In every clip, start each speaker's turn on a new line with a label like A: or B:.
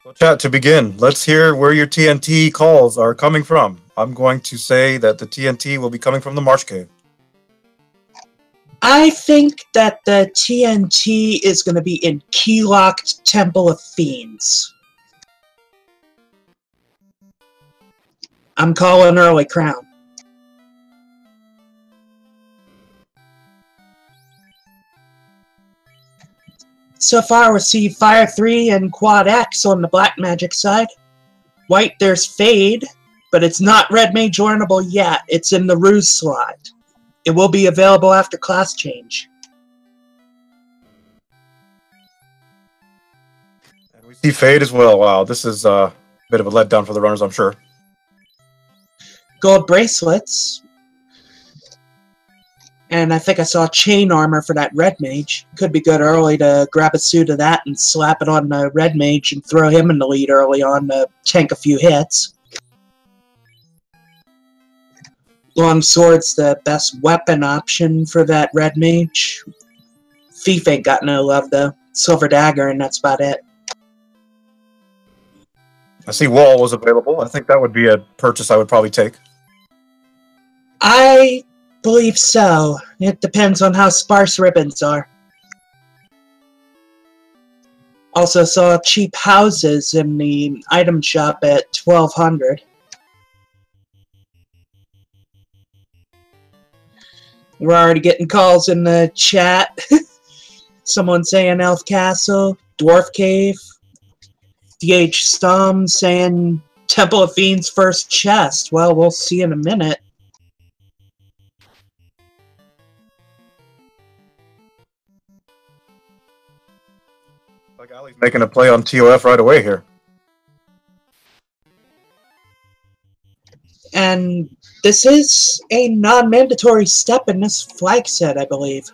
A: So chat, to begin, let's hear where your TNT calls are coming from. I'm going to say that the TNT will be coming from the Marsh Cave.
B: I think that the TNT is going to be in Keylocked Temple of Fiends. I'm calling early crown. So far, we see Fire 3 and Quad X on the Black Magic side. White, there's Fade, but it's not Red Mage learnable yet. It's in the Ruse slot. It will be available after class change.
A: And we see Fade as well. Wow, this is a bit of a letdown for the runners, I'm sure.
B: Gold bracelets. And I think I saw chain armor for that Red Mage. Could be good early to grab a suit of that and slap it on the Red Mage and throw him in the lead early on to tank a few hits. Long sword's the best weapon option for that Red Mage. Thief ain't got no love though. Silver Dagger, and that's about it.
A: I see Wall was available. I think that would be a purchase I would probably take.
B: I believe so. It depends on how sparse ribbons are. Also saw cheap houses in the item shop at 1200. We're already getting calls in the chat. Someone saying Elf Castle, Dwarf Cave. DH Stom saying Temple of Fiends first chest. Well, we'll see in a minute.
A: Like Ali's making a play on TOF right away here.
B: And this is a non-mandatory step in this flag set, I believe.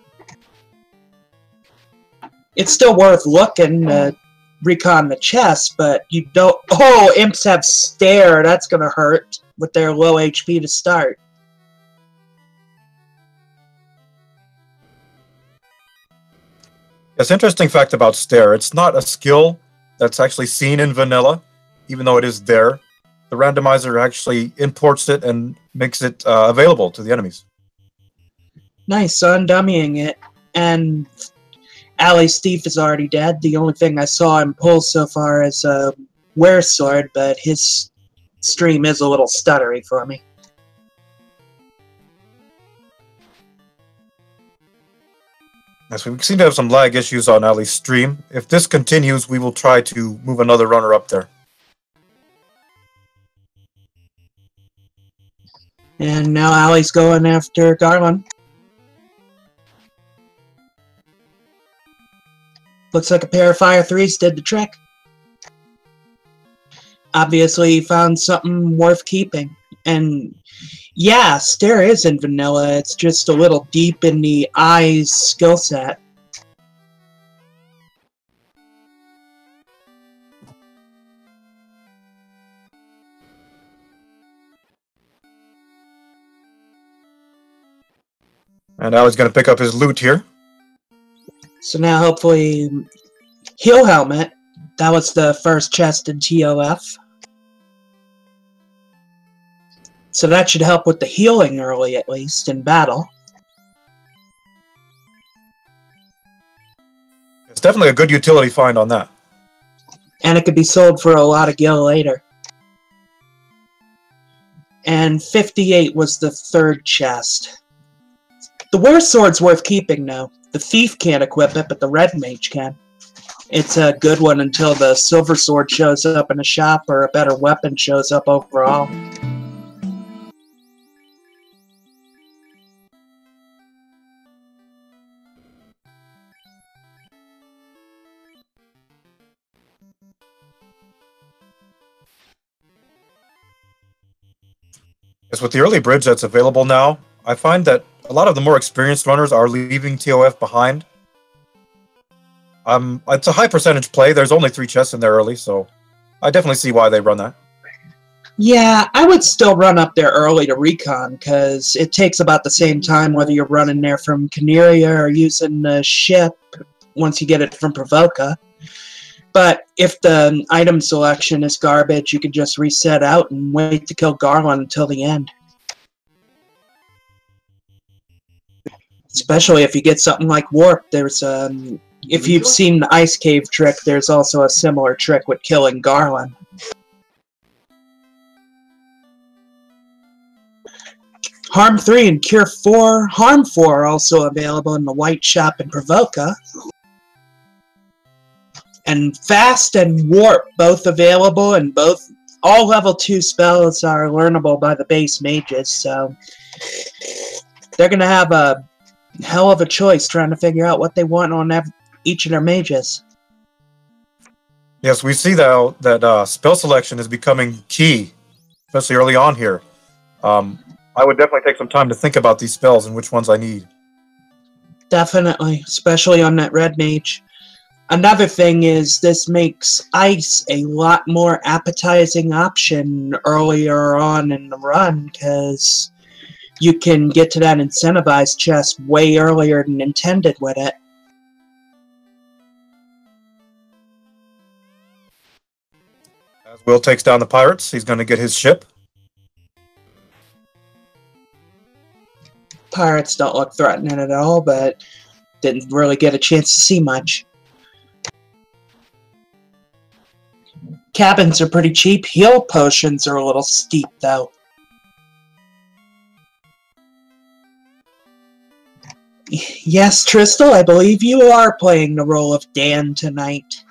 B: It's still worth looking to recon the chest, but you don't... Oh, imps have stare. That's going to hurt with their low HP to start.
A: Yes, interesting fact about Stare. It's not a skill that's actually seen in vanilla, even though it is there. The randomizer actually imports it and makes it available to the enemies.
B: Nice, undummying it. And Ali's Thief is already dead. The only thing I saw him pull so far is a Wear Sword, but his stream is a little stuttery for me.
A: Yes, we seem to have some lag issues on Ali's stream. If this continues, we will try to move another runner up there.
B: And now Ali's going after Garland. Looks like a pair of Fire 3s did the trick. Obviously, he found something worth keeping. And yeah, Stare is in vanilla. It's just a little deep in the eyes skill set.
A: And Ali's going to pick up his loot here.
B: So now hopefully Heal Helmet. That was the first chest in TOF. So that should help with the healing early, at least, in battle.
A: It's definitely a good utility find on that.
B: And it could be sold for a lot of gil later. And 58 was the third chest. The War Sword's worth keeping, though. The Thief can't equip it, but the Red Mage can. It's a good one until the Silver Sword shows up in a shop or a better weapon shows up overall.
A: Yes, with the early bridge that's available now, I find that a lot of the more experienced runners are leaving TOF behind. It's a high percentage play. There's only 3 chests in there early, so I definitely see why they run that.
B: Yeah, I would still run up there early to recon, because it takes about the same time whether you're running there from Caneria or using the ship once you get it from Provoca. But if the item selection is garbage, you can just reset out and wait to kill Garland until the end. Especially if you get something like Warp, there's if you've seen the Ice Cave trick, there's also a similar trick with killing Garland. Harm 3 and Cure 4. Harm 4 are also available in the White Shop in Provoca. And Fast and Warp both available, and all level 2 spells are learnable by the base mages, so they're going to have a hell of a choice trying to figure out what they want on each of their mages.
A: Yes, we see that spell selection is becoming key, especially early on here. I would definitely take some time to think about these spells and which ones I need.
B: Definitely, especially on that red mage. Another thing is this makes Ice a lot more appetizing option earlier on in the run, because you can get to that incentivized chest way earlier than intended with it.
A: As Will takes down the pirates, he's going to get his ship.
B: Pirates don't look threatening at all, but didn't really get a chance to see much. Cabins are pretty cheap. Heal potions are a little steep, though. Yes, Tristal, I believe you are playing the role of Dan tonight.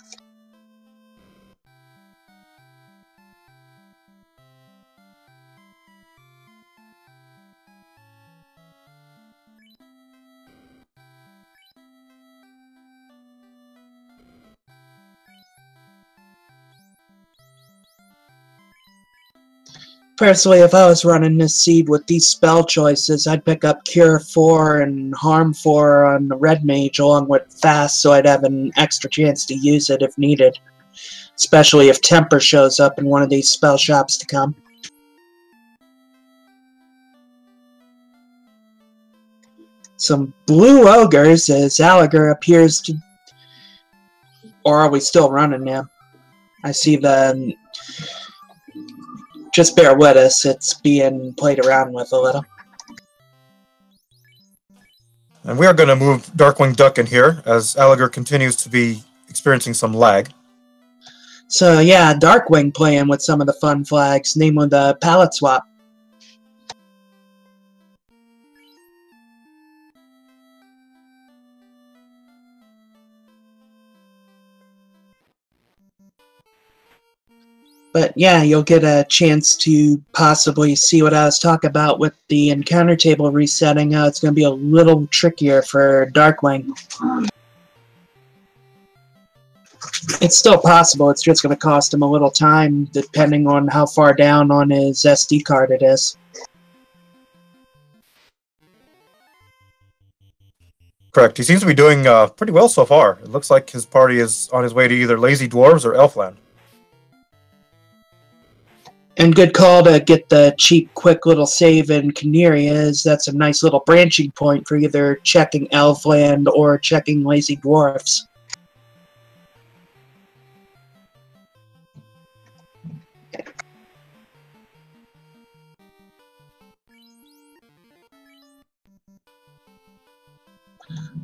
B: Personally, if I was running this seed with these spell choices, I'd pick up Cure 4 and Harm 4 on the Red Mage along with Fast, so I'd have an extra chance to use it if needed. Especially if Temper shows up in one of these spell shops to come. Some blue ogres as Alliger appears to... Or are we still running now? I see the... Just bear with us, it's being played around with a little.
A: And we are going to move Darkwing Duck in here, as Alliger continues to be experiencing some lag.
B: So yeah, Darkwing playing with some of the fun flags, namely the palette swap. But yeah, you'll get a chance to possibly see what I was talking about with the encounter table resetting. It's going to be a little trickier for Darkwing. It's still possible, it's just going to cost him a little time, depending on how far down on his SD card it is.
A: Correct. He seems to be doing pretty well so far. It looks like his party is on his way to either Lazy Dwarves or Elfland.
B: And good call to get the cheap, quick little save in Caneria, as that's a nice little branching point for either checking Elfland or checking Lazy Dwarfs.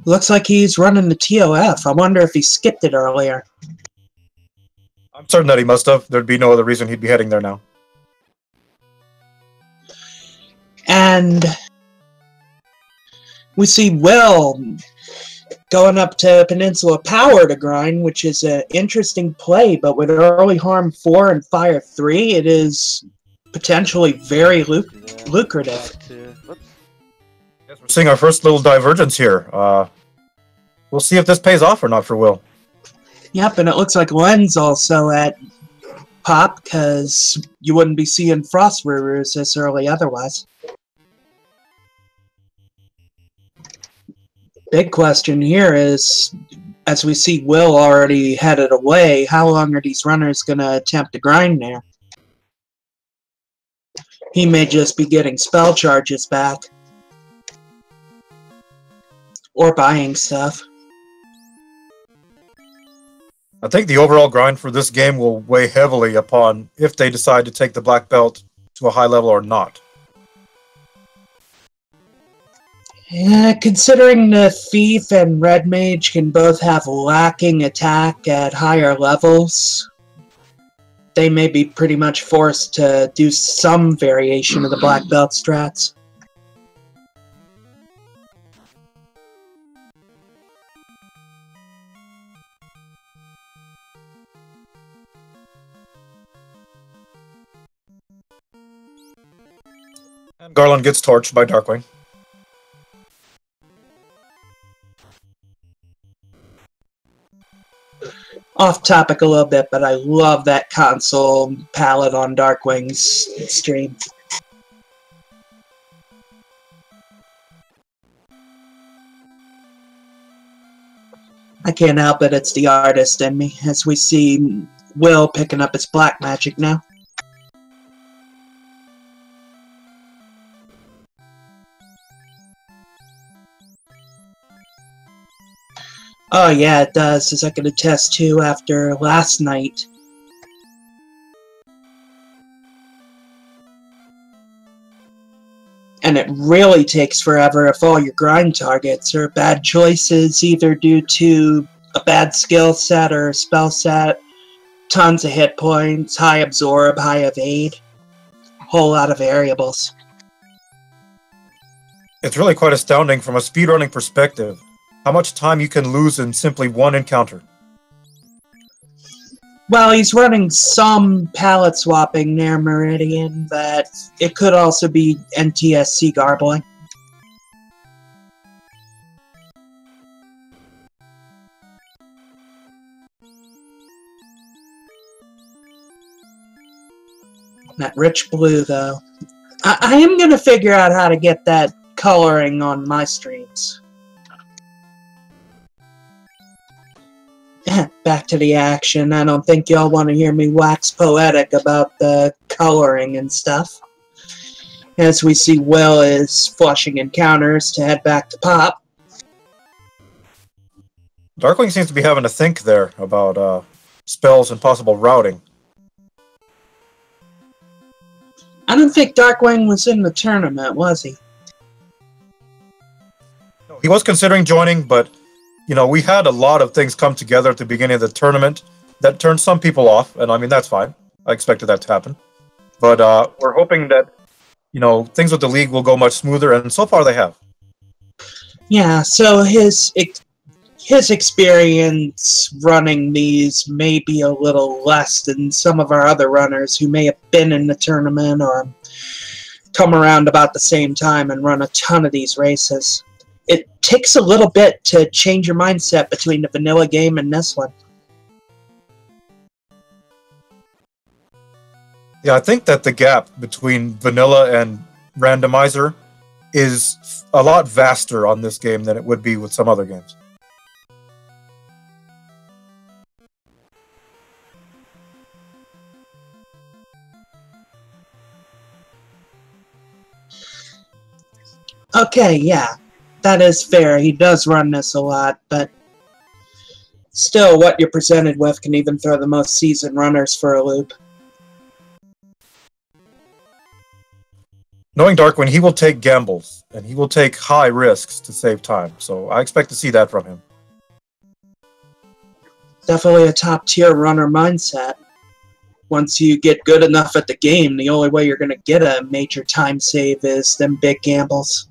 B: Looks like he's running the TOF. I wonder if he skipped it earlier.
A: I'm certain that he must have. There'd be no other reason he'd be heading there now.
B: And we see Will going up to Peninsula Power to grind, which is an interesting play, but with early Harm 4 and Fire 3, it is potentially very lucrative.
A: Yes, we're seeing our first little divergence here. We'll see if this pays off or not for Will.
B: Yep, and it looks like Len's also at Pop, because you wouldn't be seeing Frost Rivers this early otherwise. Big question here is, as we see Will already headed away, how long are these runners going to attempt to grind there? He may just be getting spell charges back. Or buying stuff.
A: I think the overall grind for this game will weigh heavily upon if they decide to take the black belt to a high level or not.
B: Yeah, considering the Thief and Red Mage can both have lacking attack at higher levels, they may be pretty much forced to do some variation of the black belt strats.
A: And Garland gets torched by Darkwing.
B: Off topic a little bit, but I love that console palette on Darkwing's stream. I can't help it, it's the artist in me, as we see Will picking up his black magic now. Oh yeah, it does, as I can attest to after last night. And it really takes forever if all your grind targets are bad choices, either due to a bad skill set or spell set, tons of hit points, high absorb, high evade, whole lot of variables.
A: It's really quite astounding from a speedrunning perspective how much time you can lose in simply one encounter.
B: Well, he's running some palette swapping near Meridian, but it could also be NTSC garbling. That rich blue, though. I am going to figure out how to get that coloring on my streams. Back to the action. I don't think y'all want to hear me wax poetic about the coloring and stuff. As we see Will is flushing encounters to head back to Pop.
A: Darkwing seems to be having to think there about spells and possible routing.
B: I don't think Darkwing was in the tournament, was he?
A: No, he was considering joining, but you know, we had a lot of things come together at the beginning of the tournament that turned some people off, and I mean, that's fine. I expected that to happen. But we're hoping that, you know, things with the league will go much smoother, and so far they have.
B: Yeah, so his experience running these may be a little less than some of our other runners who may have been in the tournament or come around about the same time and run a ton of these races. It takes a little bit to change your mindset between the vanilla game and this one.
A: Yeah, I think that the gap between vanilla and randomizer is a lot vaster on this game than it would be with some other games.
B: Okay, yeah. That is fair. He does run this a lot, but still, what you're presented with can even throw the most seasoned runners for a loop.
A: Knowing Darkwing, he will take gambles, and he will take high risks to save time, so I expect to see that from him.
B: Definitely a top-tier runner mindset. Once you get good enough at the game, the only way you're going to get a major time save is them big gambles.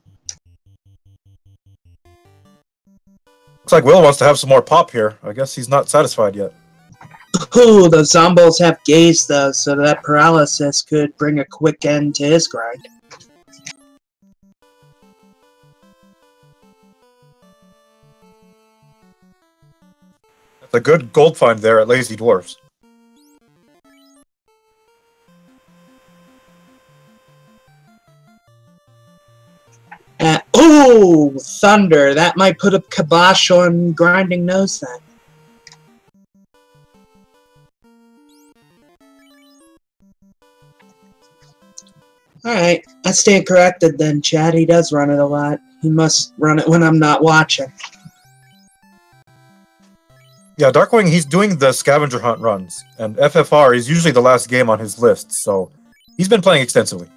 A: Looks like Will wants to have some more pop here. I guess he's not satisfied yet.
B: Ooh, the Zombos have gaze, though, so that paralysis could bring a quick end to his grind.
A: That's a good gold find there at Lazy Dwarfs.
B: Ooh, Thunder. That might put a kibosh on Grinding Nose then. Alright, I stand corrected then, Chad. He does run it a lot. He must run it when I'm not watching.
A: Yeah, Darkwing, he's doing the scavenger hunt runs, and FFR is usually the last game on his list, so he's been playing extensively.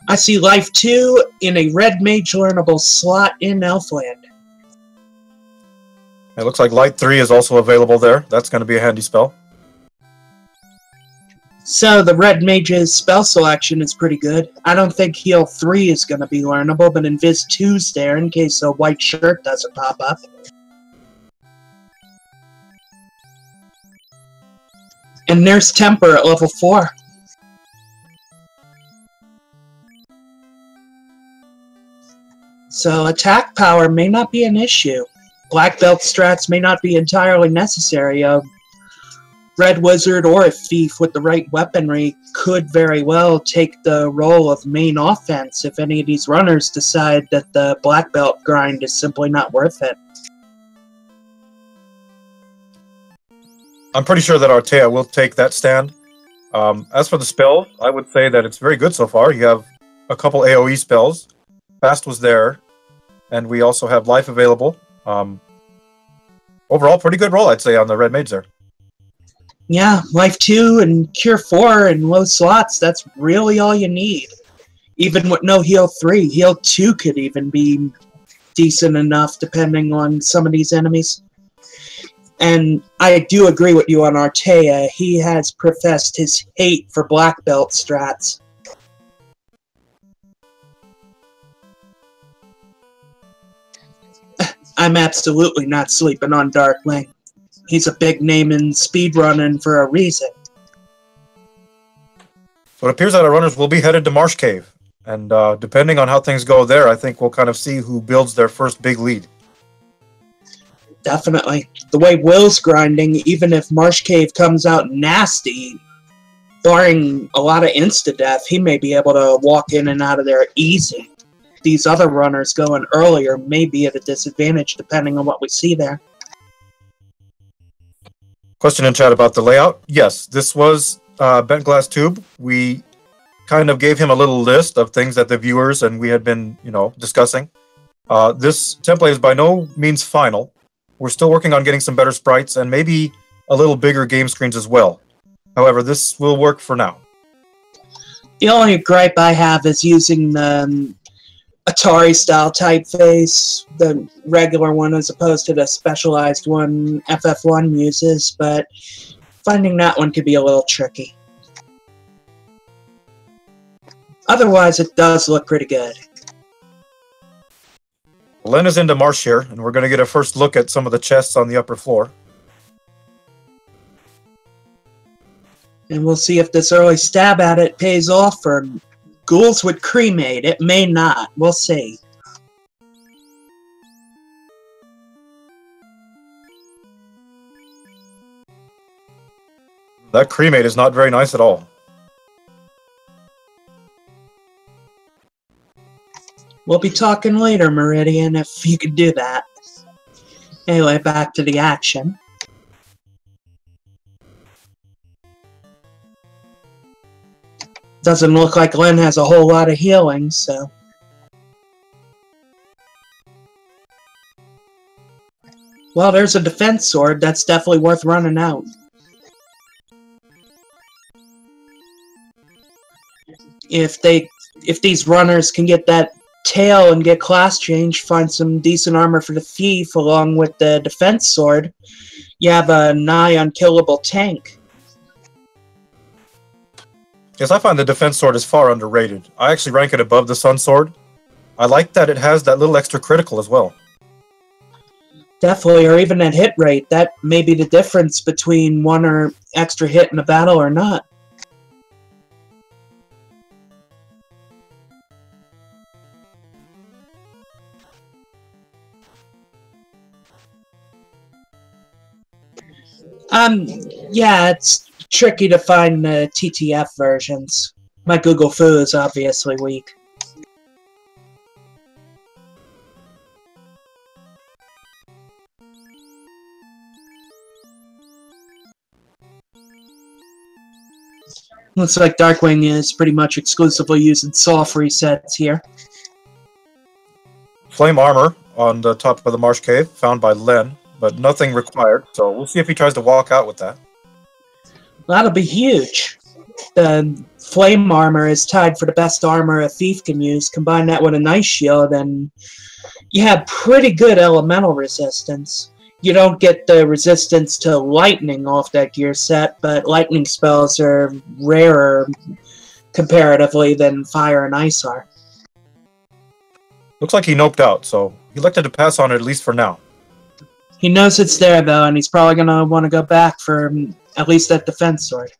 B: I see Life 2 in a Red Mage learnable slot in Elfland.
A: It looks like Light 3 is also available there. That's going to be a handy spell.
B: So the Red Mage's spell selection is pretty good. I don't think Heal 3 is going to be learnable, but Invis 2's there in case a white shirt doesn't pop up. And Nurse Temper at level 4. So attack power may not be an issue. Black belt strats may not be entirely necessary. A Red Wizard or a Thief with the right weaponry could very well take the role of main offense if any of these runners decide that the black belt grind is simply not worth it.
A: I'm pretty sure that Artea will take that stand. As for the spells, I would say that it's very good so far. You have a couple AoE spells. Fast was there. And we also have Life available. Overall, pretty good roll, I'd say, on the Red Mage there.
B: Yeah, Life 2 and Cure 4 and low slots, that's really all you need. Even with no Heal 3, Heal 2 could even be decent enough depending on some of these enemies. And I do agree with you on Artea. He has professed his hate for black belt strats. I'm absolutely not sleeping on Darkwing. He's a big name in speedrunning for a reason.
A: So it appears that our runners will be headed to Marsh Cave. And depending on how things go there, I think we'll kind of see who builds their first big lead.
B: Definitely. The way Will's grinding, even if Marsh Cave comes out nasty, barring a lot of insta-death, he may be able to walk in and out of there easy. These other runners going earlier may be at a disadvantage depending on what we see there.
A: Question in chat about the layout. Yes, this was Bent Glass Tube. We kind of gave him a little list of things that the viewers and we had been, discussing. This template is by no means final. We're still working on getting some better sprites and maybe a little bigger game screens as well. However, this will work for now.
B: The only gripe I have is using the Atari-style typeface, the regular one as opposed to the specialized one FF1 uses, but finding that one could be a little tricky. Otherwise, it does look pretty good.
A: Len is into Marsh here, and we're going to get a first look at some of the chests on the upper floor.
B: And we'll see if this early stab at it pays off for Ghouls with Cremate. It may not. We'll see.
A: That Cremate is not very nice at all.
B: We'll be talking later, Meridian, if you could do that. Anyway, back to the action. Doesn't look like Len has a whole lot of healing, so... Well, there's a defense sword. That's definitely worth running out. If these runners can get that tail and get class change, find some decent armor for the thief along with the defense sword, you have a nigh unkillable tank.
A: Yes, I find the defense sword is far underrated. I actually rank it above the sun sword. I like that it has that little extra critical as well.
B: Definitely, or even at hit rate. That may be the difference between one or extra hit in a battle or not. Yeah, it's tricky to find the TTF versions. My Google Foo is obviously weak. Looks like Darkwing is pretty much exclusively using soft resets here.
A: Flame armor on the top of the marsh cave, found by Len, but nothing required, so we'll see if he tries to walk out with that.
B: That'll be huge. The flame armor is tied for the best armor a thief can use. Combine that with a nice shield, and you have pretty good elemental resistance. You don't get the resistance to lightning off that gear set, but lightning spells are rarer comparatively than fire and ice are.
A: Looks like he noped out, so he elected to pass on it at least for now.
B: He knows it's there, though, and he's probably going to want to go back for at least that defense sword.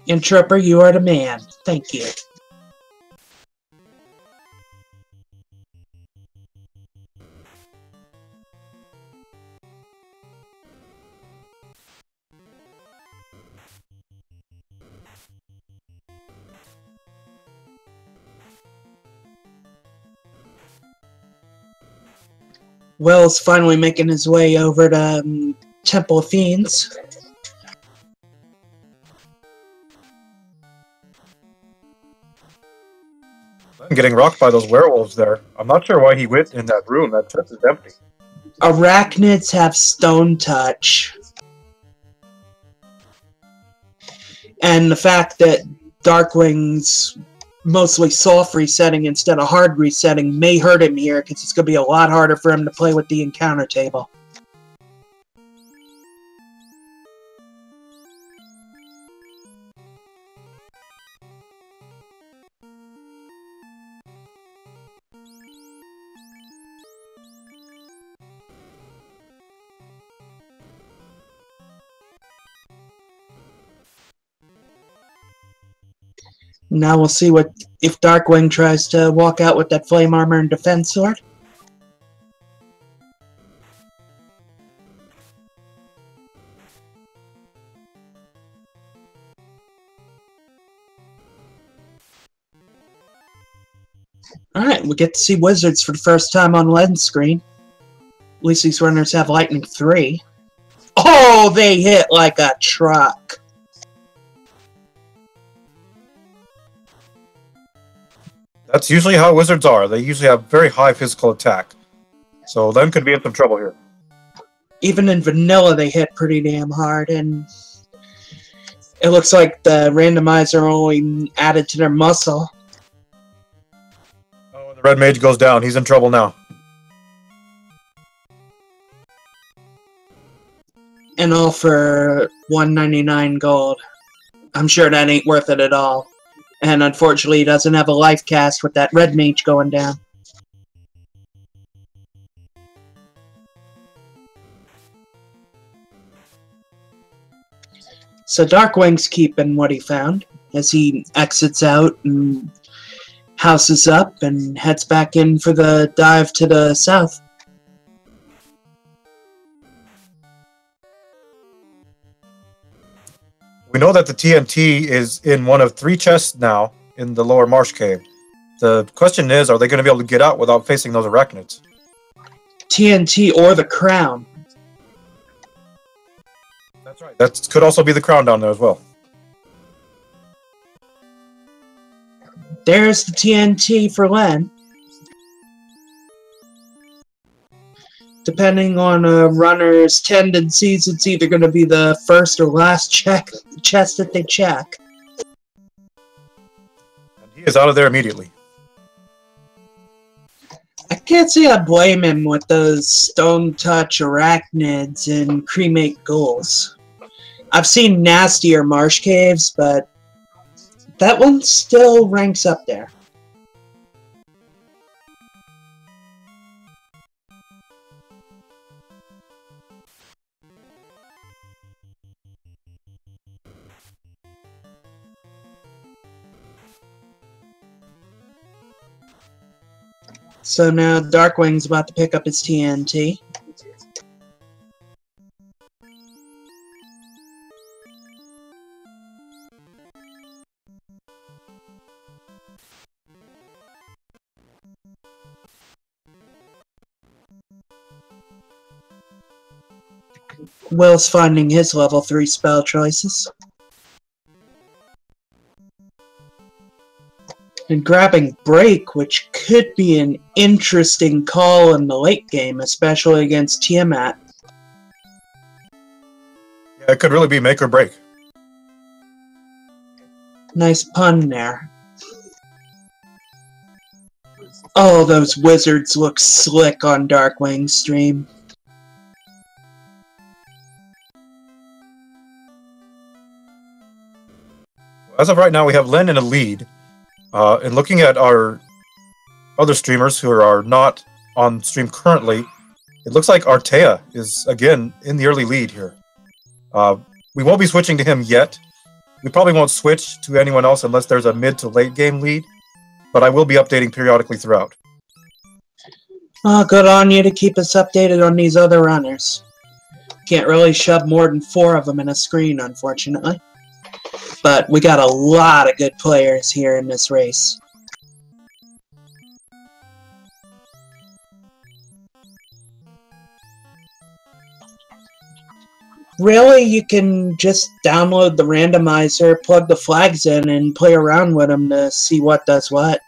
B: Interpreter, you are the man. Thank you. Will's finally making his way over to Temple of Fiends.
A: I'm getting rocked by those werewolves there. I'm not sure why he went in that room. That chest is empty.
B: Arachnids have stone touch. And the fact that Darkwing's mostly soft resetting instead of hard resetting may hurt him here, because it's going to be a lot harder for him to play with the encounter table. Now we'll see what if Darkwing tries to walk out with that flame armor and defense sword. Alright, we get to see wizards for the first time on Len's screen. At least these runners have Lightning 3. Oh, they hit like a truck.
A: That's usually how wizards are. They usually have very high physical attack. So Len could be in some trouble here.
B: Even in vanilla, they hit pretty damn hard, and it looks like the randomizer only added to their muscle.
A: Oh, and the red mage goes down. He's in trouble now.
B: And all for 199 gold. I'm sure that ain't worth it at all. And unfortunately, he doesn't have a life cast with that red mage going down. So Darkwing's keeping what he found as he exits out and houses up and heads back in for the dive to the south.
A: We know that the TNT is in one of 3 chests now in the lower marsh cave. The question is, are they going to be able to get out without facing those arachnids?
B: TNT or the crown.
A: That's right. That could also be the crown down there as well.
B: There's the TNT for Len. Depending on a runner's tendencies, it's either going to be the first or last chest that they check.
A: And he is out of there immediately.
B: I can't say I blame him with those stone touch arachnids and cremate ghouls. I've seen nastier marsh caves, but that one still ranks up there. So now Darkwing's about to pick up his TNT. Will's finding his level 3 spell choices. And grabbing Break, which could be an interesting call in the late game, especially against Tiamat.
A: Yeah, it could really be make or break.
B: Nice pun there. Oh, those wizards look slick on Darkwing's stream.
A: As of right now, we have Len in a lead. And looking at our other streamers who are not on stream currently, it looks like Artea is, again, in the early lead here. We won't be switching to him yet. We probably won't switch to anyone else unless there's a mid to late game lead, but I will be updating periodically throughout.
B: Oh, good on you to keep us updated on these other runners. Can't really shove more than 4 of them in a screen, unfortunately. But we got a lot of good players here in this race. Really, you can just download the randomizer, plug the flags in, and play around with them to see what does what.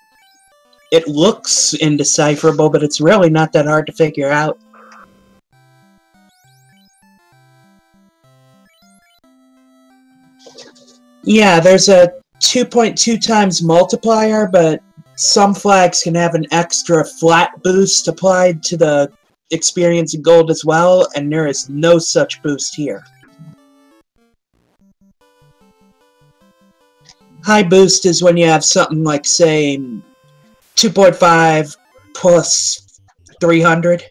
B: It looks indecipherable, but it's really not that hard to figure out. Yeah, there's a 2.2 times multiplier, but some flags can have an extra flat boost applied to the experience in gold as well, and there is no such boost here. High boost is when you have something like, say, 2.5 plus 300.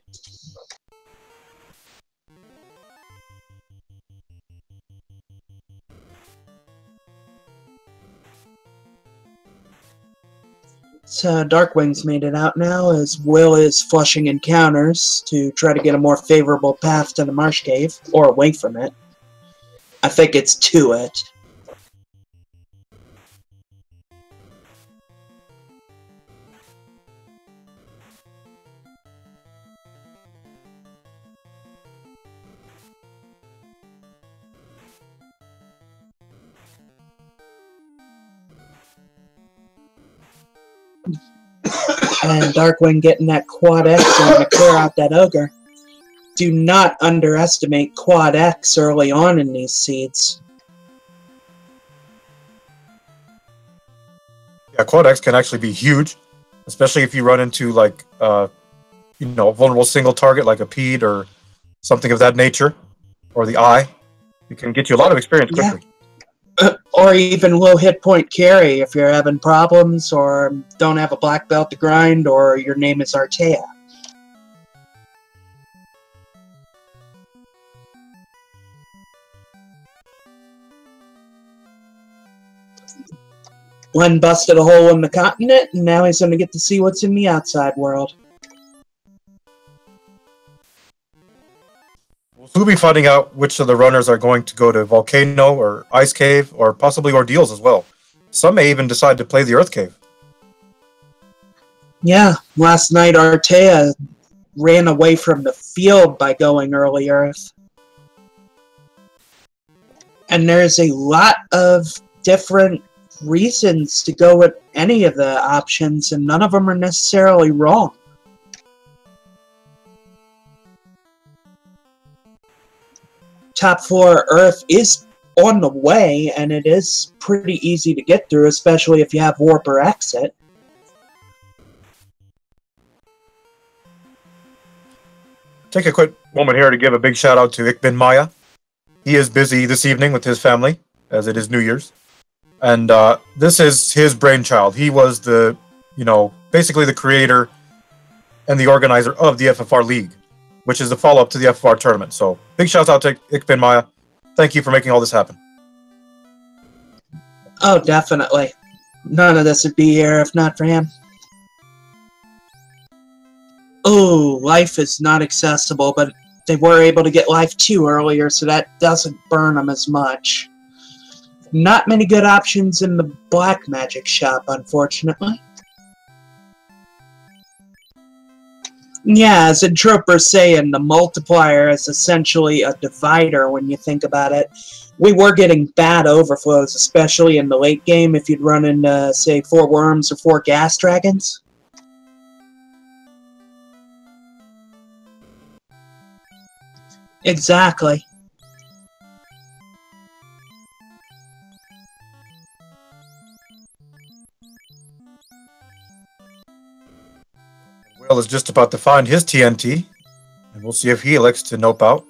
B: So Darkwing's made it out now as Will is flushing encounters to try to get a more favorable path to the Marsh Cave, or away from it. I think it's to it. And Darkwing getting that Quad X on to clear out that Ogre. Do not underestimate Quad X early on in these seeds.
A: Yeah, Quad X can actually be huge, especially if you run into, like, a vulnerable single target like a Pede or something of that nature, or the Eye. It can get you a lot of experience quickly.
B: Yeah. Or even low hit point carry if you're having problems or don't have a black belt to grind or your name is Artea. Len busted a hole in the continent and now he's going to get to see what's in the outside world.
A: We'll be finding out which of the runners are going to go to Volcano or Ice Cave or possibly Ordeals as well. Some may even decide to play the Earth Cave.
B: Yeah, last night Artea ran away from the field by going early Earth. And there's a lot of different reasons to go with any of the options, and none of them are necessarily wrong. Top floor Earth is on the way, and it is pretty easy to get through, especially if you have warp or exit.
A: Take a quick moment here to give a big shout out to Ikbin Maya. He is busy this evening with his family, as it is New Year's. And this is his brainchild. He was the, basically the creator and the organizer of the FFR League, which is the follow-up to the FFR tournament. So, big shout out to Ikbin Maya. Thank you for making all this happen.
B: Oh, definitely. None of this would be here if not for him. Oh, Life is not accessible, but they were able to get Life 2 earlier, so that doesn't burn them as much. Not many good options in the Black Magic shop, unfortunately. Yeah, as Entropers saying, the multiplier is essentially a divider when you think about it. We were getting bad overflows, especially in the late game, if you'd run into, say, 4 worms or 4 gas dragons. Exactly.
A: Will is just about to find his TNT, and we'll see if he elects to nope out.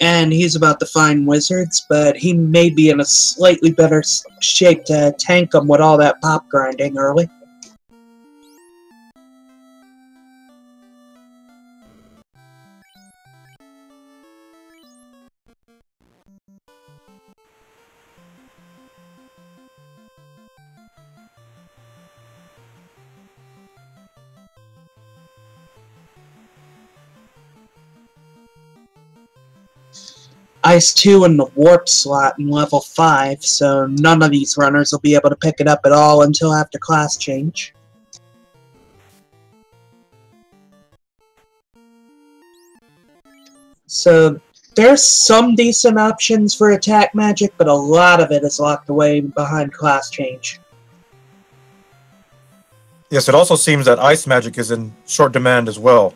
B: And he's about to find wizards, but he may be in a slightly better shape to tank them with all that pop grinding early. Ice 2 in the warp slot in level 5, so none of these runners will be able to pick it up at all until after class change. So there's some decent options for attack magic, but a lot of it is locked away behind class change.
A: Yes, it also seems that ice magic is in short demand as well,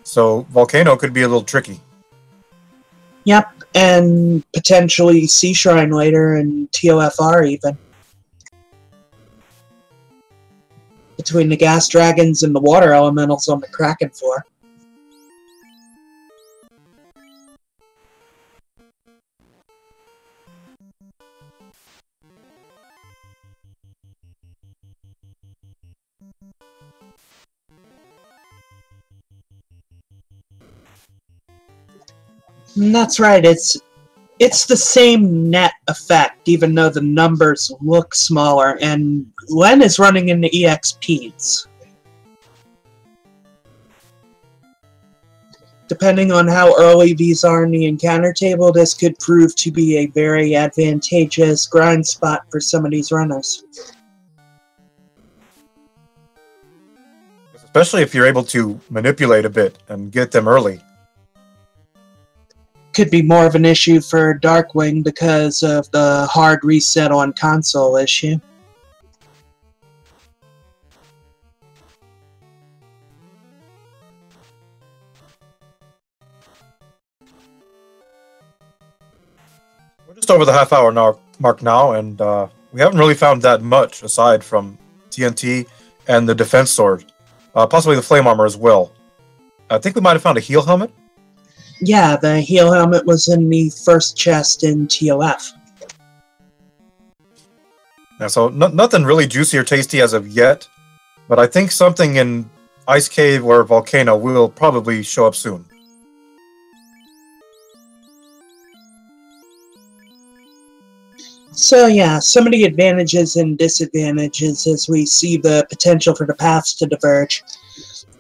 A: so Volcano could be a little tricky.
B: Yep, and potentially Sea Shrine later and TOFR even. Between the gas dragons and the water elementals on the Kraken floor. And that's right, it's the same net effect, even though the numbers look smaller, and Len is running into EXPs. Depending on how early these are in the encounter table, this could prove to be a very advantageous grind spot for some of these runners.
A: Especially if you're able to manipulate a bit and get them early.
B: Could be more of an issue for Darkwing because of the hard reset on console issue.
A: We're just over the half-hour mark now, and we haven't really found that much aside from TNT and the defense sword. Possibly the flame armor as well. I think we might have found a heal helmet.
B: Yeah, the heal helmet was in the first chest in TOF.
A: Yeah, so nothing really juicy or tasty as of yet, but I think something in Ice Cave or Volcano will probably show up soon.
B: So yeah, some of the advantages and disadvantages as we see the potential for the paths to diverge.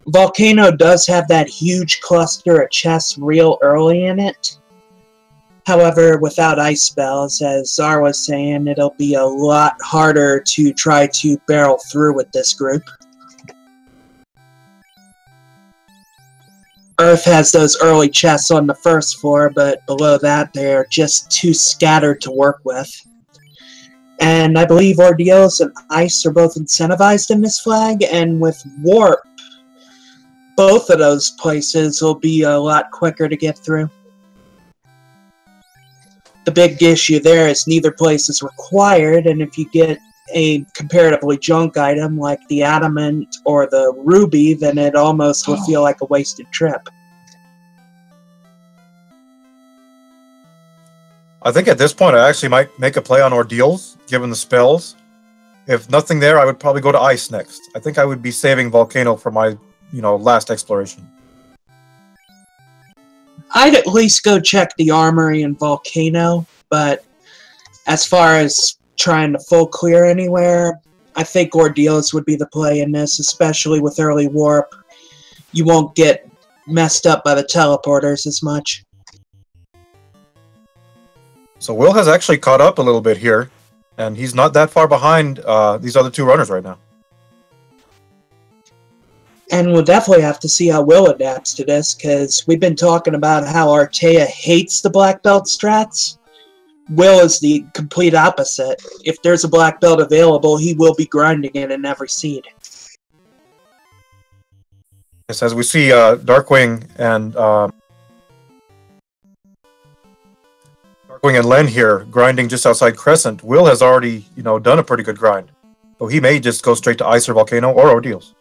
B: Volcano does have that huge cluster of chests real early in it. However, without ice spells, as Zar was saying, it'll be a lot harder to try to barrel through with this group. Earth has those early chests on the first floor, but below that they're just too scattered to work with. And I believe Ordeals and Ice are both incentivized in this flag, and with Warp, both of those places will be a lot quicker to get through. The big issue there is neither place is required, and if you get a comparatively junk item like the Adamant or the Ruby, then it almost will feel like a wasted trip.
A: I think at this point I actually might make a play on Ordeals, given the spells. If nothing there, I would probably go to Ice next. I think I would be saving Volcano for my last exploration.
B: I'd at least go check the armory and Volcano, but as far as trying to full clear anywhere, I think Ordeals would be the play in this, especially with early warp. You won't get messed up by the teleporters as much.
A: So Will has actually caught up a little bit here. And he's not that far behind these other two runners right now.
B: And we'll definitely have to see how Will adapts to this, because we've been talking about how Artea hates the black belt strats. Will is the complete opposite. If there's a black belt available, he will be grinding it in every seed.
A: Yes, as we see Darkwing and Len here grinding just outside Crescent. Will has already, done a pretty good grind. So he may just go straight to Ice or Volcano or Ordeals.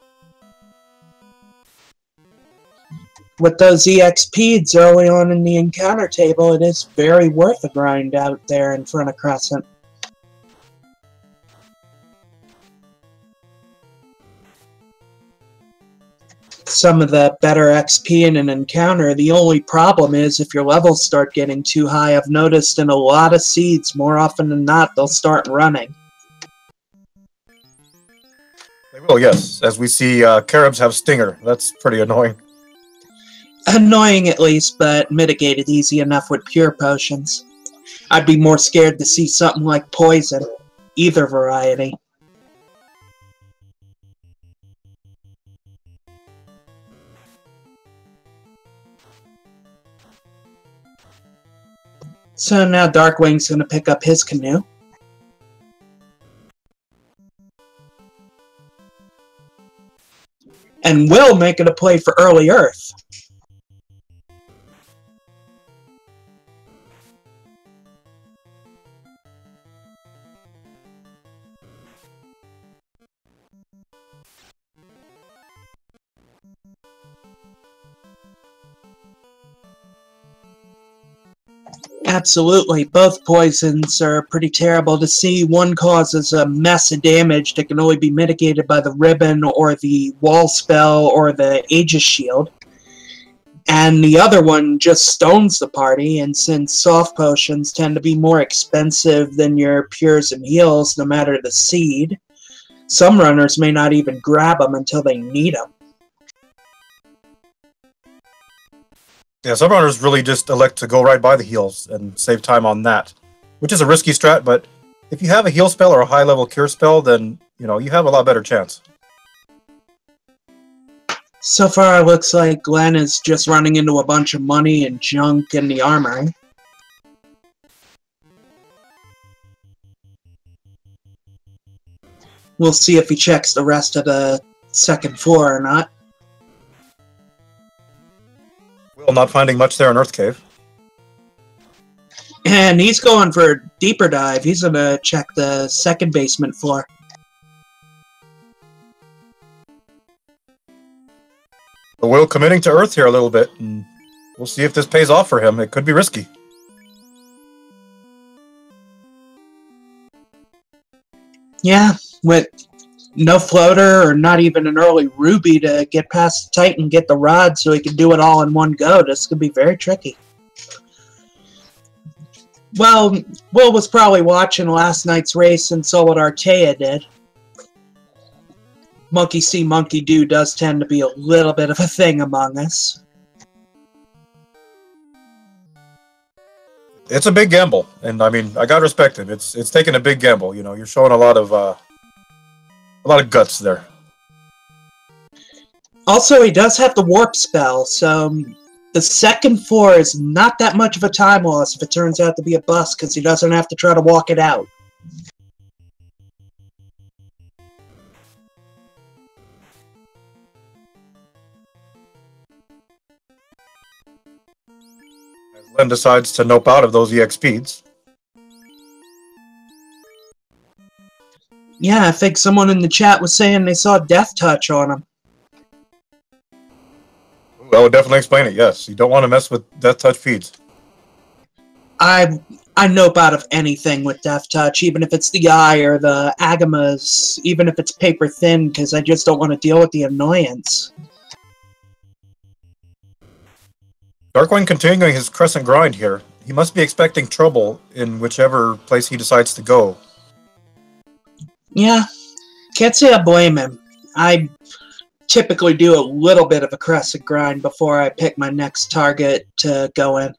B: With those EXPs early on in the encounter table, it is very worth a grind out there in front of Crescent. Some of the better XP in an encounter, the only problem is if your levels start getting too high. I've noticed in a lot of seeds, more often than not, they'll start running.
A: They will, yes. As we see Caribs have Stinger. That's pretty annoying.
B: Annoying at least, but mitigated easy enough with pure potions. I'd be more scared to see something like Poison, either variety. So now Darkwing's going to pick up his canoe. And Will making a play for early Earth. Absolutely, both poisons are pretty terrible to see. One causes a mess of damage that can only be mitigated by the ribbon or the wall spell or the Aegis shield. And the other one just stones the party, and since soft potions tend to be more expensive than your pures and heals, no matter the seed, some runners may not even grab them until they need them.
A: Yeah, some runners really just elect to go right by the heals and save time on that, which is a risky strat, but if you have a heal spell or a high-level cure spell, then, you have a lot better chance.
B: So far, it looks like Glenn is just running into a bunch of money and junk in the armory. We'll see if he checks the rest of the second floor or not.
A: Will not finding much there in Earth Cave.
B: And he's going for a deeper dive. He's going to check the second basement floor.
A: But Will committing to Earth here a little bit, and we'll see if this pays off for him. It could be risky.
B: Yeah, with no floater or not even an early ruby to get past the Titan, get the rod so he can do it all in one go, this could be very tricky. Well, Will was probably watching last night's race and saw what Artea did. Monkey see, monkey do does tend to be a little bit of a thing among us.
A: It's a big gamble, and I mean, I gotta respect him. It's taking a big gamble. You're showing a lot of guts there.
B: Also, he does have the warp spell, so the second floor is not that much of a time loss if it turns out to be a bust, because he doesn't have to try to walk it out.
A: Len decides to nope out of those EXPs.
B: Yeah, I think someone in the chat was saying they saw Death Touch on him.
A: That would definitely explain it, yes. You don't want to mess with Death Touch feeds.
B: I nope out of anything with Death Touch, even if it's the eye or the agamas, even if it's paper thin, because I just don't want to deal with the annoyance.
A: Darkwing continuing his Crescent grind here. He must be expecting trouble in whichever place he decides to go.
B: Yeah, can't say I blame him. I typically do a little bit of a Crescent grind before I pick my next target to go in.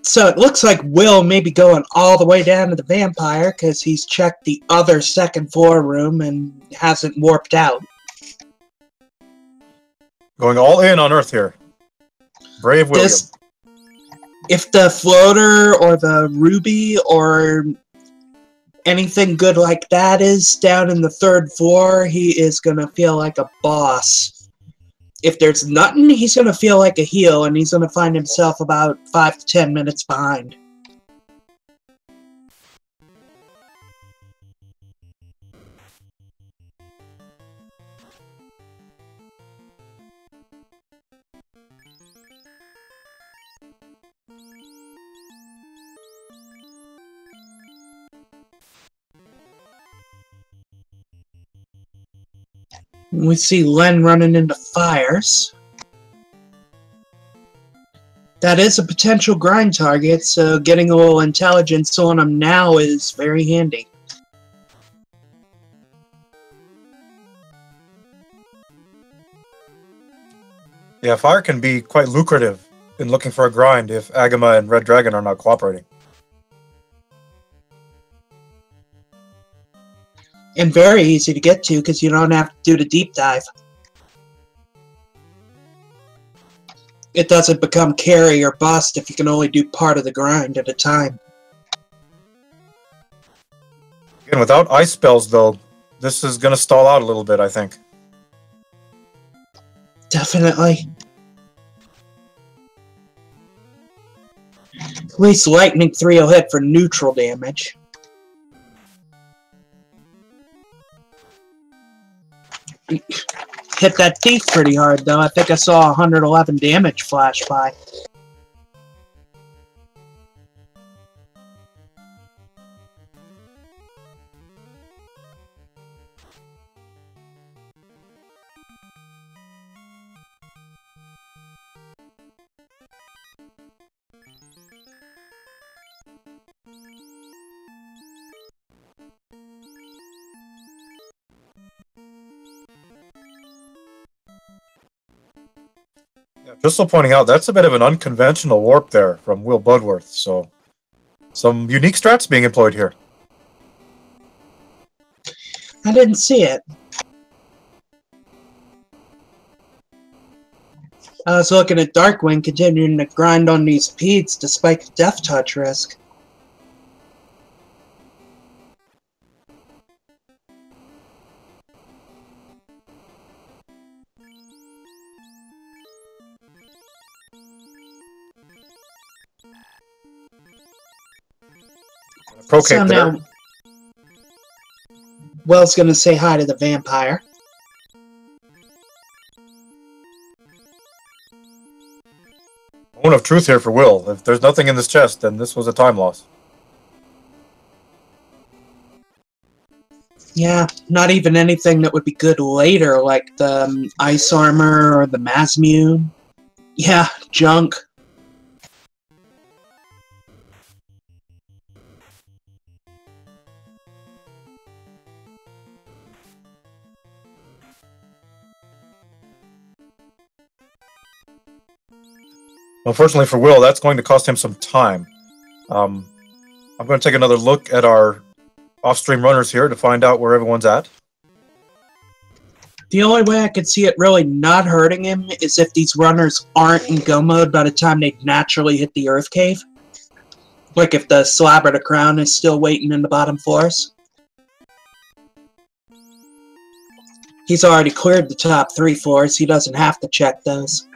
B: So it looks like Will may be going all the way down to the vampire because he's checked the other second floor room and hasn't warped out.
A: Going all in on Earth here. Brave William.
B: If the floater or the ruby or anything good like that is down in the third floor, he is going to feel like a boss. If there's nothing, he's going to feel like a heel, and he's going to find himself about 5 to 10 minutes behind. We see Len running into fires. That is a potential grind target, so getting a little intelligence on him now is very handy.
A: Yeah, fire can be quite lucrative in looking for a grind if Agama and Red Dragon are not cooperating.
B: And very easy to get to because you don't have to do the deep dive. It doesn't become carry or bust if you can only do part of the grind at a time.
A: Again, without ice spells, though, this is going to stall out a little bit, I think.
B: Definitely. At least Lightning 3 will hit for neutral damage. Hit that thief pretty hard, though. I think I saw 111 damage flash by.
A: Yeah, just so pointing out, that's a bit of an unconventional warp there from Will Budworth, so some unique strats being employed here.
B: I didn't see it. I was looking at Darkwing continuing to grind on these peats despite the death touch risk. So now, Will's gonna say hi to the vampire.
A: Moment of truth here for Will. If there's nothing in this chest, then this was a time loss.
B: Yeah, not even anything that would be good later, like the ice armor or the Masmune. Yeah, junk.
A: Unfortunately for Will, that's going to cost him some time. I'm going to take another look at our off-stream runners here to find out where everyone's at.
B: The only way I could see it really not hurting him is if these runners aren't in go mode by the time they naturally hit the Earth Cave. Like if the slab or the crown is still waiting in the bottom floors. He's already cleared the top 3 floors, he doesn't have to check those.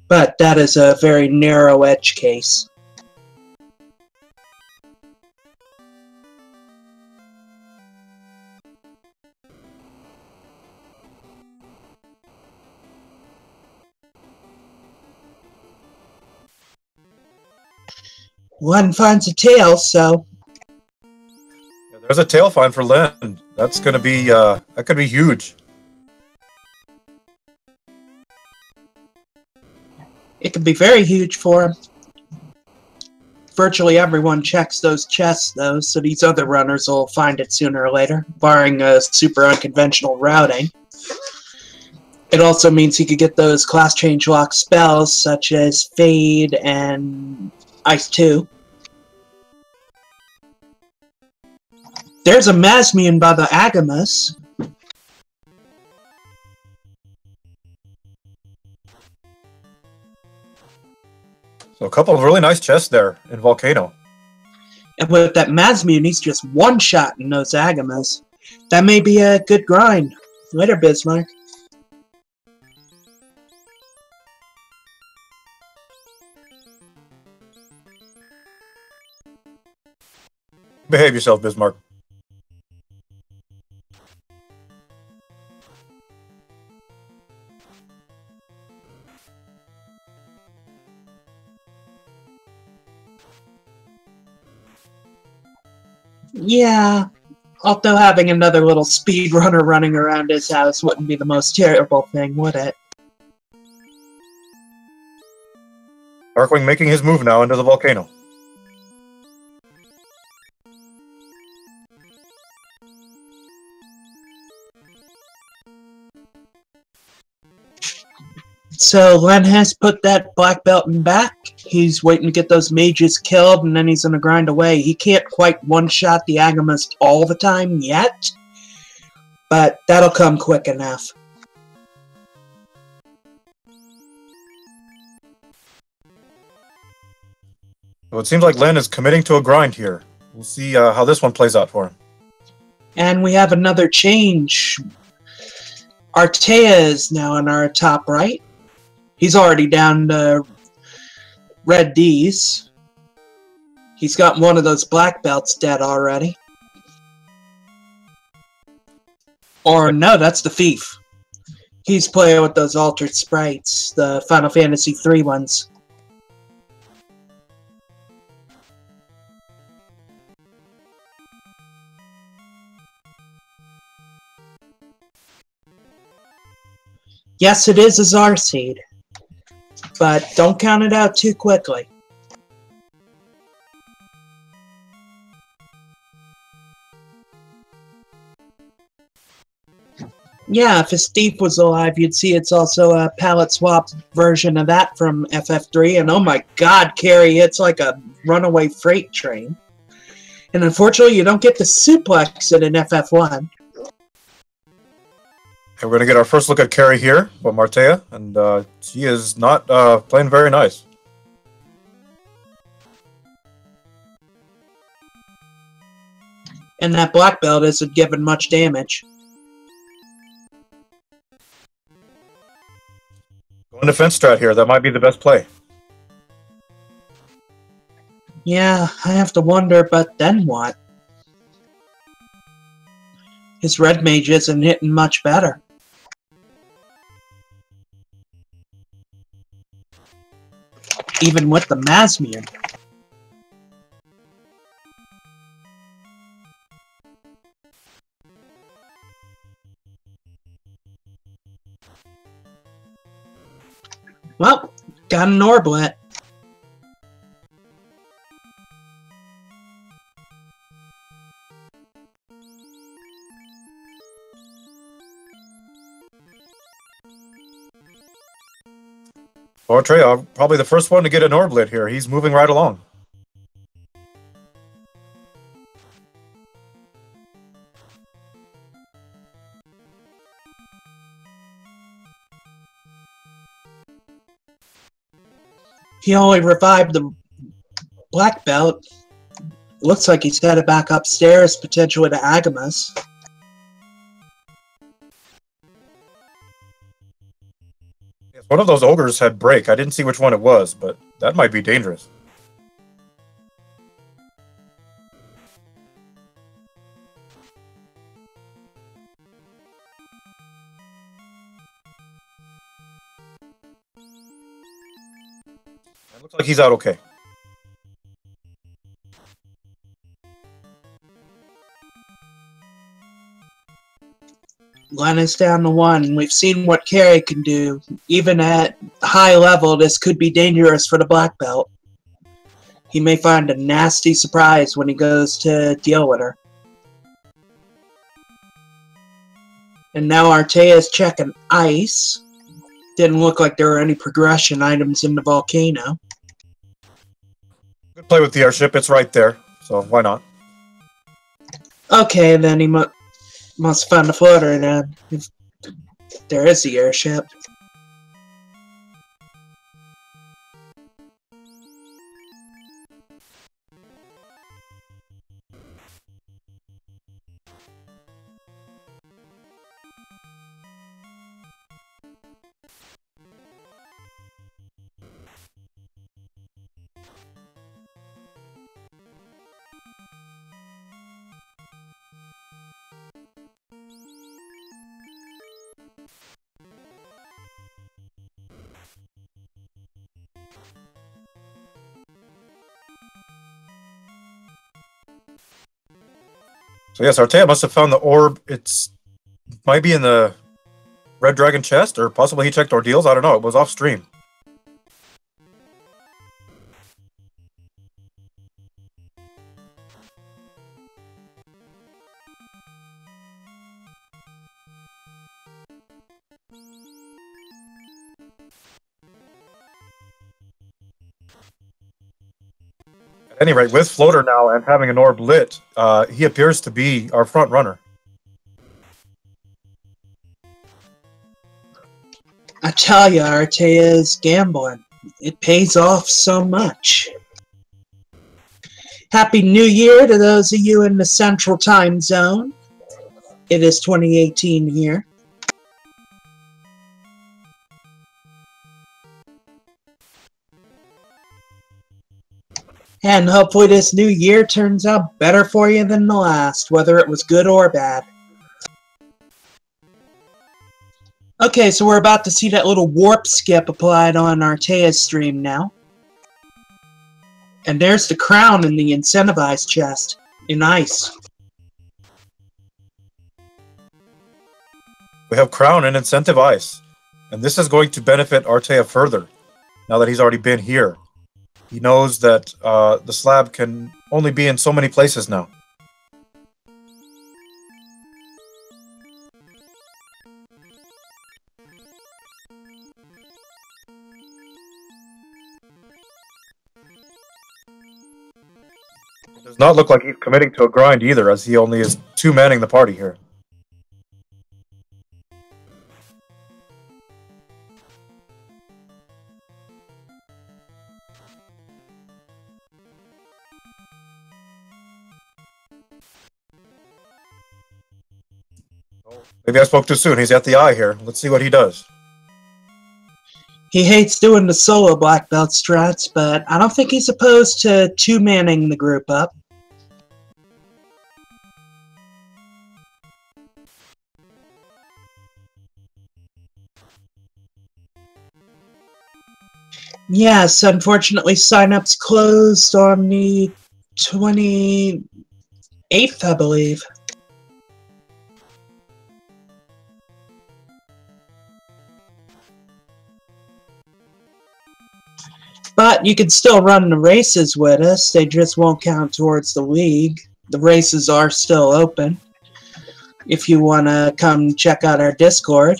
B: But that is a very narrow edge case. One finds a tail, so...
A: Yeah, there's a tail find for Len. That's going to be, that could be huge.
B: It could be very huge for him. Virtually everyone checks those chests, though, so these other runners will find it sooner or later, barring a super unconventional routing. It also means he could get those class change lock spells such as Fade and Ice 2. There's a Masmian by the Agamas.
A: So a couple of really nice chests there in Volcano.
B: And with that Masmian, he's just one-shotting those Agamas. That may be a good grind. Later, Bismarck.
A: Behave yourself, Bismarck.
B: Yeah, although having another little speedrunner running around his house wouldn't be the most terrible thing, would it?
A: Darkwing making his move now into the volcano.
B: So Len has put that black belt in back. He's waiting to get those mages killed, and then he's going to grind away. He can't quite one-shot the Agamas all the time yet, but that'll come quick enough.
A: So it seems like Len is committing to a grind here. We'll see how this one plays out for him.
B: And we have another change. Artea is now in our top right. He's already down to red D's. He's got one of those black belts dead already. Or no, that's the thief. He's playing with those altered sprites, the Final Fantasy III ones. Yes, it is a Czar seed, but don't count it out too quickly. Yeah, if his thief was alive, you'd see it's also a palette swap version of that from FF3, and oh my god, Carrie, it's like a runaway freight train. And unfortunately, you don't get to suplex it in FF1.
A: And we're going to get our first look at Carrie here from Artea, and she is not playing very nice.
B: And that black belt isn't given much damage.
A: Going defense strat here, that might be the best play.
B: Yeah, I have to wonder, but then what? His red mage isn't hitting much better. Even with the Masmian. Well, got an Orblet.
A: Artea, probably the first one to get an Orblet here. He's moving right along.
B: He only revived the black belt. Looks like he's headed back upstairs, potentially to Agamas.
A: One of those ogres had break. I didn't see which one it was, but that might be dangerous. It looks like he's out okay.
B: Len is down to 1. We've seen what Carrie can do. Even at high level, this could be dangerous for the black belt. He may find a nasty surprise when he goes to deal with her. And now Artea's checking ice. Didn't look like there were any progression items in the volcano.
A: Good play with the airship. It's right there, so why not?
B: Okay, then he must find the floater then. If there is the airship.
A: So yes, Artea must have found the orb. It might be in the Red Dragon chest, or possibly he checked ordeals. I don't know. It was off stream. At any rate, with Floater now and having an orb lit, he appears to be our front runner.
B: I tell ya, Artea's gambling. It pays off so much. Happy New Year to those of you in the Central Time Zone. It is 2018 here. And hopefully this new year turns out better for you than the last, whether it was good or bad. Okay, so we're about to see that little warp skip applied on Artea's stream now. And there's the crown in the incentivized chest in ice.
A: We have crown and incentive ice, and this is going to benefit Artea further. Now that he's already been here, he knows that the slab can only be in so many places now. It does not look like he's committing to a grind either, as he only is two-manning the party here. Maybe I spoke too soon. He's at the eye here. Let's see what he does.
B: He hates doing the solo black belt strats, but I don't think he's opposed to two-manning the group up. Yes, unfortunately, sign-ups closed on the 28th, I believe. But you can still run the races with us. They just won't count towards the league. The races are still open. If you want to come check out our Discord.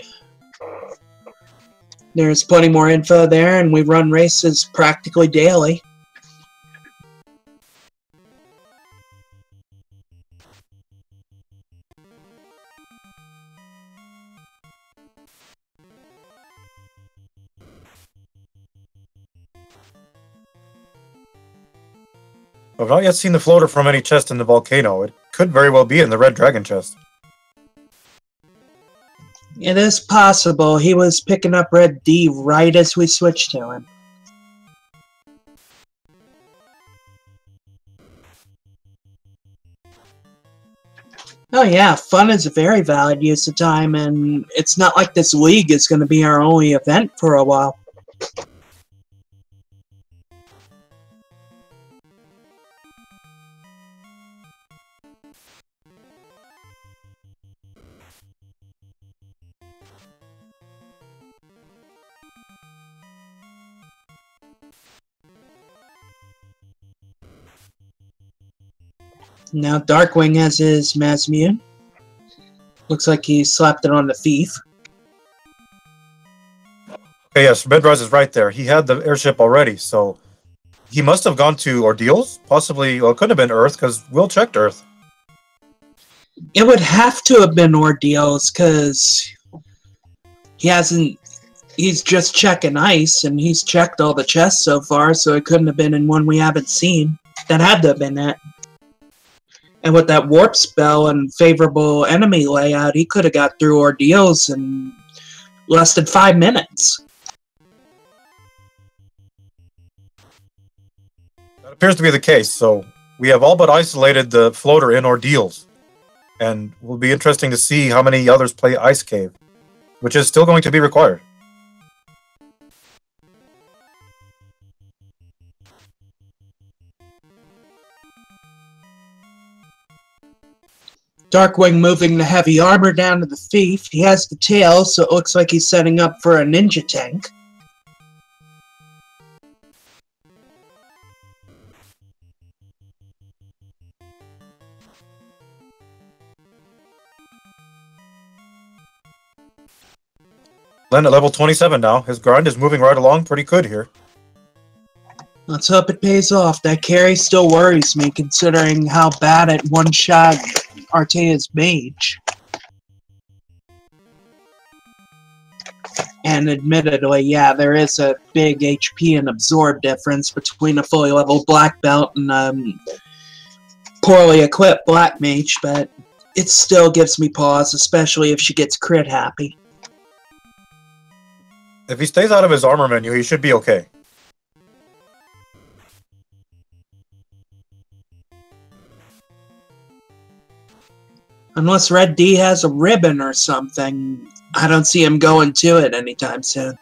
B: There's plenty more info there, and we run races practically daily.
A: I've not yet seen the floater from any chest in the volcano. It could very well be in the Red Dragon chest.
B: It is possible. He was picking up Red D right as we switched to him. Oh yeah, fun is a very valid use of time, and it's not like this league is going to be our only event for a while. Now Darkwing has his Masmune. Looks like he slapped it on the thief.
A: Okay, yes, Bedrise is right there. He had the airship already, so he must have gone to Ordeals. Possibly, well, it couldn't have been Earth, because Will checked Earth.
B: It would have to have been Ordeals, because he hasn't... He's just checking ice, and he's checked all the chests so far, so it couldn't have been in one we haven't seen. That had to have been it. And with that warp spell and favorable enemy layout, he could have got through Ordeals in less than 5 minutes.
A: That appears to be the case, so we have all but isolated the floater in Ordeals. And it will be interesting to see how many others play Ice Cave, which is still going to be required.
B: Darkwing moving the heavy armor down to the thief. He has the tail, so it looks like he's setting up for a ninja tank.
A: Len at level 27 now. His grind is moving right along pretty good here.
B: Let's hope it pays off. That carry still worries me, considering how bad it one-shot Artea's mage. And admittedly, yeah, there is a big HP and absorb difference between a fully leveled black belt and poorly equipped black mage, but it still gives me pause, especially if she gets crit happy.
A: If he stays out of his armor menu, he should be okay.
B: Unless Red D has a ribbon or something, I don't see him going to it anytime soon.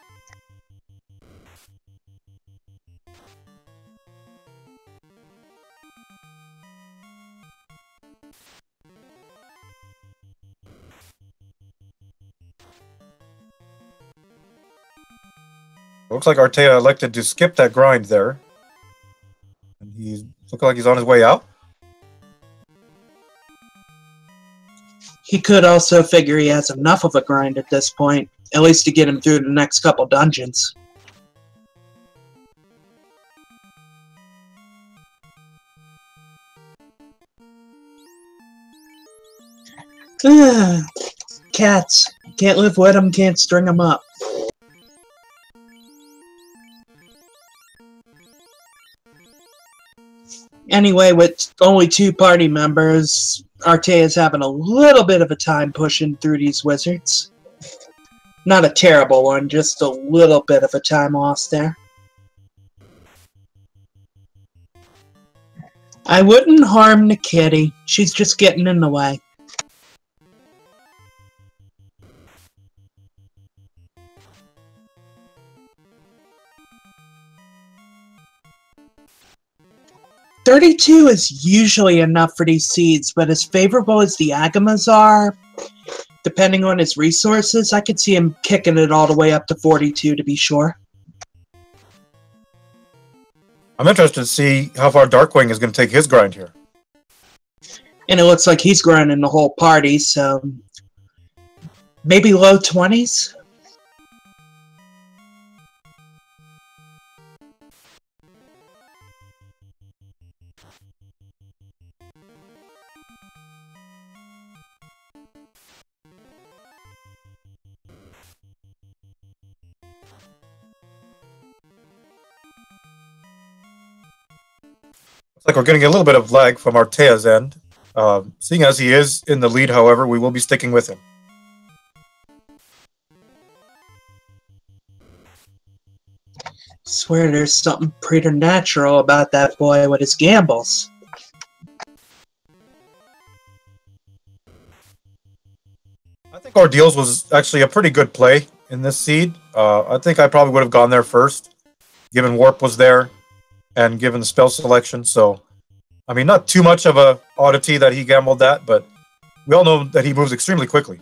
A: Looks like Artea elected to skip that grind there. And he's looking like he's on his way out.
B: He could also figure he has enough of a grind at this point, at least to get him through the next couple dungeons. Cats. Can't live with them, can't string them up. Anyway, with only 2 party members, Artea's having a little bit of a time pushing through these wizards. Not a terrible one, just a little bit of a time lost there. I wouldn't harm the kitty. She's just getting in the way. $32 is usually enough for these seeds, but as favorable as the Agamas are, depending on his resources, I could see him kicking it all the way up to 42 to be sure.
A: I'm interested to see how far Darkwing is going to take his grind here.
B: And it looks like he's grinding the whole party, so maybe low 20s?
A: Looks like we're getting a little bit of lag from Artea's end. Seeing as he is in the lead, however, we will be sticking with him.
B: Swear there's something preternatural about that boy with his gambles.
A: I think Ordeals was actually a pretty good play in this seed. I think I probably would have gone there first, given Warp was there, and given the spell selection. So, I mean, not too much of a oddity that he gambled that, but we all know that he moves extremely quickly.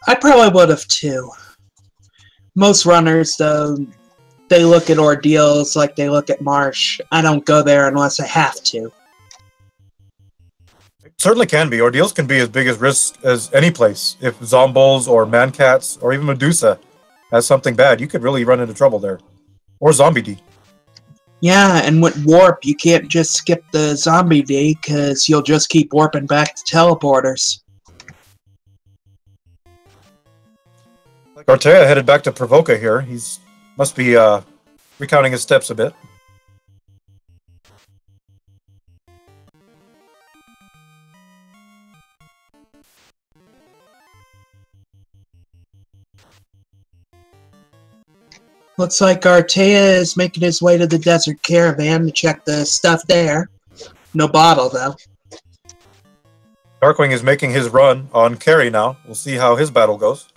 B: I probably would have too. Most runners, though, they look at Ordeals like they look at Marsh. I don't go there unless I have to.
A: Certainly can be. Ordeals can be as big as risk as any place. If Zombols or Mancats or even Medusa has something bad, you could really run into trouble there. Or Zombie D.
B: Yeah, and with Warp, you can't just skip the Zombie D, because you'll just keep warping back to teleporters.
A: Artea headed back to Provoca here. He's must be recounting his steps a bit.
B: Looks like Artea is making his way to the Desert Caravan to check the stuff there. No bottle, though.
A: Darkwing is making his run on Carrie now. We'll see how his battle goes.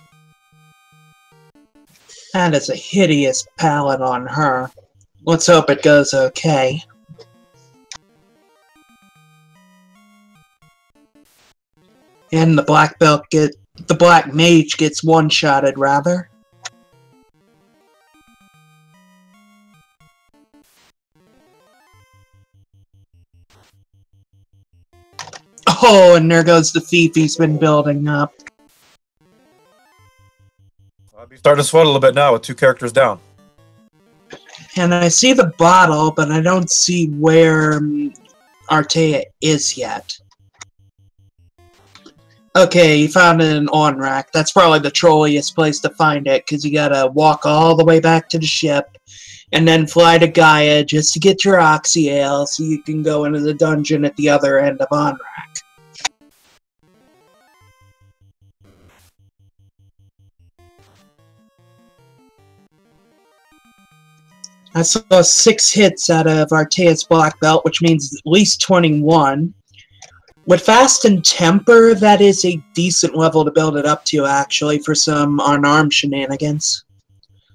B: That is a hideous palette on her. Let's hope it goes okay. And the Black Mage gets one-shotted, rather. Oh, and there goes the thief he's been building up.
A: I'll be starting to sweat a little bit now with 2 characters down.
B: And I see the bottle, but I don't see where Artea is yet. Okay, you found it in on-rack. That's probably the trolliest place to find it, because you gotta walk all the way back to the ship, and then fly to Gaia just to get your Oxyale, so you can go into the dungeon at the other end of on-rack. I saw 6 hits out of Artea's Black Belt, which means at least 21. With Fast and Temper, that is a decent level to build it up to, actually, for some unarmed shenanigans.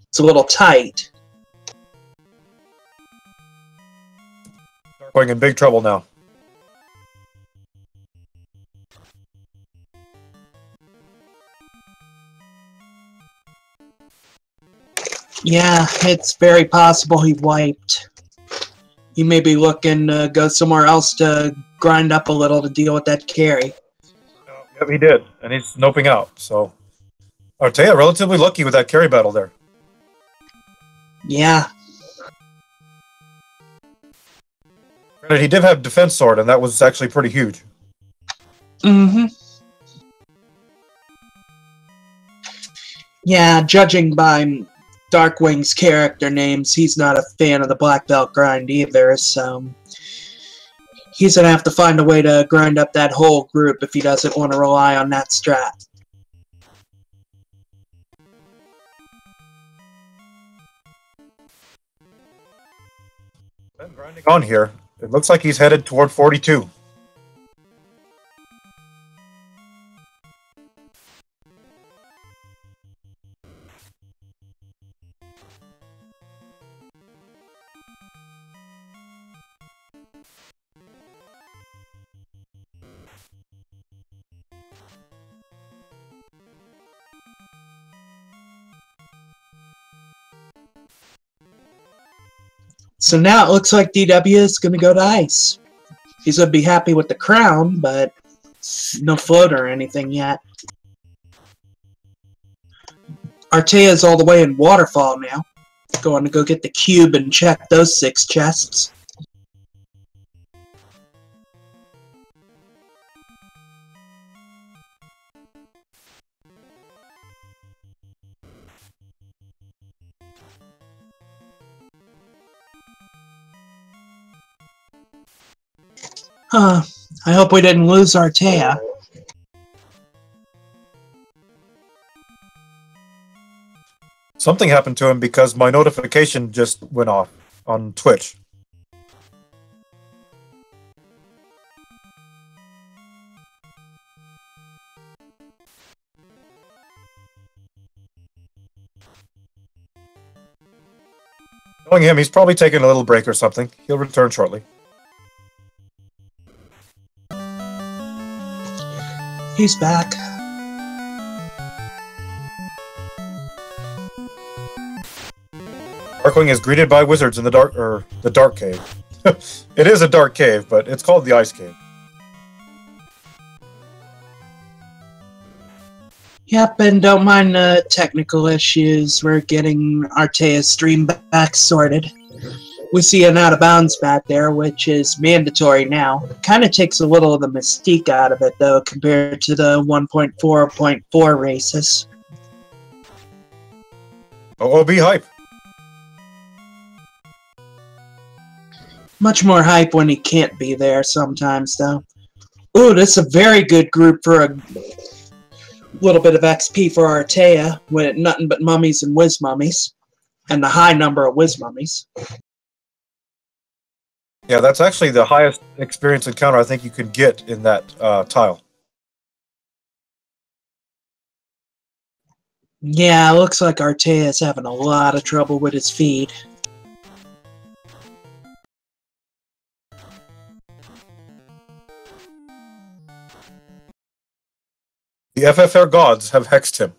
B: It's a little tight.
A: Darkwing in big trouble now.
B: Yeah, it's very possible he wiped. He may be looking to go somewhere else to grind up a little to deal with that carry.
A: Yep, he did, and he's noping out, so... Artea relatively lucky with that carry battle there.
B: Yeah.
A: Granted, he did have Defense Sword, and that was actually pretty huge.
B: Mm-hmm. Yeah, judging by Darkwing's character names, he's not a fan of the Black Belt grind either, so he's gonna have to find a way to grind up that whole group if he doesn't want to rely on that strat.
A: Been grinding on here. It looks like he's headed toward 42.
B: So now it looks like DW is going to go to ice. He's going to be happy with the crown, but no float or anything yet. Artea's all the way in Waterfall now. Going to go get the cube and check those 6 chests. Huh. I hope we didn't lose Artea.
A: Something happened to him because my notification just went off on Twitch. Knowing him, he's probably taking a little break or something. He'll return shortly.
B: He's back.
A: Darkwing is greeted by wizards in the dark cave. It is a dark cave, but it's called the Ice Cave.
B: Yep, and don't mind the technical issues. We're getting Artea's stream back sorted. We see an out-of-bounds back there, which is mandatory now. Kind of takes a little of the mystique out of it, though, compared to the 1.4.4 races.
A: OOB hype.
B: Much more hype when he can't be there sometimes, though. Ooh, this is a very good group for a little bit of XP for Artea, with nothing but mummies and whiz mummies, and the high number of whiz mummies.
A: Yeah, that's actually the highest experience encounter I think you can get in that tile.
B: Yeah, it looks like Artea is having a lot of trouble with his feed.
A: The FFR gods have hexed him.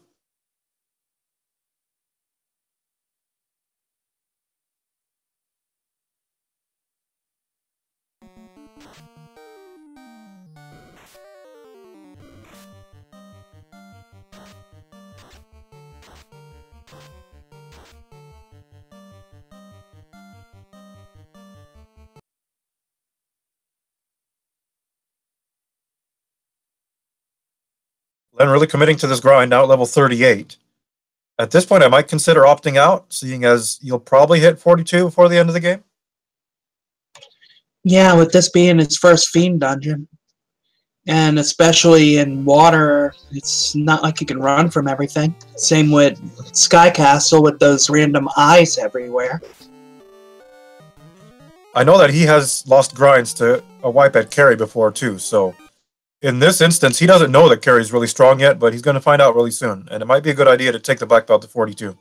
A: Len really committing to this grind now at level 38. At this point, I might consider opting out, seeing as you'll probably hit 42 before the end of the game.
B: Yeah, with this being his first Fiend dungeon. And especially in water, it's not like you can run from everything. Same with Sky Castle with those random eyes everywhere.
A: I know that he has lost grinds to a wipe at carry before too, so in this instance, he doesn't know that carry's really strong yet, but he's going to find out really soon, and it might be a good idea to take the black belt to 42.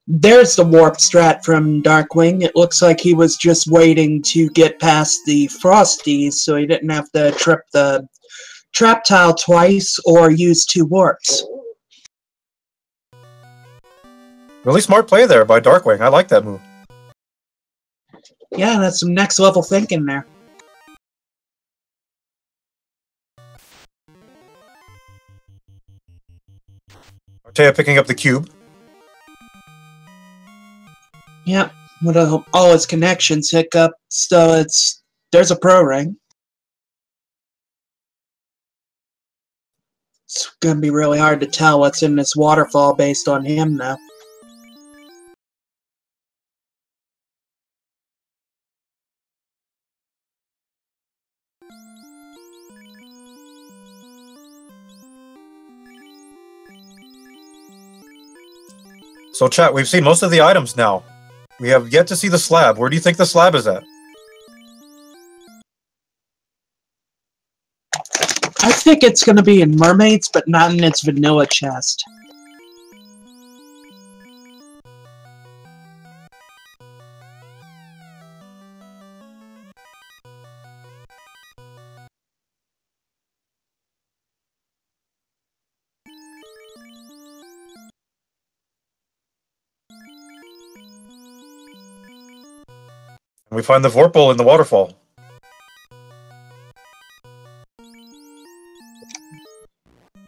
B: There's the warp strat from Darkwing. It looks like he was just waiting to get past the Frosties so he didn't have to trip the trap tile twice or use 2 warps.
A: Really smart play there by Darkwing. I like that move.
B: Yeah, that's some next level thinking there.
A: Artea picking up the cube.
B: Yep, with all his connections hiccup, so there's a pro ring. It's gonna be really hard to tell what's in this waterfall based on him now.
A: So chat, we've seen most of the items now. We have yet to see the slab. Where do you think the slab is at?
B: I think it's gonna be in Mermaids, but not in its vanilla chest.
A: And we find the Vorpal in the waterfall.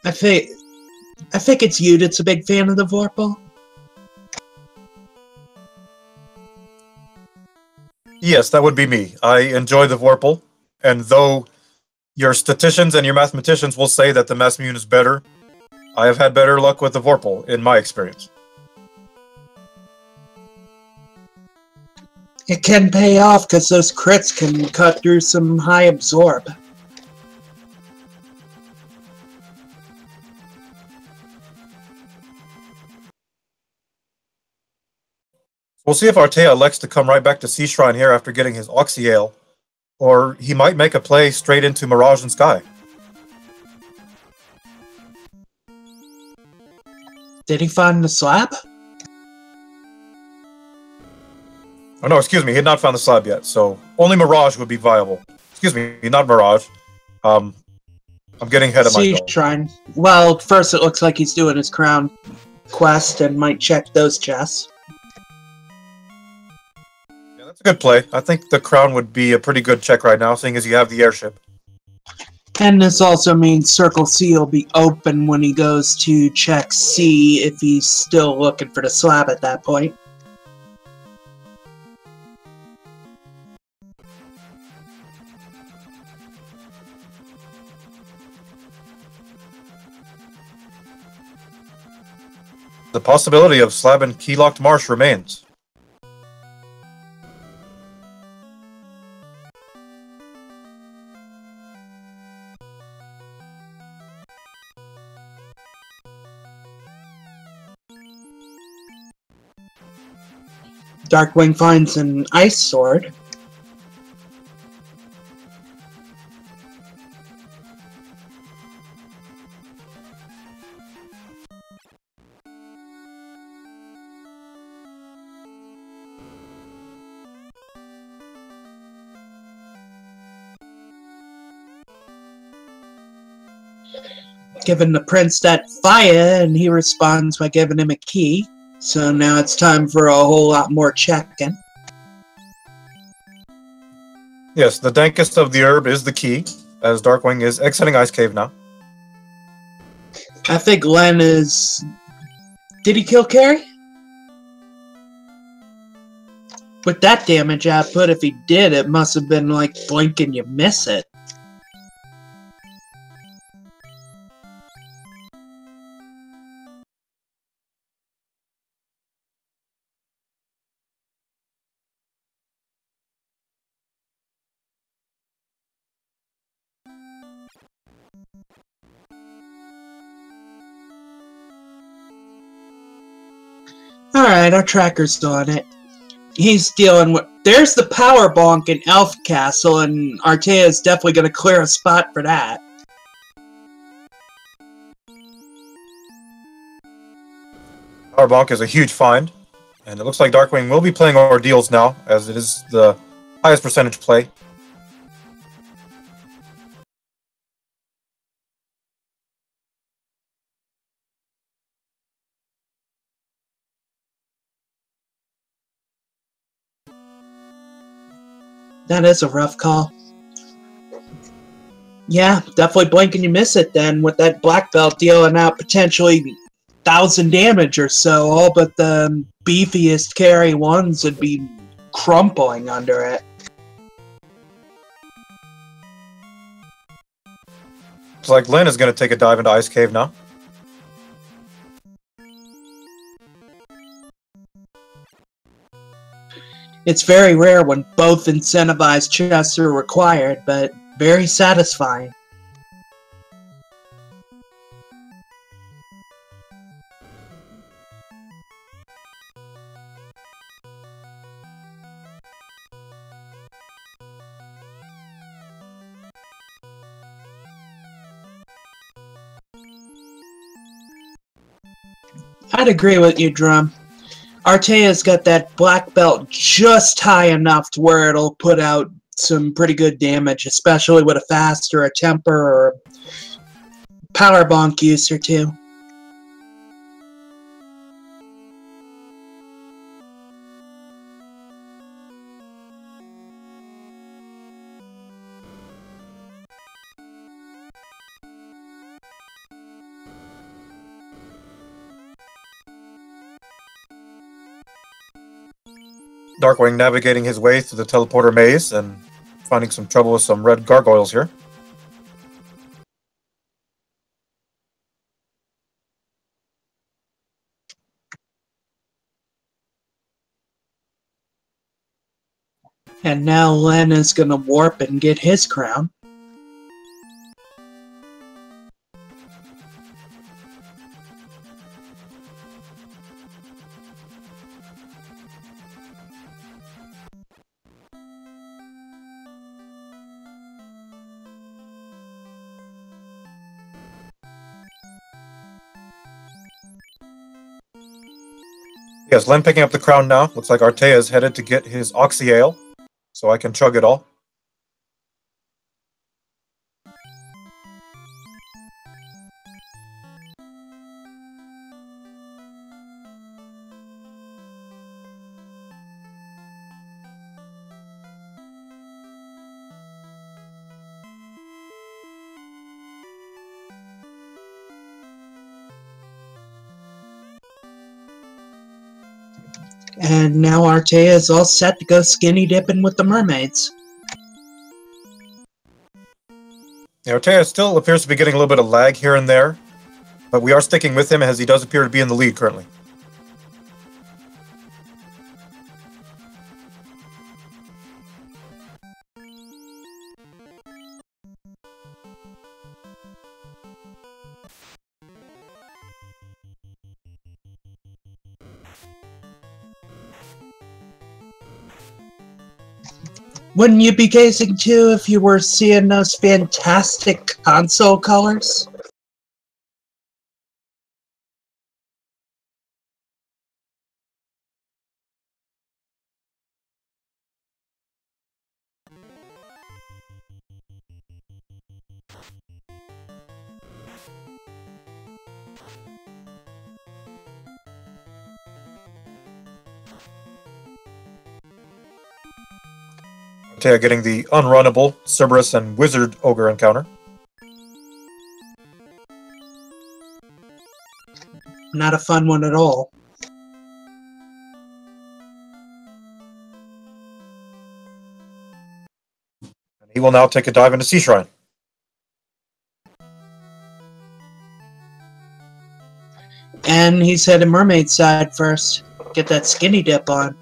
B: I think it's you that's a big fan of the Vorpal.
A: Yes, that would be me. I enjoy the Vorpal, and though your statisticians and your mathematicians will say that the Massmune is better, I have had better luck with the Vorpal, in my experience.
B: It can pay off because those crits can cut through some high absorb.
A: We'll see if Artea elects to come right back to Sea Shrine here after getting his Oxy Ale, or he might make a play straight into Mirage and Sky.
B: Did he find the slab?
A: Oh no, excuse me, he had not found the slab yet, so only Mirage would be viable. Excuse me, not Mirage. I'm getting ahead of
B: Sea
A: myself.
B: Shrine. Well, first it looks like he's doing his crown quest and might check those chests.
A: That's a good play. I think the crown would be a pretty good check right now, seeing as you have the airship.
B: And this also means Circle C will be open when he goes to check C if he's still looking for the slab at that point.
A: The possibility of slab and key-locked marsh remains.
B: Darkwing finds an ice sword. Giving the prince that fire, and he responds by giving him a key. So now it's time for a whole lot more checking.
A: Yes, the dankest of the herb is the key, as Darkwing is exiting Ice Cave now.
B: I think Len is... Did he kill Carrie? With that damage output, if he did, it must have been like blink and you miss it. Alright, our tracker's on it. He's dealing with... There's the power bonk in Elf Castle, and Artea is definitely going to clear a spot for that.
A: Power bonk is a huge find, and it looks like Darkwing will be playing Ordeals now, as it is the highest percentage play.
B: That is a rough call. Yeah, definitely blink and you miss it then, with that black belt dealing out potentially 1,000 damage or so, all but the beefiest carry ones would be crumpling under it.
A: Looks like Lynn is going to take a dive into Ice Cave now.
B: It's very rare when both incentivized chests are required, but very satisfying. I'd agree with you, Drum. Artea's got that black belt just high enough to where it'll put out some pretty good damage, especially with a fast or a temper or power bonk use or two.
A: Darkwing navigating his way through the teleporter maze and finding some trouble with some red gargoyles here.
B: And now Len is gonna warp and get his crown.
A: Yes, Len picking up the crown now. Looks like Artea is headed to get his Oxy Ale, so I can chug it all.
B: And now Artea is all set to go skinny dipping with the mermaids.
A: Yeah, Ortega still appears to be getting a little bit of lag here and there, but we are sticking with him as he does appear to be in the lead currently.
B: Wouldn't you be gazing too if you were seeing those fantastic console colors?
A: Ortega getting the unrunnable Cerberus and Wizard Ogre encounter.
B: Not a fun one at all.
A: He will now take a dive into Sea Shrine.
B: And he's headed mermaid side first. Get that skinny dip on.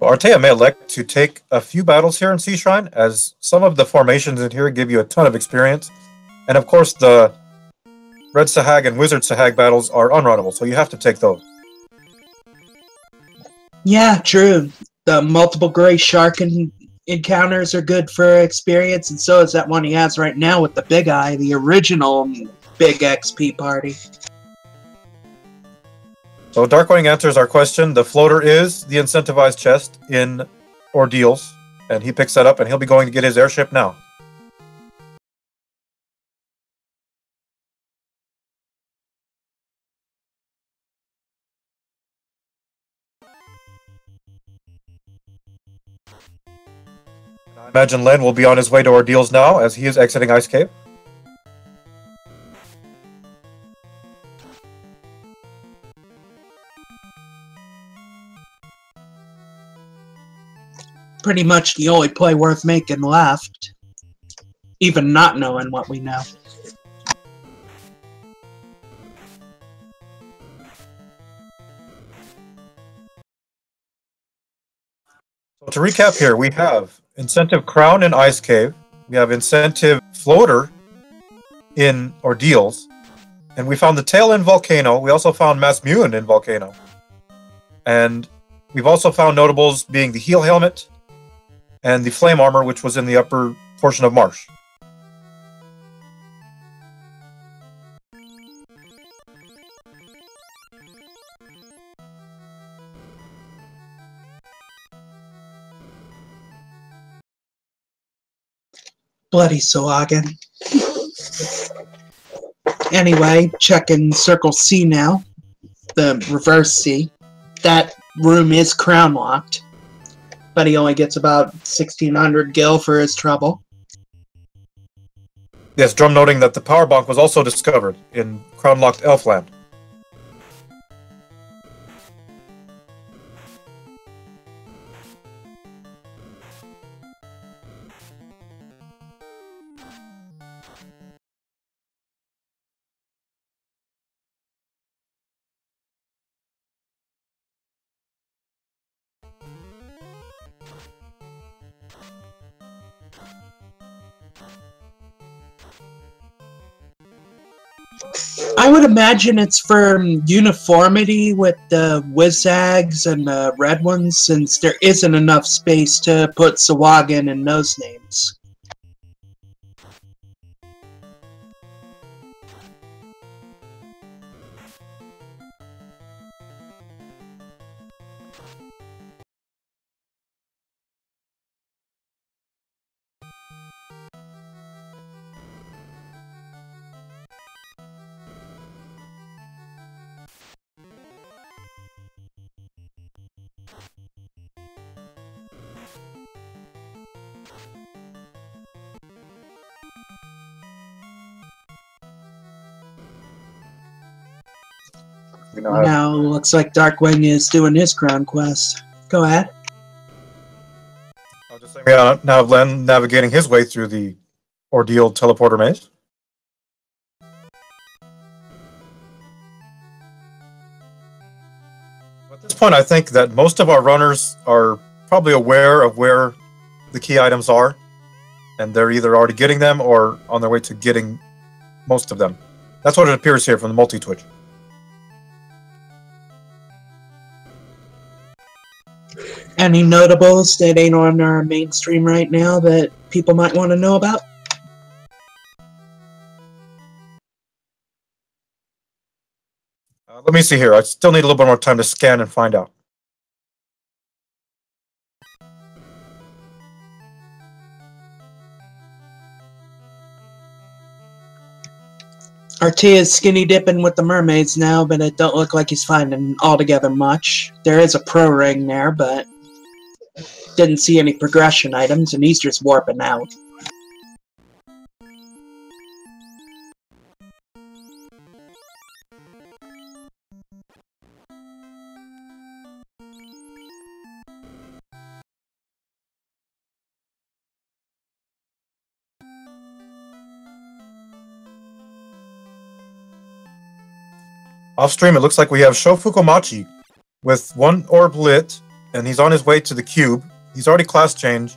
A: Artea may elect to take a few battles here in Sea Shrine, as some of the formations in here give you a ton of experience. And of course, the Red Sahag and Wizard Sahag battles are unrunnable, so you have to take those.
B: Yeah, true. The multiple gray shark encounters are good for experience, and so is that one he has right now with the Big Eye, the original Big XP party.
A: So Darkwing answers our question. The floater is the incentivized chest in Ordeals, and he picks that up, and he'll be going to get his airship now. I imagine Len will be on his way to Ordeals now, as he is exiting Ice Cave.
B: Pretty much the only play worth making left. Even not knowing what we know.
A: So to recap here, we have Incentive Crown in Ice Cave, we have Incentive Floater in Ordeals, and we found the tail in Volcano. We also found Masmuin in Volcano. And we've also found notables being the Heel Helmet and the Flame Armor, which was in the upper portion of Marsh.
B: Bloody Soagan. Anyway, checking Circle C now. The reverse C. That room is crown locked. But he only gets about 1,600 gil for his trouble.
A: Yes, Drum noting that the power bonk was also discovered in Crown Locked Elfland.
B: I would imagine it's for uniformity with the Wizags and the red ones, since there isn't enough space to put Sawagan in those names.
A: We now have...
B: Now looks like Darkwing is doing his crown quest. Go ahead.
A: I was just saying, now Len navigating his way through the ordeal teleporter maze. At this point, I think that most of our runners are probably aware of where the key items are, and they're either already getting them or on their way to getting most of them. That's what it appears here from the multi-twitch.
B: Any notables that ain't on our mainstream right now that people might want to know about?
A: Let me see here. I still need a little bit more time to scan and find out.
B: Artea is skinny dipping with the mermaids now, but it don't look like he's finding altogether much. There is a pro ring there, but didn't see any progression items, and he's just warping out.
A: Off stream, it looks like we have Shofukomachi with one orb lit, and he's on his way to the cube. He's already class changed,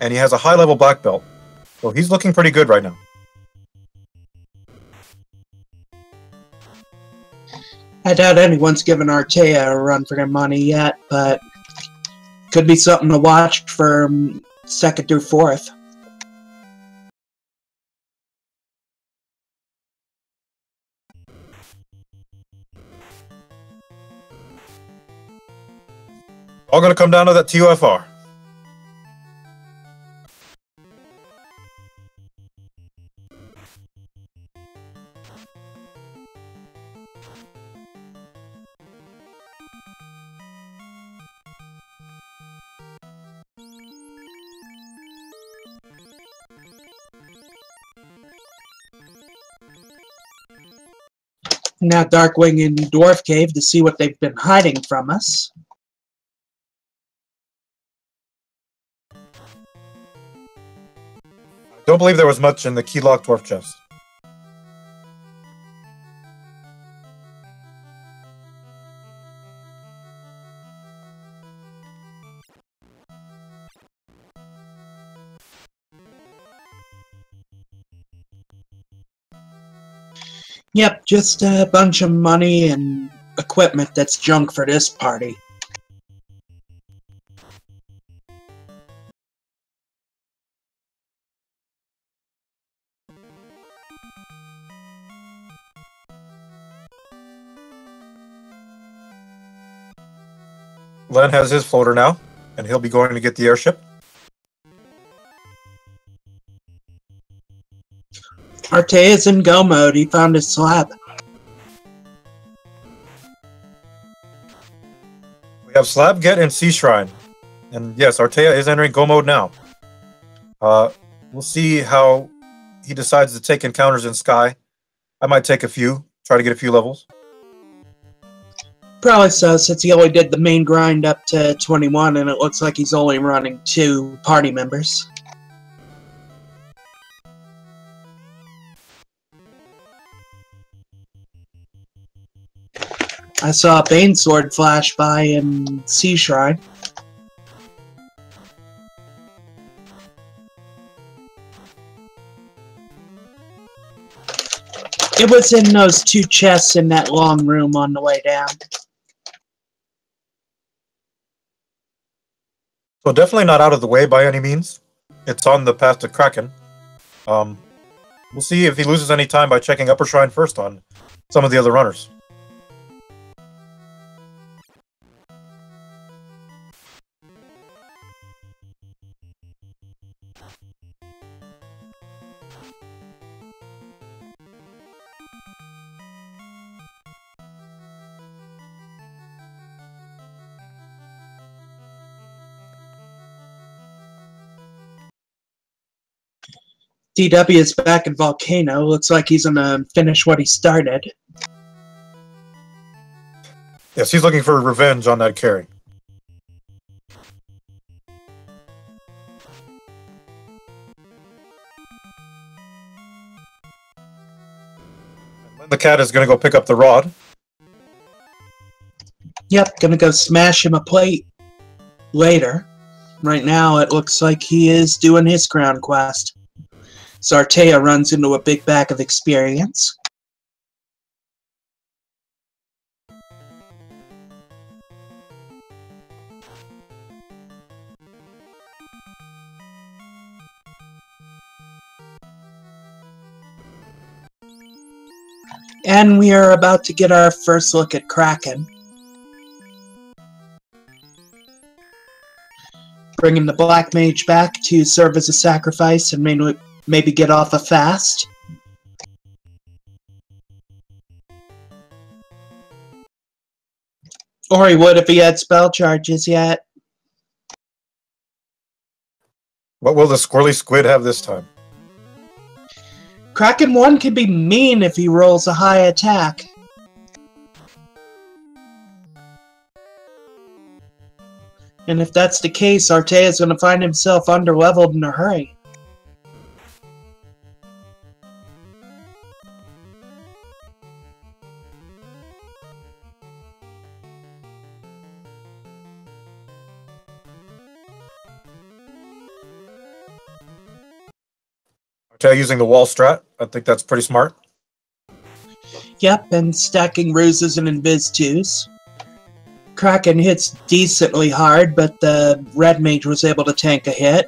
A: and he has a high level black belt. So he's looking pretty good right now.
B: I doubt anyone's given Artea a run for their money yet, but could be something to watch for 2nd through 4th.
A: All going to come down to that TUFR.
B: Now Darkwing in Dwarf Cave to see what they've been hiding from us.
A: Don't believe there was much in the keylock dwarf chest.
B: Yep, just a bunch of money and equipment that's junk for this party.
A: Len has his floater now, and he'll be going to get the airship.
B: Artea is in go mode. He found his slab.
A: We have Slab, Get, and Sea Shrine. And yes, Artea is entering go mode now. We'll see how he decides to take encounters in Sky. I might take a few, try to get a few levels.
B: Probably so, since he only did the main grind up to 21, and it looks like he's only running 2 party members. I saw a Bane Sword flash by in Sea Shrine. It was in those 2 chests in that long room on the way down.
A: So definitely not out of the way by any means. It's on the path to Kraken. We'll see if he loses any time by checking Upper Shrine first on some of the other runners.
B: DW is back in Volcano. Looks like he's gonna finish what he started.
A: Yes, he's looking for revenge on that carry. The cat is going to go pick up the rod.
B: Yep, gonna go smash him a plate later. Right now, it looks like he is doing his crown quest. Zartea runs into a big bag of experience. And we are about to get our first look at Kraken. Bringing the Black Mage back to serve as a sacrifice and maybe get off a fast. Or he would if he had spell charges yet.
A: What will the squirrely squid have this time?
B: Kraken 1 can be mean if he rolls a high attack. And if that's the case, Zartea is going to find himself underleveled in a hurry.
A: Using the wall strat. I think that's pretty smart.
B: Yep, and stacking ruses and invis twos. Kraken hits decently hard, but the red mage was able to tank a hit.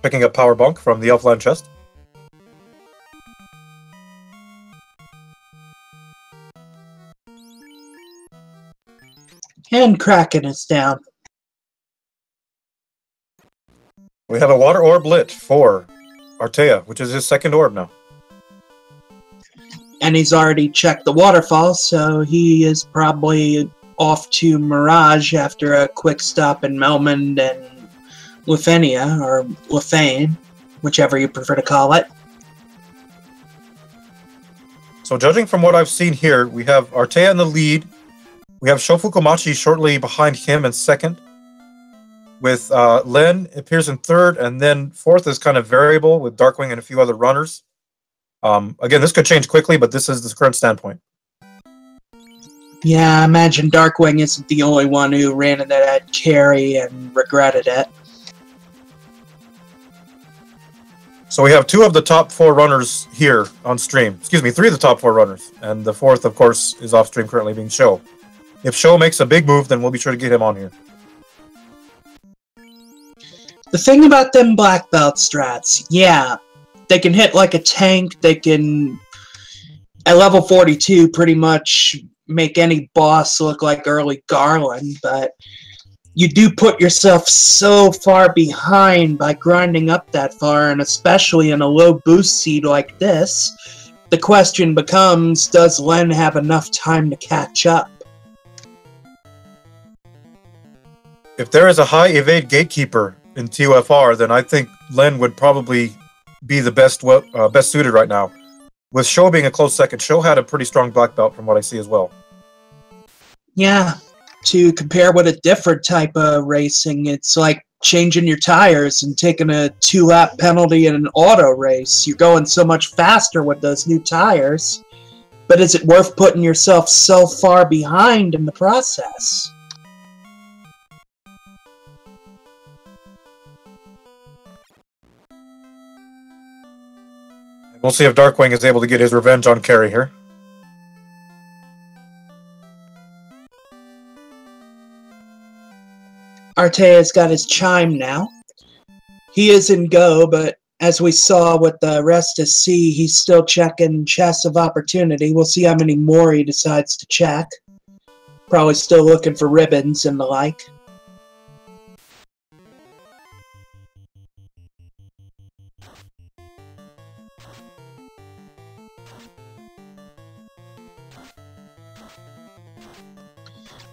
A: Picking up power bunk from the Elfland chest.
B: And Kraken is down.
A: We have a water orb lit for Zartea, which is his second orb now.
B: And he's already checked the waterfall, so he is probably off to Mirage after a quick stop in Melmond and Lufenia, or Lufane, whichever you prefer to call it.
A: So judging from what I've seen here, we have Zartea in the lead. We have Shofukumachi shortly behind him in second. With Len appears in third, and then fourth is kind of variable with Darkwing and a few other runners. Again, this could change quickly, but this is the current standpoint.
B: Yeah, I imagine Darkwing isn't the only one who ran into that carry and regretted it.
A: So we have two of the top four runners here on stream. Excuse me, three of the top four runners. And the fourth, of course, is off stream currently being Sho. If Sho makes a big move, then we'll be sure to get him on here.
B: The thing about them black belt strats, yeah, they can hit like a tank, they can, at level 42, pretty much make any boss look like early Garland, but you do put yourself so far behind by grinding up that far, and especially in a low boost seed like this, the question becomes, does Len have enough time to catch up?
A: If there is a high evade gatekeeper in TOFR, then I think Len would probably be the best suited right now. With Sho being a close second, Sho had a pretty strong black belt from what I see as well.
B: Yeah, to compare with a different type of racing, it's like changing your tires and taking a 2-lap penalty in an auto race. You're going so much faster with those new tires, but is it worth putting yourself so far behind in the process?
A: We'll see if Darkwing is able to get his revenge on Carrie here.
B: Zartea's got his chime now. He is in go, but as we saw with the rest of C, he's still checking chests of opportunity. We'll see how many more he decides to check. Probably still looking for ribbons and the like.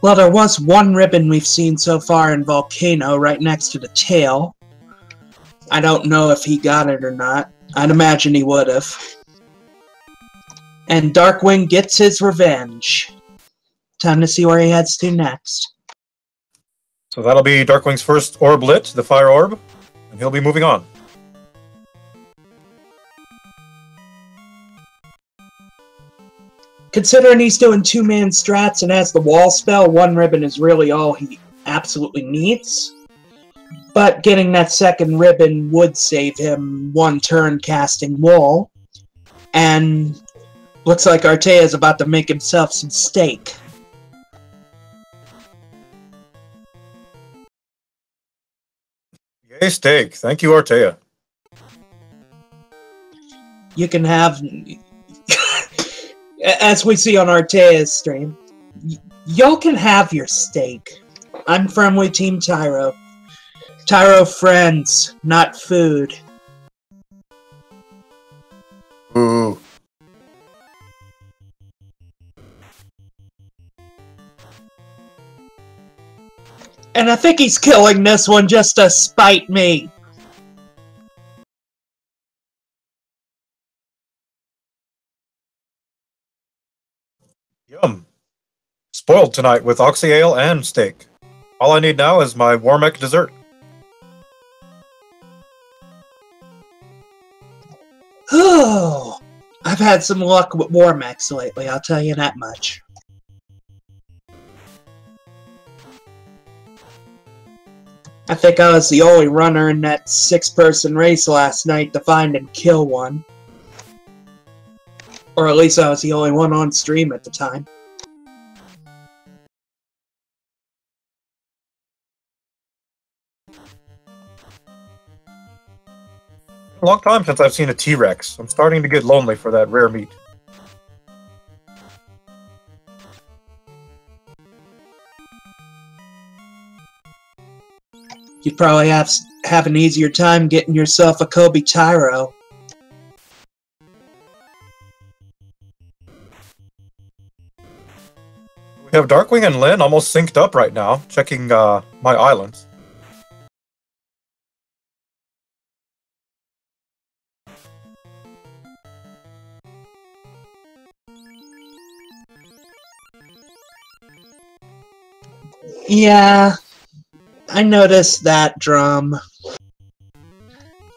B: Well, there was one ribbon we've seen so far in Volcano right next to the tail. I don't know if he got it or not. I'd imagine he would have. And Darkwing gets his revenge. Time to see where he heads to next.
A: So that'll be Darkwing's first orb lit, the fire orb, and he'll be moving on.
B: Considering he's doing two-man strats and has the wall spell, one ribbon is really all he absolutely needs. But getting that second ribbon would save him one turn casting wall. And looks like Artea's about to make himself some steak.
A: Yay, steak. Thank you, Artea.
B: You can have... As we see on Artea's stream, y'all can have your steak. I'm firmly Team Tyro. Tyro friends, not food.
A: Ooh.
B: And I think he's killing this one just to spite me.
A: Yum. Spoiled tonight with oxy ale and steak. All I need now is my Warmech dessert.
B: Oh, I've had some luck with Warmechs lately, I'll tell you that much. I think I was the only runner in that 6-person race last night to find and kill one. Or at least I was the only one on stream at the time.
A: A long time since I've seen a T-Rex. I'm starting to get lonely for that rare meat.
B: You'd probably have an easier time getting yourself a Kobe Tyro.
A: We have Darkwing and Lyn almost synced up right now, checking my islands.
B: Yeah, I noticed that, Drum.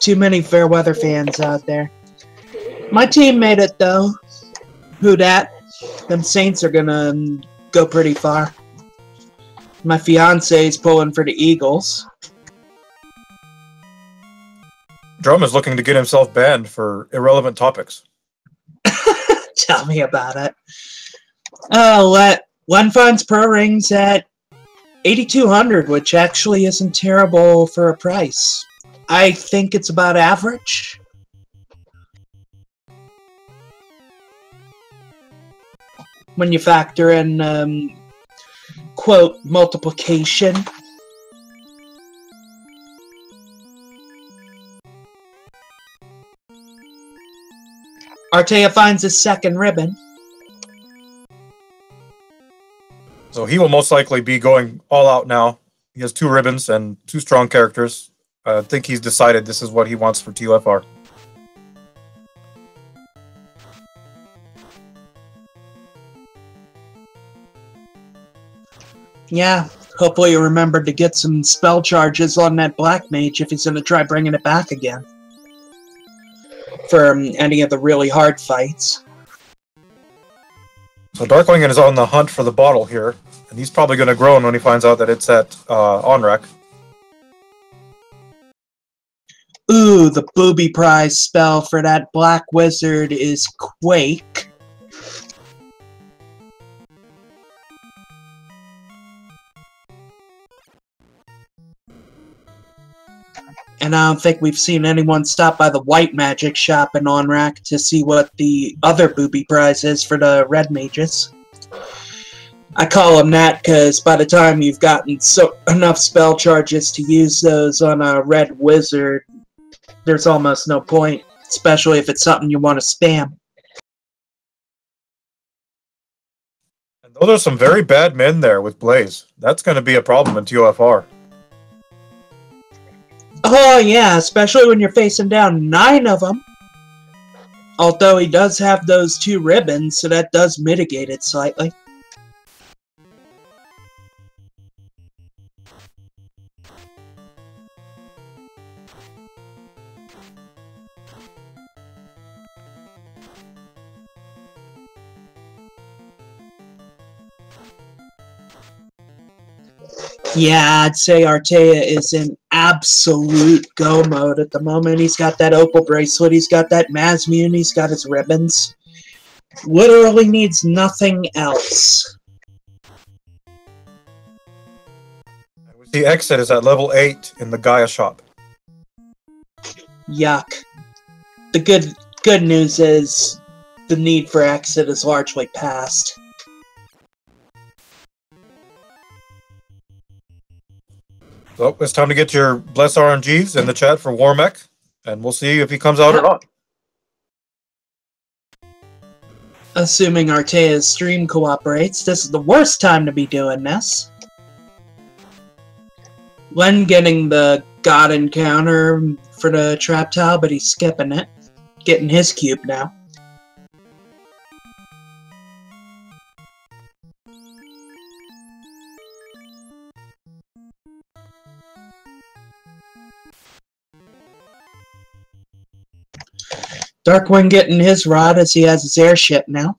B: Too many Fairweather fans out there. My team made it, though. Who dat? Them Saints are gonna go pretty far. My fiance's pulling for the Eagles.
A: Drum is looking to get himself banned for irrelevant topics.
B: Tell me about it. Len finds pro rings at 8,200, which actually isn't terrible for a price. I think it's about average. When you factor in, quote, multiplication. Artea finds his second ribbon.
A: So he will most likely be going all out now. He has 2 ribbons and 2 strong characters. I think he's decided this is what he wants for TFR.
B: Yeah, hopefully you remembered to get some spell charges on that Black Mage if he's going to try bringing it back again. For any of the really hard fights.
A: So Darkwing is on the hunt for the bottle here, and he's probably going to groan when he finds out that it's at Onrak.
B: Ooh, the booby prize spell for that Black Wizard is Quake. And I don't think we've seen anyone stop by the white magic shop in Onrak to see what the other booby prize is for the red mages. I call them that because by the time you've gotten enough spell charges to use those on a red wizard, there's almost no point, especially if it's something you want to spam.
A: And those are some very bad men there with Blaze. That's going to be a problem in TOFR.
B: Oh yeah, especially when you're facing down 9 of them. Although he does have those 2 ribbons, so that does mitigate it slightly. Yeah, I'd say Artea is in absolute go mode at the moment. He's got that opal bracelet, he's got that Mazmune, he's got his ribbons. Literally needs nothing else.
A: The exit is at level 8 in the Gaia shop.
B: Yuck. The good news is the need for exit is largely past.
A: So it's time to get your Bless RNGs in the chat for Warmech, and we'll see if he comes out or not.
B: Assuming Artea's stream cooperates, this is the worst time to be doing this. Len getting the God encounter for the trap tile, but he's skipping it. Getting his cube now. Darkwing getting his rod as he has his airship now.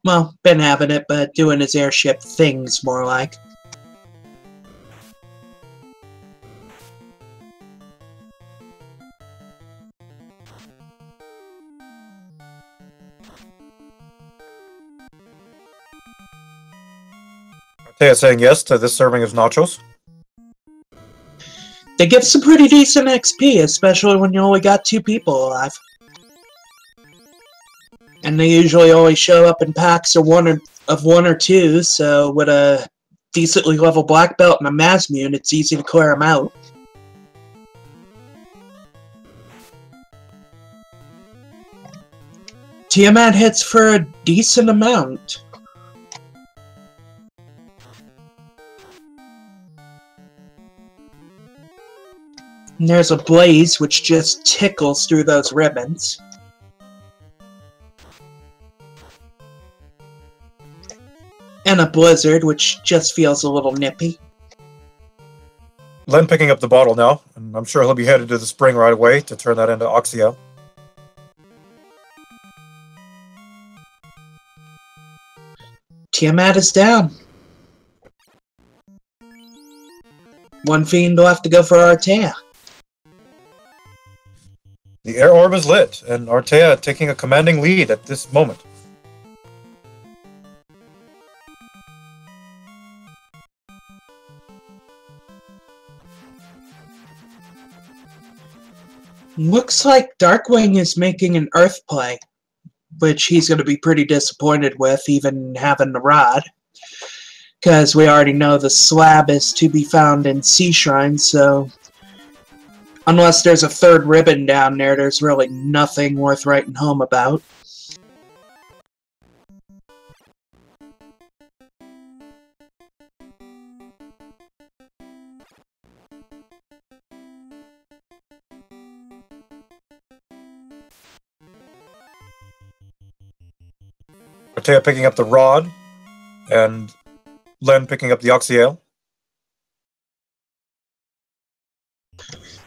B: Well, been having it, but doing his airship things more like.
A: Artea saying yes to this serving of nachos.
B: They give some pretty decent XP, especially when you only got 2 people alive. And they usually always show up in packs of one or two, so with a decently level black belt and a Mazmune, it's easy to clear them out. Tiamat hits for a decent amount. And there's a Blaze, which just tickles through those ribbons. And a Blizzard, which just feels a little nippy.
A: Len picking up the bottle now, and I'm sure he'll be headed to the spring right away to turn that into Oxyel.
B: Tiamat is down. One fiend will have to go for Artea.
A: The air orb is lit, and Artea taking a commanding lead at this moment.
B: Looks like Darkwing is making an Earth play, which he's going to be pretty disappointed with, even having the rod. Because we already know the slab is to be found in Sea Shrine, so unless there's a 3rd ribbon down there, there's really nothing worth writing home about.
A: Artea picking up the rod, and Len picking up the Oxyale.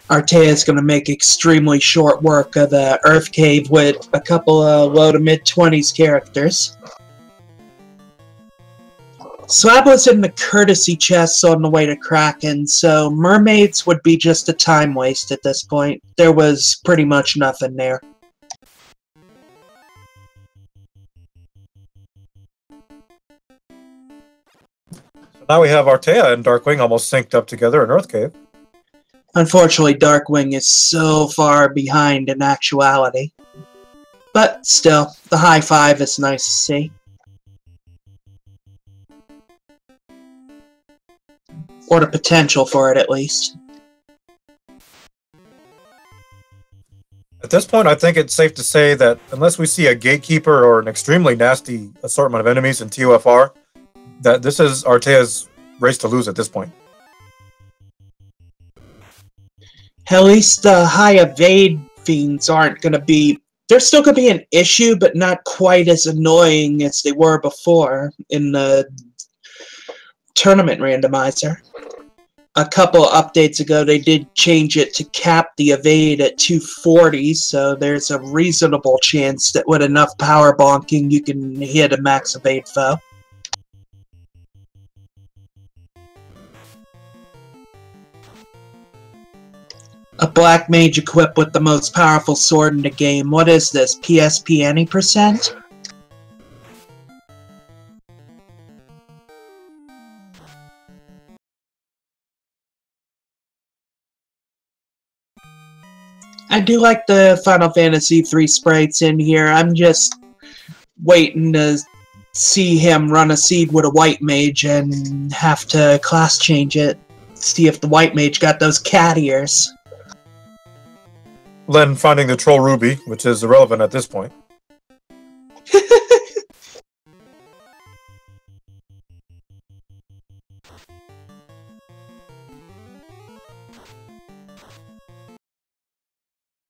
B: Artea is going to make extremely short work of the Earth Cave with a couple of low to mid-20s characters. Slab was in the courtesy chests on the way to Kraken, so mermaids would be just a time waste at this point. There was pretty much nothing there.
A: Now we have Artea and Darkwing almost synced up together in Earth Cave.
B: Unfortunately, Darkwing is so far behind in actuality. But still, the high 5 is nice to see. Or the potential for it, at least.
A: At this point, I think it's safe to say that unless we see a gatekeeper or an extremely nasty assortment of enemies in TOFR, that this is Artea's race to lose at this point.
B: At least the high evade fiends aren't going to be... They're still going to be an issue, but not quite as annoying as they were before in the tournament randomizer. A couple updates ago, they did change it to cap the evade at 240, so there's a reasonable chance that with enough power bonking, you can hit a max evade foe. A black mage equipped with the most powerful sword in the game. What is this? PSP any percent? I do like the Final Fantasy III sprites in here. I'm just waiting to see him run a seed with a white mage and have to class change it. See if the white mage got those cat ears.
A: Then finding the troll ruby, which is irrelevant at this point.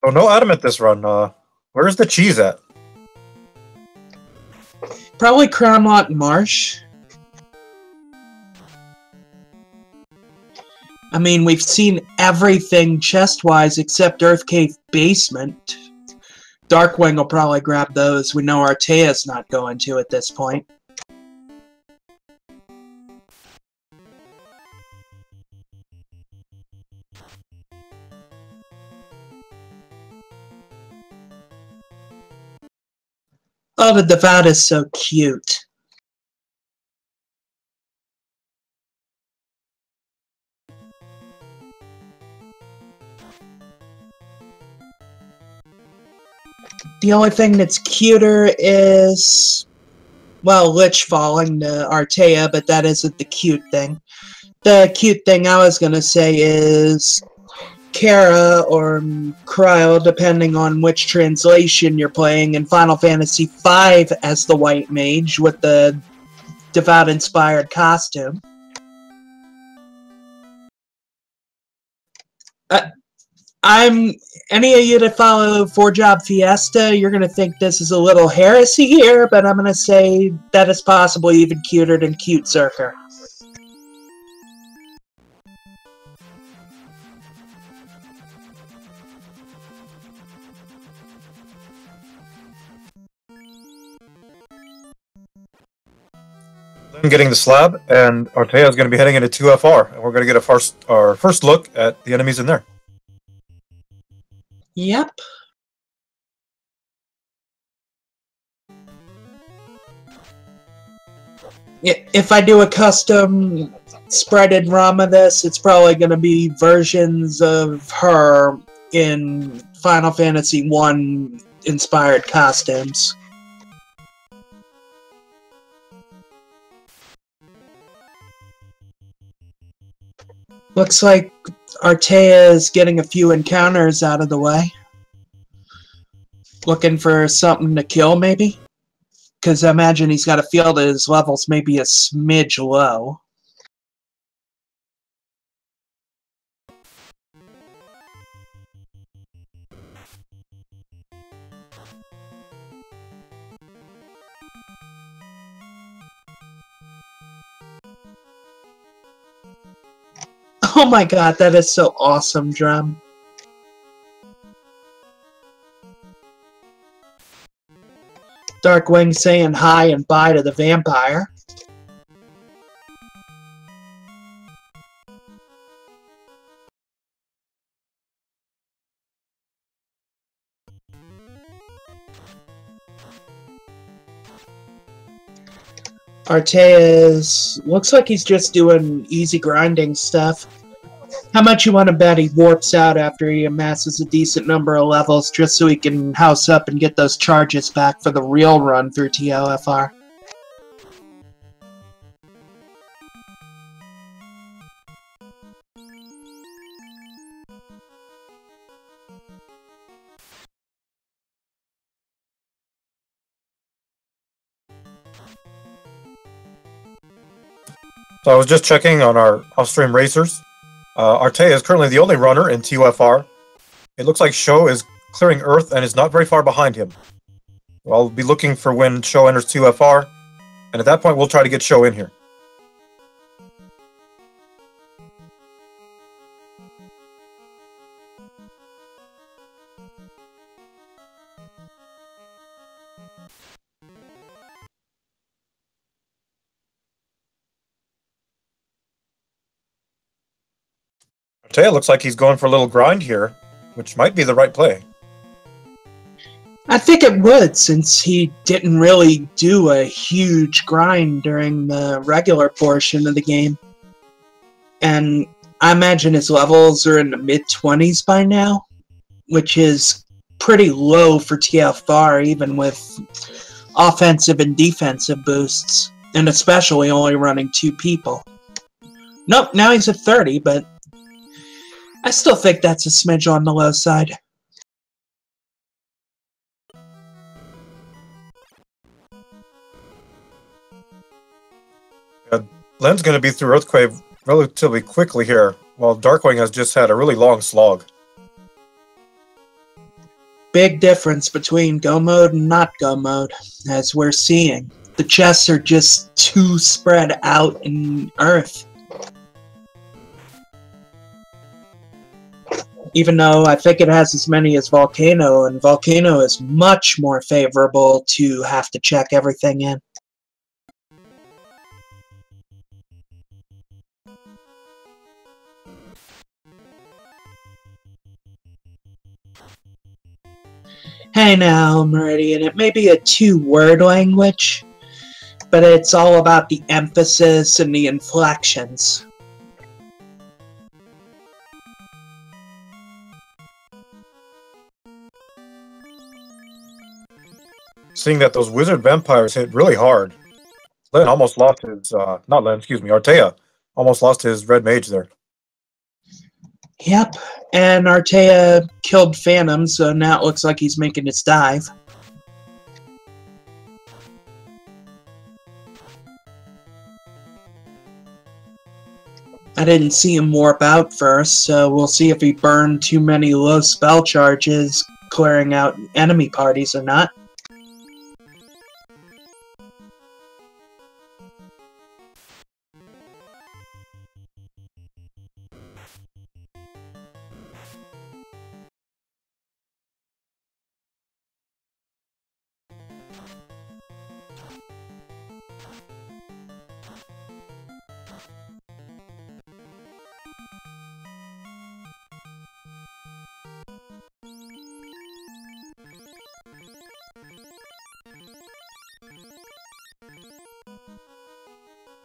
A: Oh, no adamant this run. Where's the cheese at?
B: Probably Crownlot Marsh. I mean, we've seen everything chest-wise except Earth Cave Basement. Darkwing will probably grab those. We know Artea's not going to at this point. Oh, the Devout is so cute. The only thing that's cuter is, well, Lich falling to Artea, but that isn't the cute thing. The cute thing I was gonna say is Kara or Kryl, depending on which translation you're playing, in Final Fantasy V as the White Mage with the Devout-inspired costume. Any of you that follow 4-Job Fiesta, you're going to think this is a little heresy here, but I'm going to say that is possibly even cuter than Cute Zerker.
A: Then getting the slab, and Artea is going to be heading into 2FR, and we're going to get our first look at the enemies in there.
B: Yep. If I do a custom spreaded ROM of this, it's probably going to be versions of her in Final Fantasy I inspired costumes. Looks like Artea is getting a few encounters out of the way. Looking for something to kill, maybe? Because I imagine he's got to feel that his levels may be a smidge low. Oh my god, that is so awesome, Drum. Darkwing saying hi and bye to the vampire. Artea's looks like he's just doing easy grinding stuff. How much you want to bet he warps out after he amasses a decent number of levels just so he can house up and get those charges back for the real run through TOFR?
A: So I was just checking on our off-stream racers. Artea is currently the only runner in TUFR. It looks like Sho is clearing Earth and is not very far behind him. I'll be looking for when Sho enters TUFR, and at that point we'll try to get Sho in here. Artea looks like he's going for a little grind here, which might be the right play.
B: I think it would, since he didn't really do a huge grind during the regular portion of the game. And I imagine his levels are in the mid-20s by now, which is pretty low for TFR, even with offensive and defensive boosts, and especially only running 2 people. Nope, now he's at 30, but I still think that's a smidge on the low side.
A: Len's going to be through Earthquake relatively quickly here, while Darkwing has just had a really long slog.
B: Big difference between go mode and not go mode, as we're seeing. The chests are just too spread out in Earth. Even though I think it has as many as Volcano, and Volcano is much more favorable to have to check everything in. Hey now, Meridian, it may be a 2-word language, but it's all about the emphasis and the inflections.
A: Seeing that those wizard vampires hit really hard. Len almost lost his, not Len, excuse me, Artea almost lost his red mage there.
B: Yep, and Artea killed Phantom, so now it looks like he's making his dive. I didn't see him warp out first, so we'll see if he burned too many low spell charges clearing out enemy parties or not.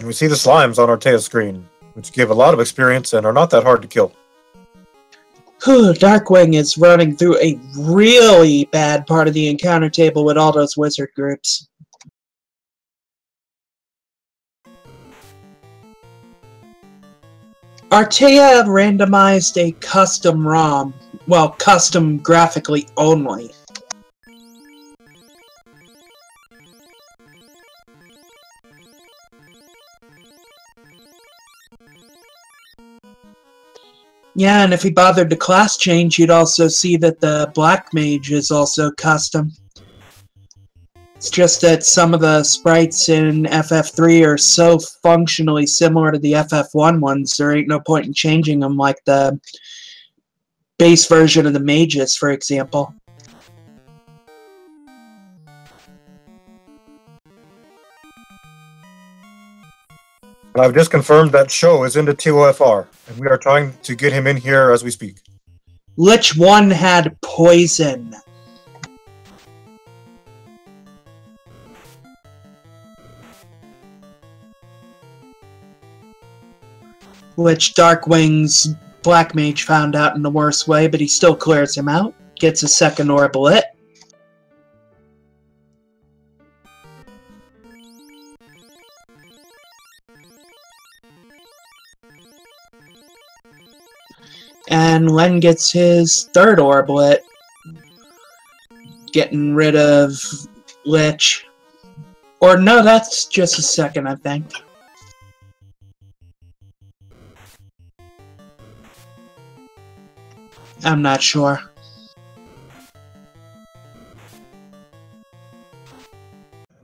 A: And we see the slimes on Artea's screen, which give a lot of experience and are not that hard to kill.
B: Darkwing is running through a really bad part of the encounter table with all those wizard groups. Artea randomized a custom ROM, well, custom graphically only. Yeah, and if he bothered to class change, you'd also see that the Black Mage is also custom. It's just that some of the sprites in FF3 are so functionally similar to the FF1 ones, there ain't no point in changing them, like the base version of the mages, for example.
A: I've just confirmed that Sho is into TOFR, and we are trying to get him in here as we speak.
B: Lich 1 had poison. Which Darkwing's Black Mage found out in the worst way, but he still clears him out. Gets a second orb lit. And Len gets his third orb lit. Getting rid of Lich. Or no, that's just a second, I think. I'm not sure.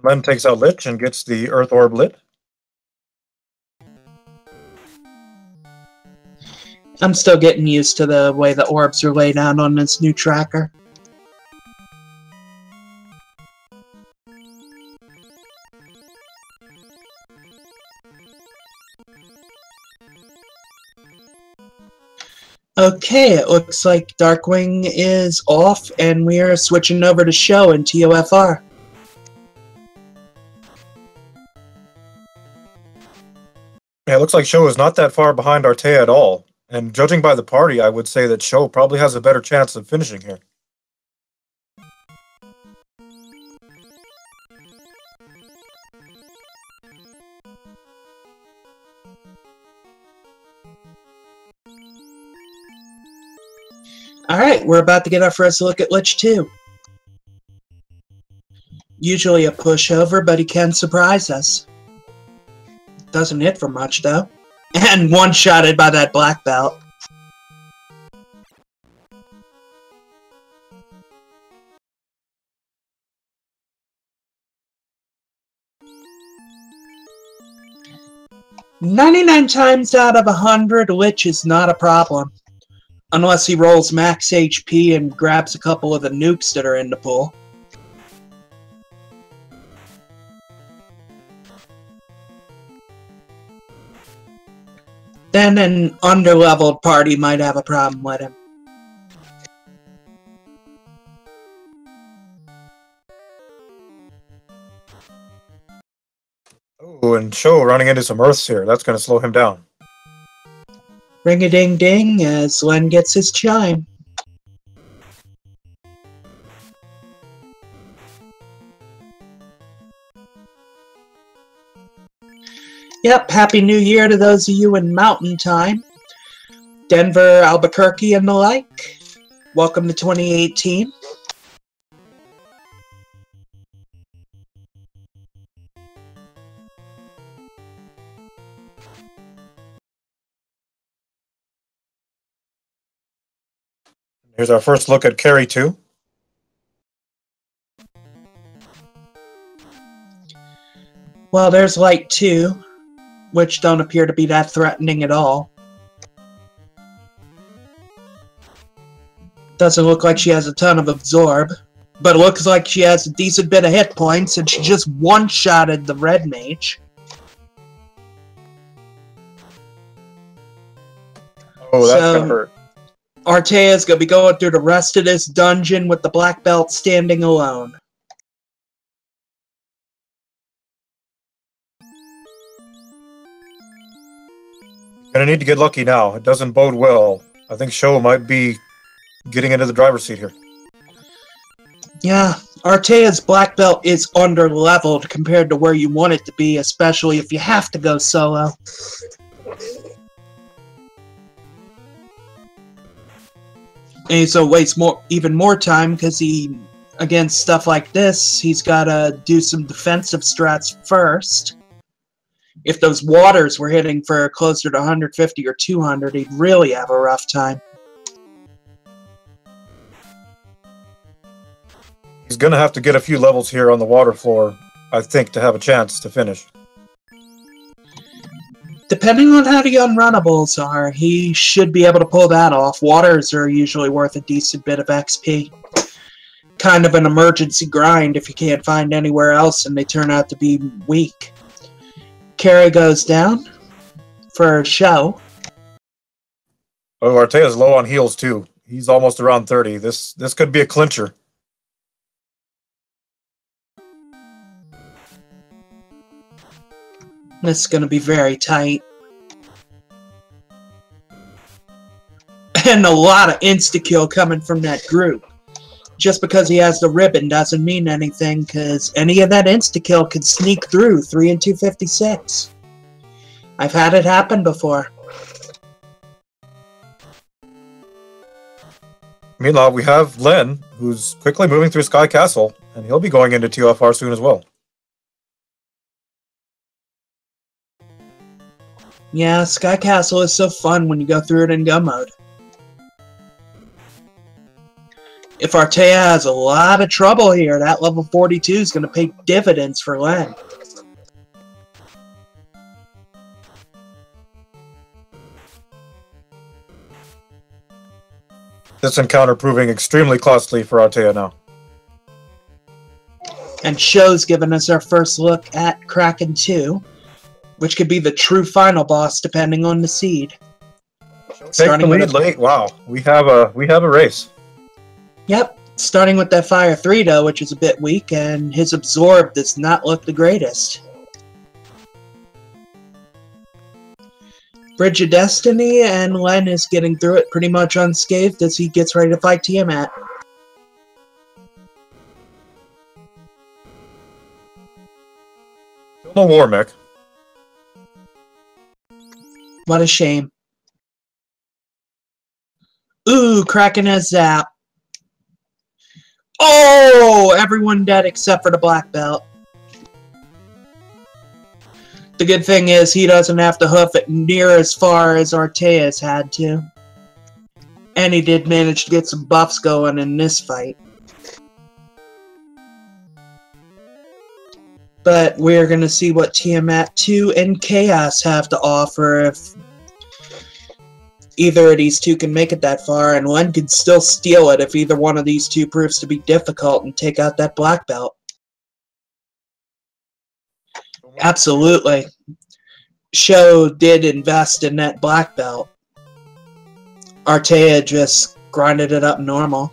A: Len takes out Lich and gets the Earth Orb lit.
B: I'm still getting used to the way the orbs are laid out on this new tracker. Okay, it looks like Darkwing is off, and we are switching over to Show and TOFR.
A: Yeah, it looks like Show is not that far behind Artea at all. And judging by the party, I would say that Show probably has a better chance of finishing here.
B: Alright, we're about to get our first look at Lich 2. Usually a pushover, but he can surprise us. Doesn't hit for much, though. And one-shotted by that black belt. "99 times out of 100, Lich is not a problem. Unless he rolls max HP and grabs a couple of the nukes that are in the pool. Then an underleveled party might have a problem with him.
A: Oh, and Show running into some Earths here. That's going to slow him down.
B: Ring-a-ding-ding as Len gets his chime. Yep, Happy New Year to those of you in Mountain Time. Denver, Albuquerque, and the like. Welcome to 2018.
A: Here's our first look at Carry 2.
B: Well, there's Light 2, which don't appear to be that threatening at all. Doesn't look like she has a ton of absorb, but it looks like she has a decent bit of hit points, and she just one-shotted the red mage.
A: Oh, that's gonna hurt.
B: Artea's gonna be going through the rest of this dungeon with the black belt standing alone.
A: Gonna need to get lucky now. It doesn't bode well. I think Show might be getting into the driver's seat here.
B: Yeah, Artea's black belt is under-leveled compared to where you want it to be, especially if you have to go solo. And he's gonna waste even more time because against stuff like this, he's gotta do some defensive strats first. If those waters were hitting for closer to 150 or 200, he'd really have a rough time.
A: He's gonna have to get a few levels here on the water floor, I think, to have a chance to finish.
B: Depending on how the unrunnables are, he should be able to pull that off. Waters are usually worth a decent bit of XP. Kind of an emergency grind if you can't find anywhere else and they turn out to be weak. Carry goes down for Show.
A: Oh, Artea's low on heals too. He's almost around 30. This could be a clincher.
B: This is going to be very tight. And a lot of insta-kill coming from that group. Just because he has the ribbon doesn't mean anything, because any of that insta-kill could sneak through 3 and 256. I've had it happen before.
A: Meanwhile, we have Len, who's quickly moving through Sky Castle, and he'll be going into TFR soon as well.
B: Yeah, Sky Castle is so fun when you go through it in go mode. If Artea has a lot of trouble here, that level 42 is going to pay dividends for Len.
A: This encounter proving extremely costly for Artea now.
B: And Show's given us our first look at Kraken 2, which could be the true final boss depending on the seed.
A: Take the lead late. Wow, we have a race.
B: Yep, starting with that Fire 3 though, which is a bit weak, and his Absorb does not look the greatest. Bridge of Destiny, and Len is getting through it pretty much unscathed as he gets ready to fight Tiamat.
A: No war mech.
B: What a shame. Ooh, Kraken has Zap. Oh! Everyone dead except for the black belt. The good thing is he doesn't have to hoof it near as far as Artea's had to. And he did manage to get some buffs going in this fight. But we're going to see what Tiamat 2 and Chaos have to offer if either of these two can make it that far, and one could still steal it if either one of these two proves to be difficult and take out that black belt. Absolutely. Show did invest in that black belt. Artea just grinded it up normal.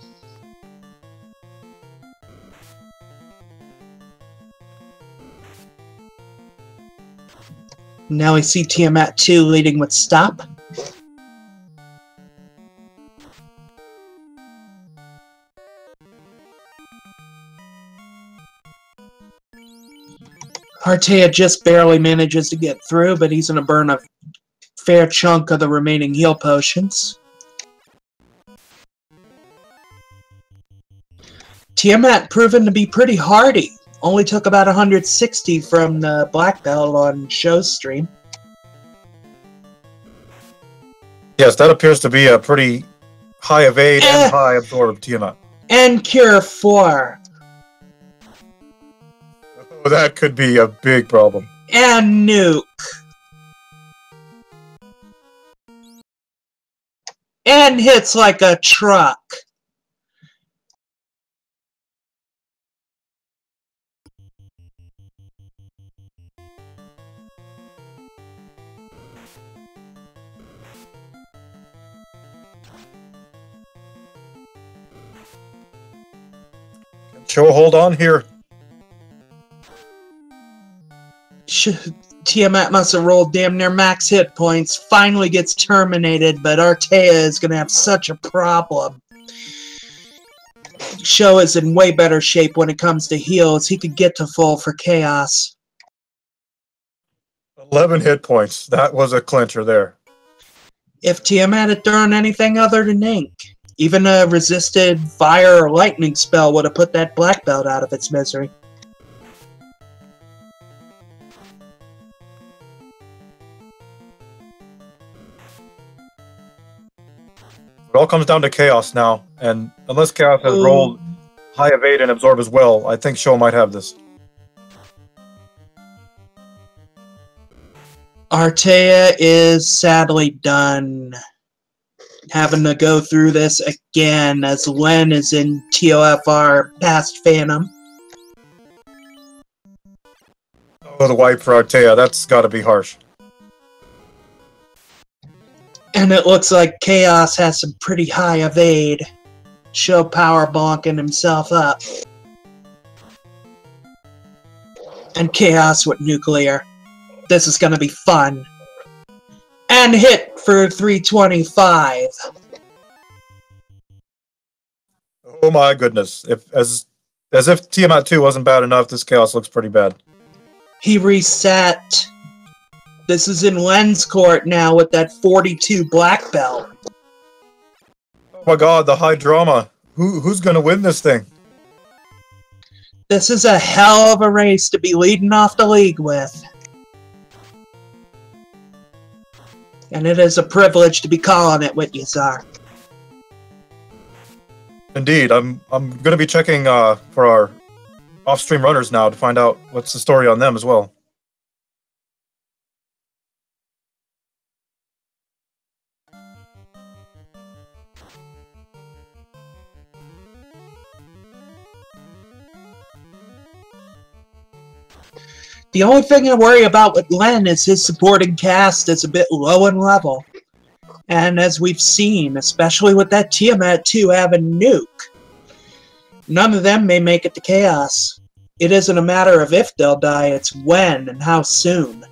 B: Now we see Tiamat 2 leading with Stop. Artea just barely manages to get through, but he's going to burn a fair chunk of the remaining heal potions. Tiamat proven to be pretty hardy. Only took about 160 from the black belt on Show's stream.
A: Yes, that appears to be a pretty high evade and high absorb Tiamat.
B: And Cure 4.
A: Oh, that could be a big problem.
B: And Nuke. And hits like a truck.
A: Show hold on here.
B: Tiamat must have rolled damn near max hit points, finally gets terminated, but Artea is going to have such a problem. Show is in way better shape when it comes to heals. He could get to full for Chaos.
A: 11 hit points. That was a clincher there.
B: If Tiamat had thrown anything other than ink, even a resisted fire or lightning spell would have put that black belt out of its misery.
A: It all comes down to Chaos now, and unless Chaos has rolled high evade and absorb as well, I think Show might have this.
B: Artea is sadly done having to go through this again as Len is in TOFR past Phantom.
A: Oh, the wipe for Artea, that's gotta be harsh.
B: And it looks like Chaos has some pretty high evade. Show power bonking himself up. And Chaos with nuclear. This is gonna be fun. And hit for 325.
A: Oh my goodness. As if Tiamat 2 wasn't bad enough, this Chaos looks pretty bad.
B: He reset. This is in Len's court now with that 42 black belt.
A: Oh my god, the high drama. Who's gonna win this thing?
B: This is a hell of a race to be leading off the league with. And it is a privilege to be calling it with you, Czar.
A: Indeed, I'm going to be checking for our off-stream runners now to find out what's the story on them as well.
B: The only thing I worry about with Len is his supporting cast is a bit low in level. And as we've seen, especially with that Tiamat 2 having Nuke, none of them may make it to Chaos. It isn't a matter of if they'll die, it's when and how soon.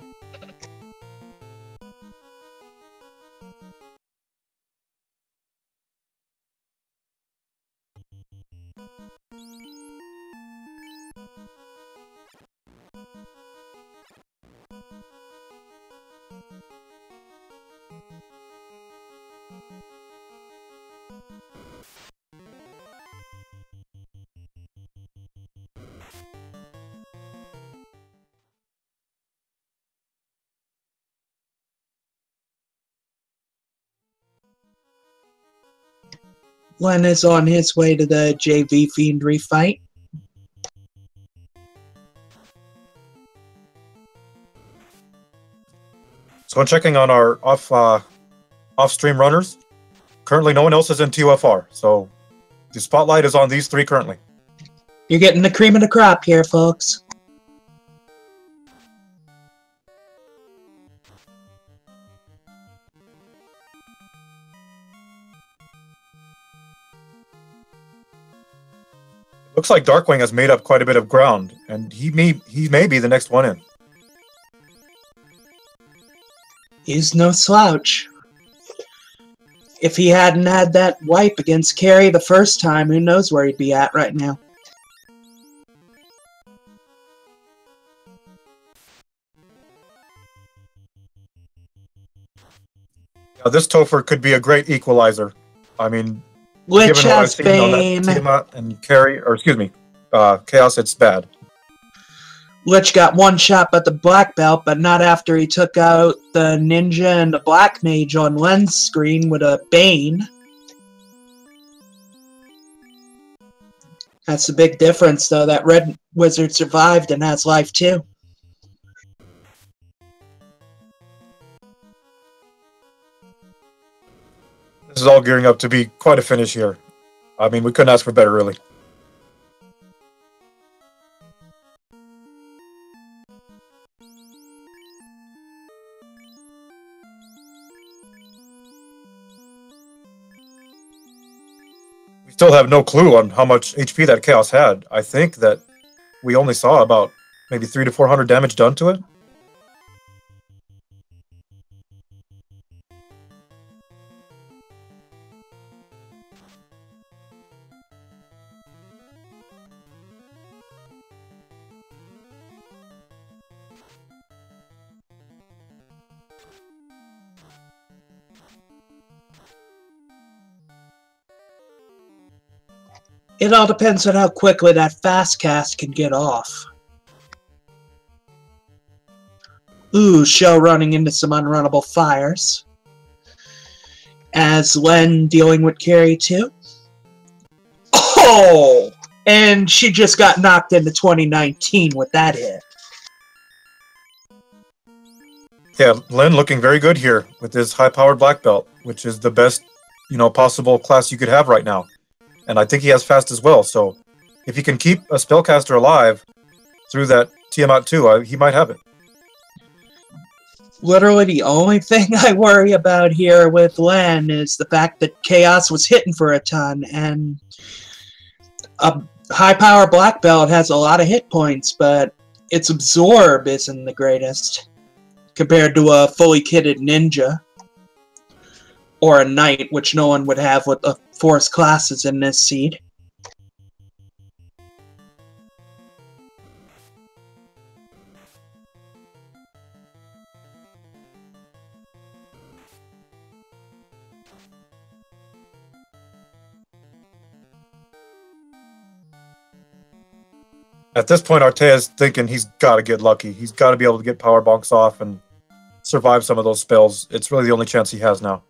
B: Len is on his way to the JV Fiendry fight.
A: So I'm checking on our off-stream runners. Currently, no one else is in TUFR, so the spotlight is on these three currently.
B: You're getting the cream of the crop here, folks.
A: Looks like Darkwing has made up quite a bit of ground, and he may be the next one in.
B: He's no slouch. If he hadn't had that wipe against Carrie the first time, who knows where he'd be at right now.
A: Now, this Topher could be a great equalizer. I mean,
B: Lich has Bane.
A: And Carrie, or excuse me, Chaos, it's bad.
B: Lich got one shot at the black belt, but not after he took out the ninja and the black mage on Len's screen with a Bane. That's the big difference, though. That red wizard survived and has life, too.
A: This is all gearing up to be quite a finish here. I mean, we couldn't ask for better, really. We still have no clue on how much HP that Chaos had. I think that we only saw about maybe 300 to 400 damage done to it.
B: It all depends on how quickly that fast cast can get off. Ooh, Show running into some unrunnable fires. As Len dealing with Carrie too. Oh! And she just got knocked into 2019 with that hit.
A: Yeah, Len looking very good here with his high-powered black belt, which is the best, possible class you could have right now. And I think he has fast as well, so if he can keep a spellcaster alive through that Tiamat 2, he might have it.
B: Literally the only thing I worry about here with Len is the fact that Chaos was hitting for a ton, and a high-power black belt has a lot of hit points, but its absorb isn't the greatest compared to a fully kitted ninja. Or a knight, which no one would have with the force classes in this seed.
A: At this point, Artea's thinking he's got to get lucky. He's got to be able to get power bonks off and survive some of those spells. It's really the only chance he has now.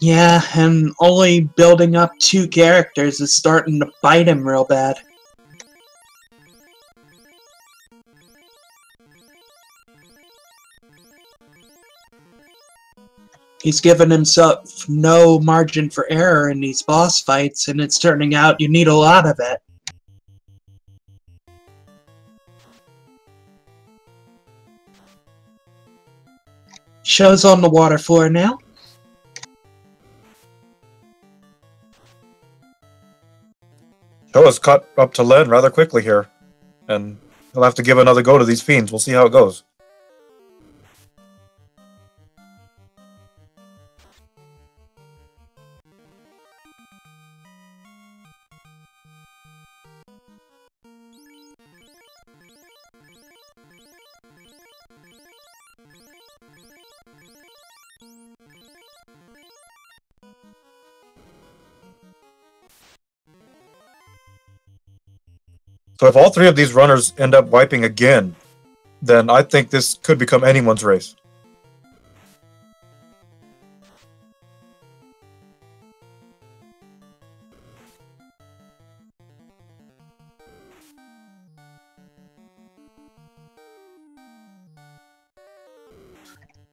B: Yeah, and only building up 2 characters is starting to bite him real bad. He's given himself no margin for error in these boss fights, and it's turning out you need a lot of it. Show's on the water floor now.
A: Show has caught up to Len rather quickly here, and he'll have to give another go to these fiends. We'll see how it goes. So if all 3 of these runners end up wiping again, then I think this could become anyone's race.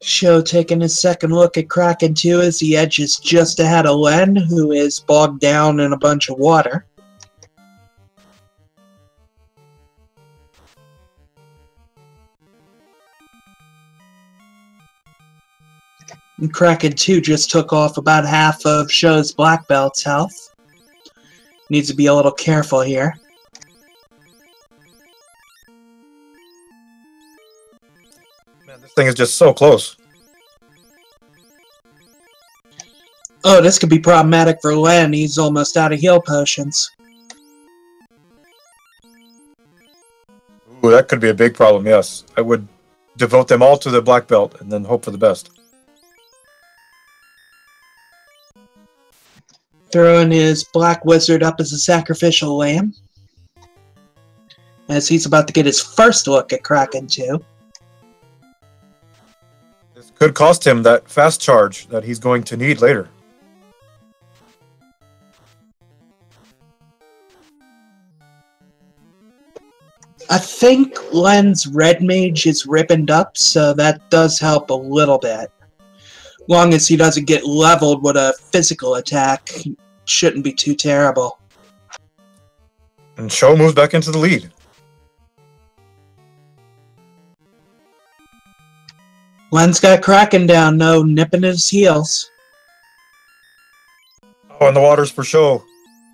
B: Show taking his second look at Kraken 2 as he edges just ahead of Len, who is bogged down in a bunch of water. And Kraken 2 just took off about half of Show's black belt's health. Needs to be a little careful here.
A: Man, this thing is just so close.
B: Oh, this could be problematic for Len. He's almost out of heal potions.
A: Ooh, that could be a big problem, yes. I would devote them all to the black belt and then hope for the best.
B: Throwing his black wizard up as a sacrificial lamb. As he's about to get his first look at Kraken 2.
A: This could cost him that fast charge that he's going to need later.
B: I think Len's red mage is ribboned up, so that does help a little bit. Long as he doesn't get leveled with a physical attack, shouldn't be too terrible.
A: And Show moves back into the lead.
B: Len's got Kraken down, no nipping his heels.
A: Oh, and the water's for Show.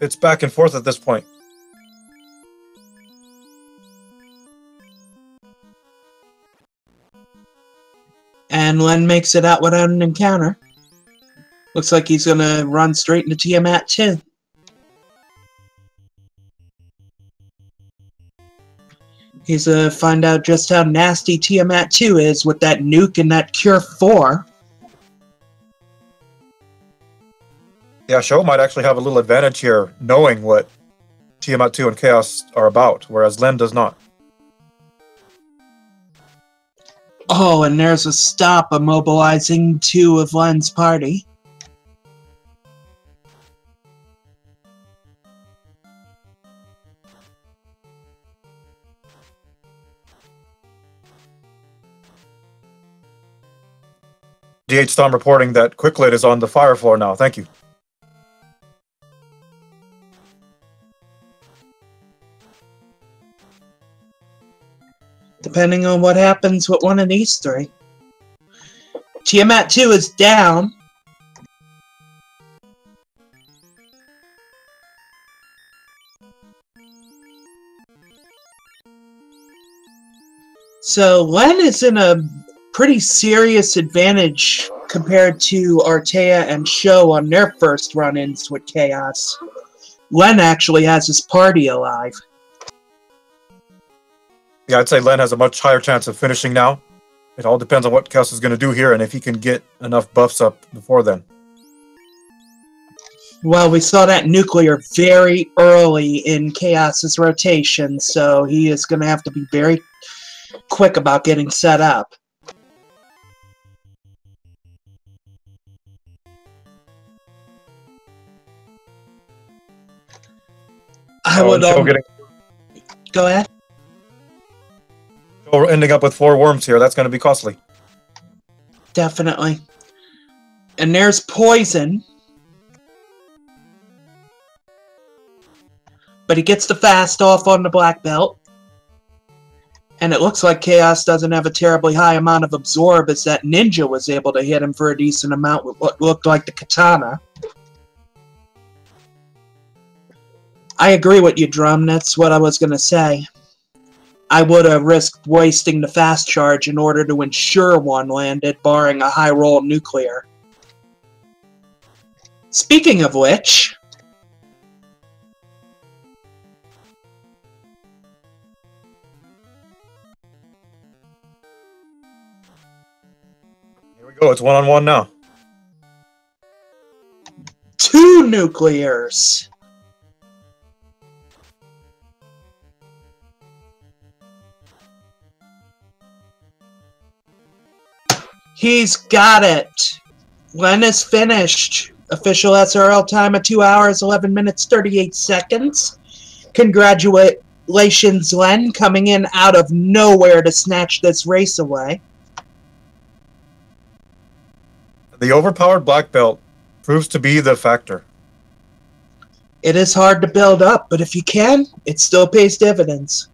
A: It's back and forth at this point.
B: And Len makes it out without an encounter. Looks like he's gonna run straight into Tiamat 2. He's gonna find out just how nasty Tiamat 2 is with that nuke and that Cure 4.
A: Yeah, Show might actually have a little advantage here, knowing what Tiamat 2 and Chaos are about, whereas Len does not.
B: Oh, and there's a stop immobilizing 2 of Len's party.
A: DH Storm reporting that Quicklit is on the fire floor now. Thank you.
B: Depending on what happens with one of these 3. Tiamat 2 is down. So Len is in a pretty serious advantage compared to Artea and Show on their first run-ins with Chaos. Len actually has his party alive.
A: Yeah, I'd say Len has a much higher chance of finishing now. It all depends on what Chaos is going to do here and if he can get enough buffs up before then.
B: Well, we saw that nuclear very early in Chaos's rotation, so he is going to have to be very quick about getting set up. I would
A: getting
B: go ahead.
A: We're ending up with 4 worms here. That's going to be costly.
B: Definitely. And there's poison. But he gets the fast off on the black belt. And it looks like Chaos doesn't have a terribly high amount of absorb, as that ninja was able to hit him for a decent amount with what looked like the katana. I agree with you, Drum. That's what I was going to say. I would have risked wasting the fast charge in order to ensure one landed, barring a high roll nuclear. Speaking of which...
A: Here we go. It's 1-on-1 now.
B: 2 nuclears! He's got it. Len is finished. Official SRL time of 2 hours, 11 minutes, 38 seconds. Congratulations, Len, coming in out of nowhere to snatch this race away.
A: The overpowered black belt proves to be the factor.
B: It is hard to build up, but if you can, it still pays dividends.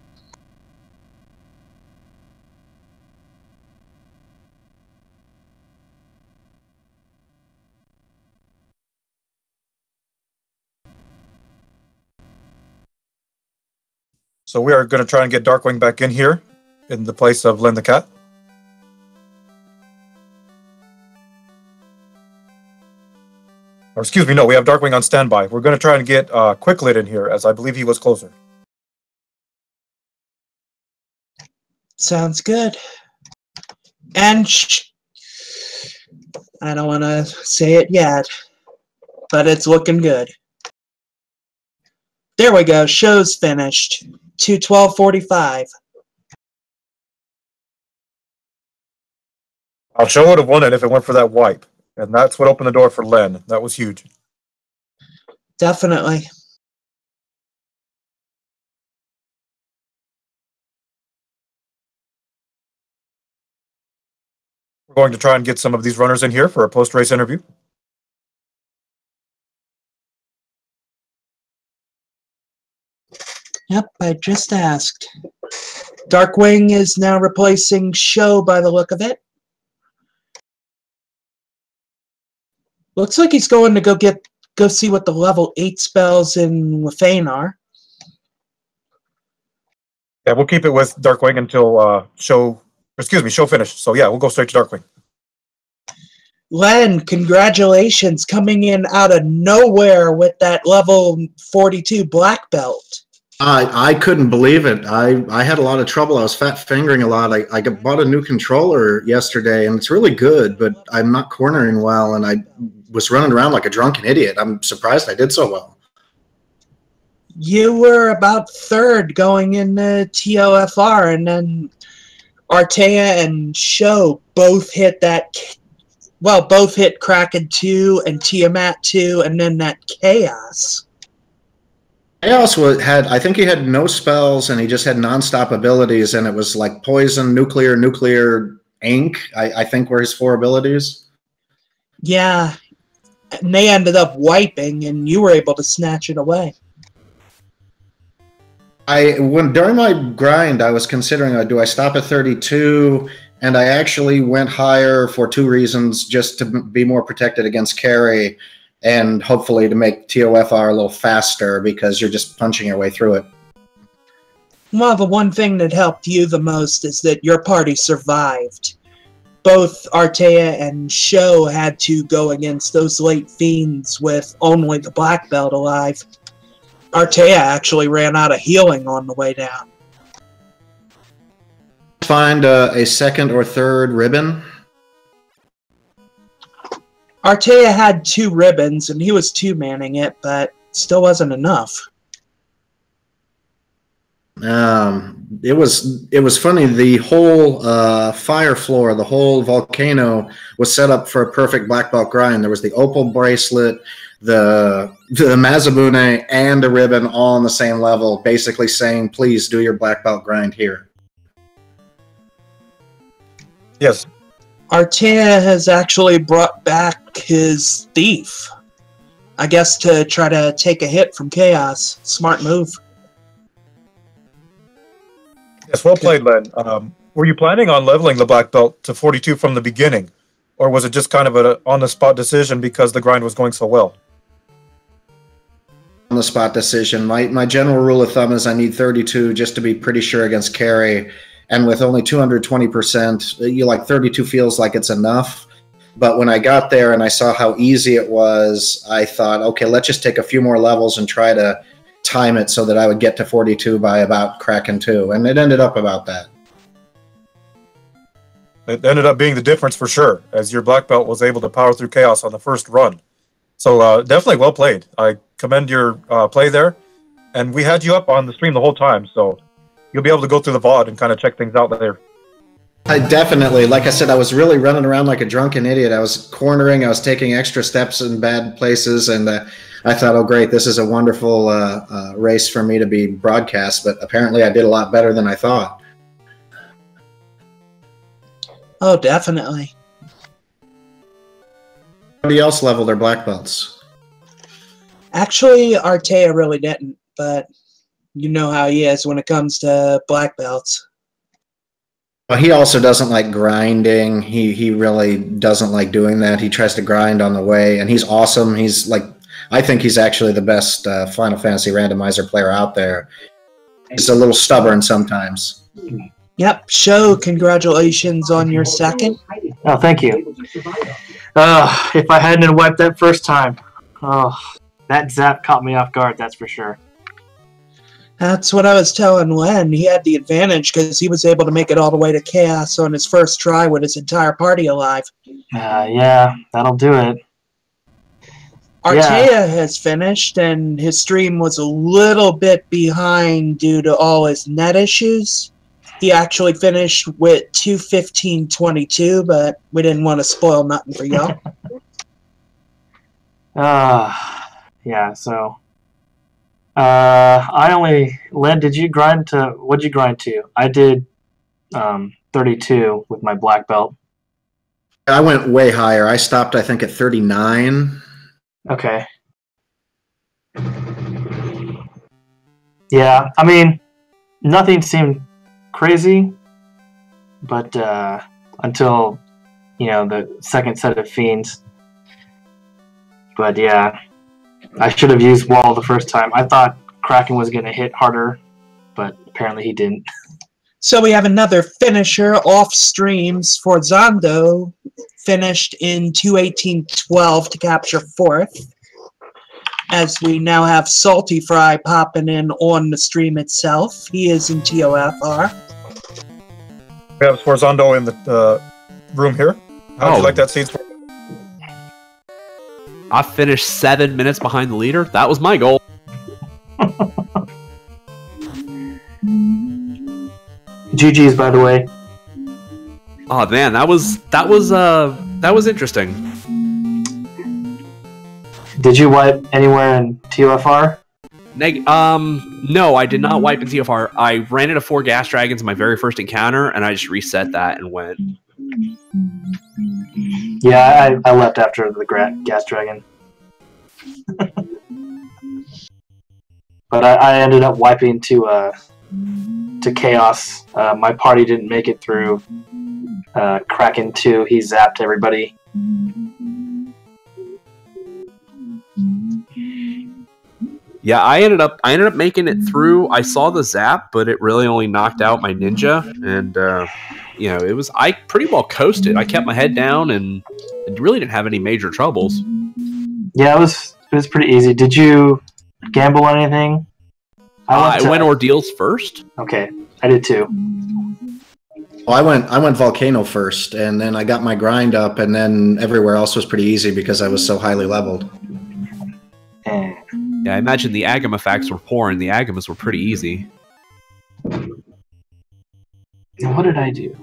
A: So we are going to try and get Darkwing back in here in the place of Len the Cat. Or excuse me, no, we have Darkwing on standby. We're going to try and get Quicklit in here, as I believe he was closer.
B: Sounds good. And I don't want to say it yet, but it's looking good. There we go. Show's finished. 2:12:45.
A: Our show would have won it if it went for that wipe. And that's what opened the door for Len. That was huge.
B: Definitely.
A: We're going to try and get some of these runners in here for a post-race interview.
B: Yep, I just asked. Darkwing is now replacing Show by the look of it. Looks like he's going to go see what the level 8 spells in Lefane are.
A: Yeah, we'll keep it with Darkwing until Show finished. So yeah, we'll go straight to Darkwing.
B: Len, congratulations, coming in out of nowhere with that level 42 black belt.
C: I couldn't believe it. I had a lot of trouble. I was fat fingering a lot. I bought a new controller yesterday, and it's really good, but I'm not cornering well, and I was running around like a drunken idiot. I'm surprised I did so well.
B: You were about 3rd going into TOFR, and then Artea and Show both hit that... Well, both hit Kraken 2 and Tiamat 2, and then that Chaos.
C: Chaos I think he had no spells, and he just had non-stop abilities, and it was like poison, nuclear, ink, I think were his 4 abilities.
B: Yeah, and they ended up wiping, and you were able to snatch it away.
C: During my grind, I was considering, do I stop at 32? And I actually went higher for 2 reasons, just to be more protected against carry, and hopefully to make TOFR a little faster, because you're just punching your way through it.
B: Well, the one thing that helped you the most is that your party survived. Both Artea and Show had to go against those late fiends with only the black belt alive. Artea actually ran out of healing on the way down.
C: Find a 2nd or 3rd ribbon?
B: Artea had 2 ribbons, and he was 2-manning it, but still wasn't enough.
C: It was funny. The whole fire floor, the whole volcano was set up for a perfect black belt grind. There was the opal bracelet, the Mazabune and the ribbon all on the same level, basically saying, please do your black belt grind here.
A: Yes.
B: Artea has actually brought back his thief. I guess to try to take a hit from Chaos. Smart move.
A: Yes, well played, Len. Were you planning on leveling the black belt to 42 from the beginning? Or was it just kind of an on-the-spot decision because the grind was going so well?
C: On-the-spot decision. My general rule of thumb is I need 32 just to be pretty sure against carry. And with only 220%, 32 feels like it's enough. But when I got there and I saw how easy it was, I thought, okay, let's just take a few more levels and try to time it so that I would get to 42 by about Kraken 2. And it ended up about that.
A: It ended up being the difference for sure, as your black belt was able to power through Chaos on the first run. So definitely well played. I commend your play there. And we had you up on the stream the whole time, so you'll be able to go through the VOD and kind of check things out later.
C: I definitely, like I said, I was really running around like a drunken idiot. I was cornering, I was taking extra steps in bad places, and I thought, oh great, this is a wonderful race for me to be broadcast, but apparently I did a lot better than I thought.
B: Oh, definitely.
C: Somebody else leveled their black belts.
B: Actually, Artea really didn't, but you know how he is when it comes to black belts.
C: Well, he also doesn't like grinding. He really doesn't like doing that. He tries to grind on the way, and he's awesome. He's like, I think he's actually the best Final Fantasy randomizer player out there. He's a little stubborn sometimes.
B: Yep, Show, congratulations on your second.
D: Oh, thank you. If I hadn't wiped that first time, that zap caught me off guard, that's for sure.
B: That's what I was telling Len. He had the advantage because he was able to make it all the way to Chaos on his first try with his entire party alive.
D: Yeah, that'll do it.
B: Artea has finished, and his stream was a little bit behind due to all his net issues. He actually finished with 2:15.22, but we didn't want to spoil nothing for y'all.
D: Yeah, so... Len, did you grind to, what'd you grind to? I did 32 with my black belt.
C: I went way higher. I stopped, I think, at 39.
D: Okay. Yeah, I mean, nothing seemed crazy, but until, the second set of fiends. But yeah, I should have used Wall the first time. I thought Kraken was going to hit harder, but apparently he didn't.
B: So we have another finisher off streams for Zondo, finished in 2:18.12 to capture fourth. As we now have Salty Fry popping in on the stream itself. He is in TOFR.
A: We have Sforzondo in the room here. How'd you like that seat?
E: I finished 7 minutes behind the leader. That was my goal.
D: GG's, by the way.
E: Oh man, that was interesting.
D: Did you wipe anywhere in TOFR?
E: No, I did not wipe in TOFR. I ran into 4 gas dragons in my very first encounter, and I just reset that and went.
D: Yeah, I left after the gas dragon. But I ended up wiping to Chaos. My party didn't make it through Kraken 2. He zapped everybody.
E: Yeah, I ended up making it through. I saw the zap, but it really only knocked out my ninja, and I pretty well coasted. I kept my head down and really didn't have any major troubles.
D: Yeah, it was pretty easy. Did you gamble on anything?
E: I went ordeals first.
D: Okay, I did too.
C: Well, I went volcano first, and then I got my grind up, and then everywhere else was pretty easy because I was so highly leveled.
E: Yeah, I imagine the Agama facts were poor, and the Agamas were pretty easy.
D: What did I do?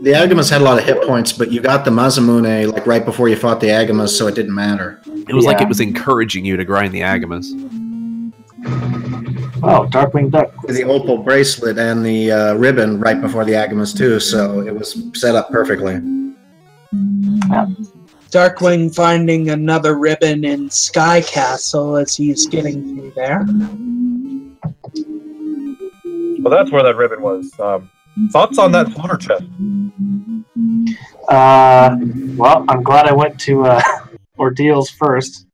C: The Agamas had a lot of hit points, but you got the Mazamune like right before you fought the Agamas, so it didn't matter.
E: It was like
D: Yeah.
E: it was encouraging you to grind the Agamas.
D: Oh, Darkwing Duck.
C: The opal bracelet and the ribbon right before the Agamas too, so it was set up perfectly.
D: Yeah.
B: Darkwing finding another ribbon in Sky Castle as he's getting through there.
A: Well, that's where that ribbon was. Thoughts on that floater chest?
D: Well, I'm glad I went to Ordeals first.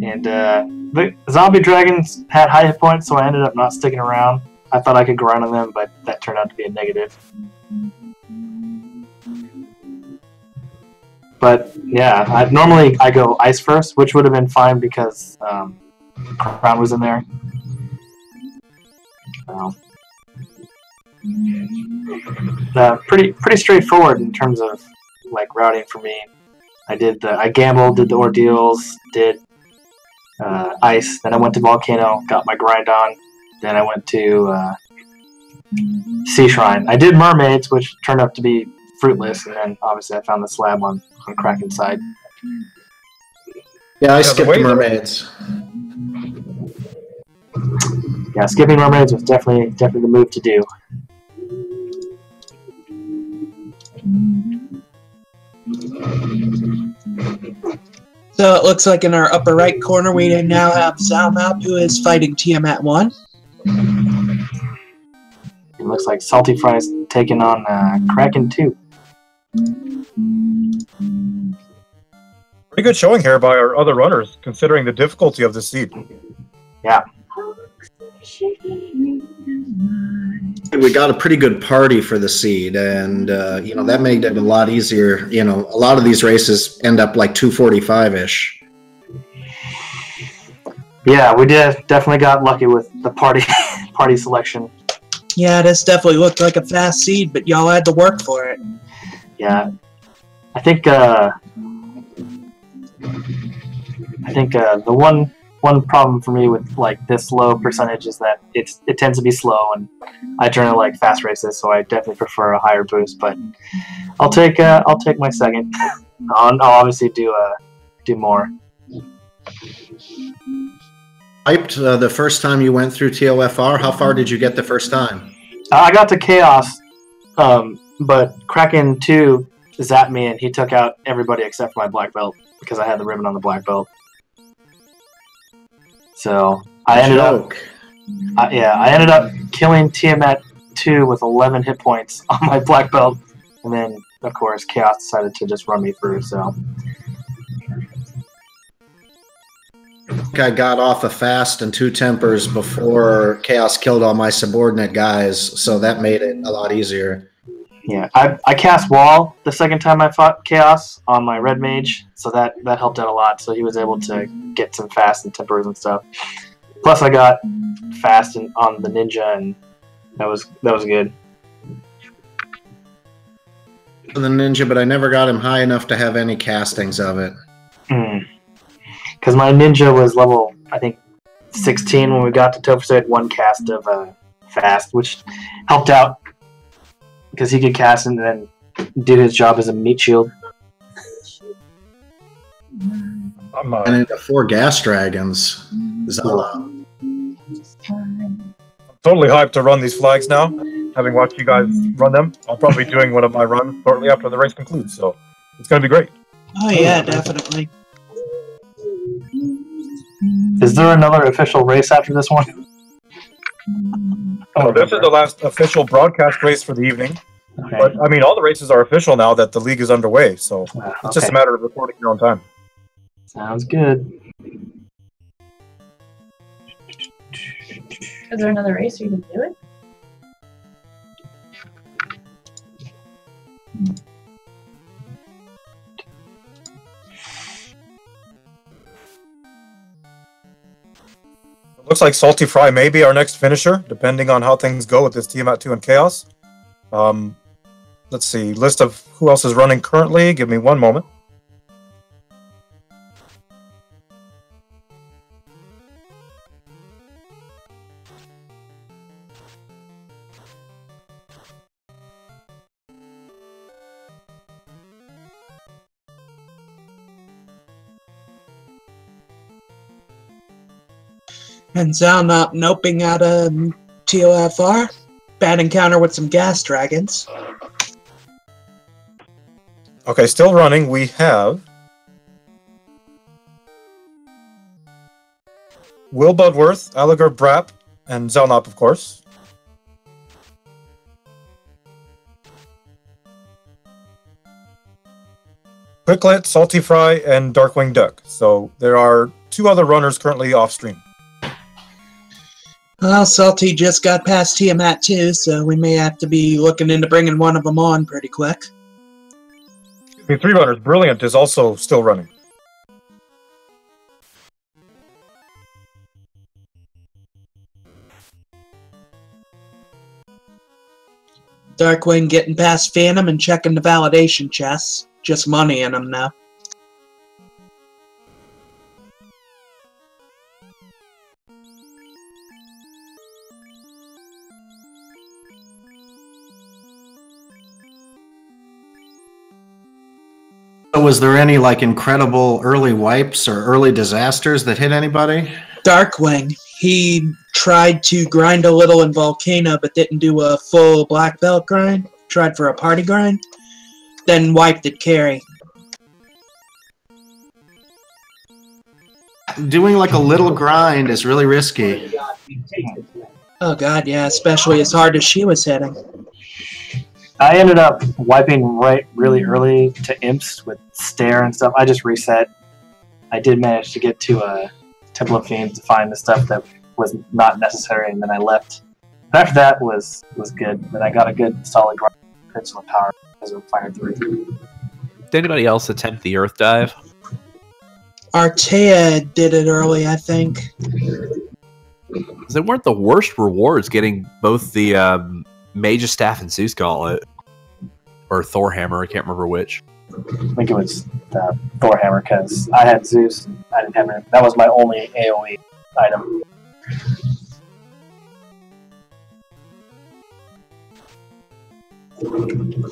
D: And the zombie dragons had high hit points, so I ended up not sticking around. I thought I could grind on them, but that turned out to be a negative. But yeah, normally I go ice first, which would have been fine because Crown was in there. Pretty straightforward in terms of like routing for me. I gambled, did the ordeals, did ice, then I went to volcano, got my grind on, then I went to sea shrine. I did mermaids, which turned out to be fruitless, and then obviously I found the slab on Kraken's side.
C: Yeah, I skipped mermaids.
D: Yeah, skipping mermaids was definitely the move to do.
B: So it looks like in our upper right corner we now have Zalmap, who is fighting Tiamat 1.
D: It looks like Salty Fry's taking on Kraken 2.
A: Pretty good showing here by our other runners, considering the difficulty of the seed.
D: Yeah.
C: We got a pretty good party for the seed, and that made it a lot easier. A lot of these races end up like 245-ish.
D: Yeah, we definitely got lucky with the party selection.
B: Yeah, this definitely looked like a fast seed, but y'all had to work for it.
D: Yeah, I think the one problem for me with like this low percentage is that it tends to be slow, and I generally like fast races, so I definitely prefer a higher boost. But I'll take my second. I'll obviously do more.
C: Hyped the first time you went through TOFR. How far did you get the first time?
D: I got to Chaos, but Kraken 2 zapped me, and he took out everybody except for my black belt because I had the ribbon on the black belt. So I ended up killing Tiamat 2 with 11 hit points on my black belt, and then of course Chaos decided to just run me through. So
C: I got off a fast and 2 tempers before Chaos killed all my subordinate guys, so that made it a lot easier.
D: yeah, I cast Wall the second time I fought Chaos on my red mage, so that helped out a lot. So he was able to get some fast and tempers and stuff. Plus, I got fast on the ninja, and that was good.
C: The ninja, but I never got him high enough to have any castings of it.
D: Because my ninja was level, I think, 16 when we got to Topher, so I had 1 cast of fast, which helped out because he could cast and then do his job as a meat shield.
A: I'm
C: And into 4 gas dragons. Zala.
A: totally hyped to run these flags now. Having watched you guys run them, I'll probably be doing one of my runs shortly after the race concludes, so it's going to be great.
B: Oh yeah, definitely.
D: Is there another official race after this one?
A: Oh, this is the last official broadcast race for the evening.
D: Okay.
A: But, I mean, all the races are official now that the league is underway, so it's just a matter of recording your own time.
D: Sounds good.
F: Is there another race you can do it?
A: Looks like Salty Fry may be our next finisher, depending on how things go with this Tiamat 2 and Chaos. Let's see, list of who else is running currently. Give me one moment.
B: And Zalnop noping out a TOFR. Bad encounter with some gas dragons.
A: Okay, still running. We have Will Budworth, Aligar Brap, and Zalnop, of course. Quicklet, Salty Fry, and Darkwing Duck. So there are 2 other runners currently off stream.
B: Well, Salty just got past Tiamat too, so we may have to be looking into bringing one of them on pretty quick.
A: The 3 runners, Brilliant, is also still running.
B: Darkwing getting past Phantom and checking the validation chests. Just money in them now.
C: So was there any like incredible early wipes or early disasters that hit anybody?
B: Darkwing. He tried to grind a little in Volcano, but didn't do a full black belt grind. Tried for a party grind. Then wiped at Carry.
C: Doing like a little grind is really risky.
B: Oh god, yeah, especially as hard as she was hitting.
D: I ended up wiping really early to imps with stare and stuff. I just reset. I did manage to get to a Temple of Fiends to find the stuff that was not necessary, and then I left. But after that was good, but I got a good solid grind of power because of Fire 3.
E: Did anybody else attempt the Earth Dive?
B: Artea did it early, I think.
E: They weren't the worst rewards getting both the Mage's Staff and Zeus Gauntlet. Or Thor Hammer, I can't remember which.
D: I think it was the Thor Hammer because I had Zeus and I didn't have it. That was my only AoE item.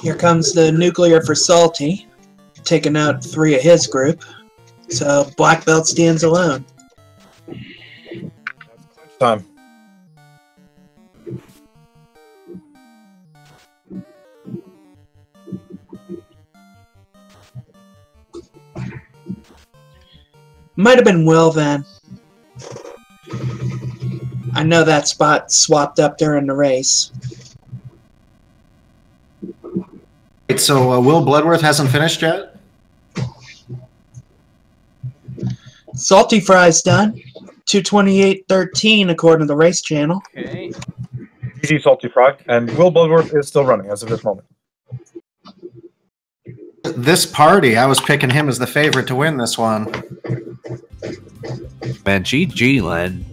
B: Here comes the nuclear for Salty, taking out 3 of his group. So Black Belt stands alone.
A: Time.
B: Might have been Will then. I know that spot swapped up during the race.
C: Wait, so Will Bloodworth hasn't finished yet?
B: Salty Fry's done. 228.13 according to the race channel.
E: Okay.
A: GG Salty Fry, and Will Bloodworth is still running as of this moment.
C: This party, I was picking him as the favorite to win this one.
E: Man, GG, Len.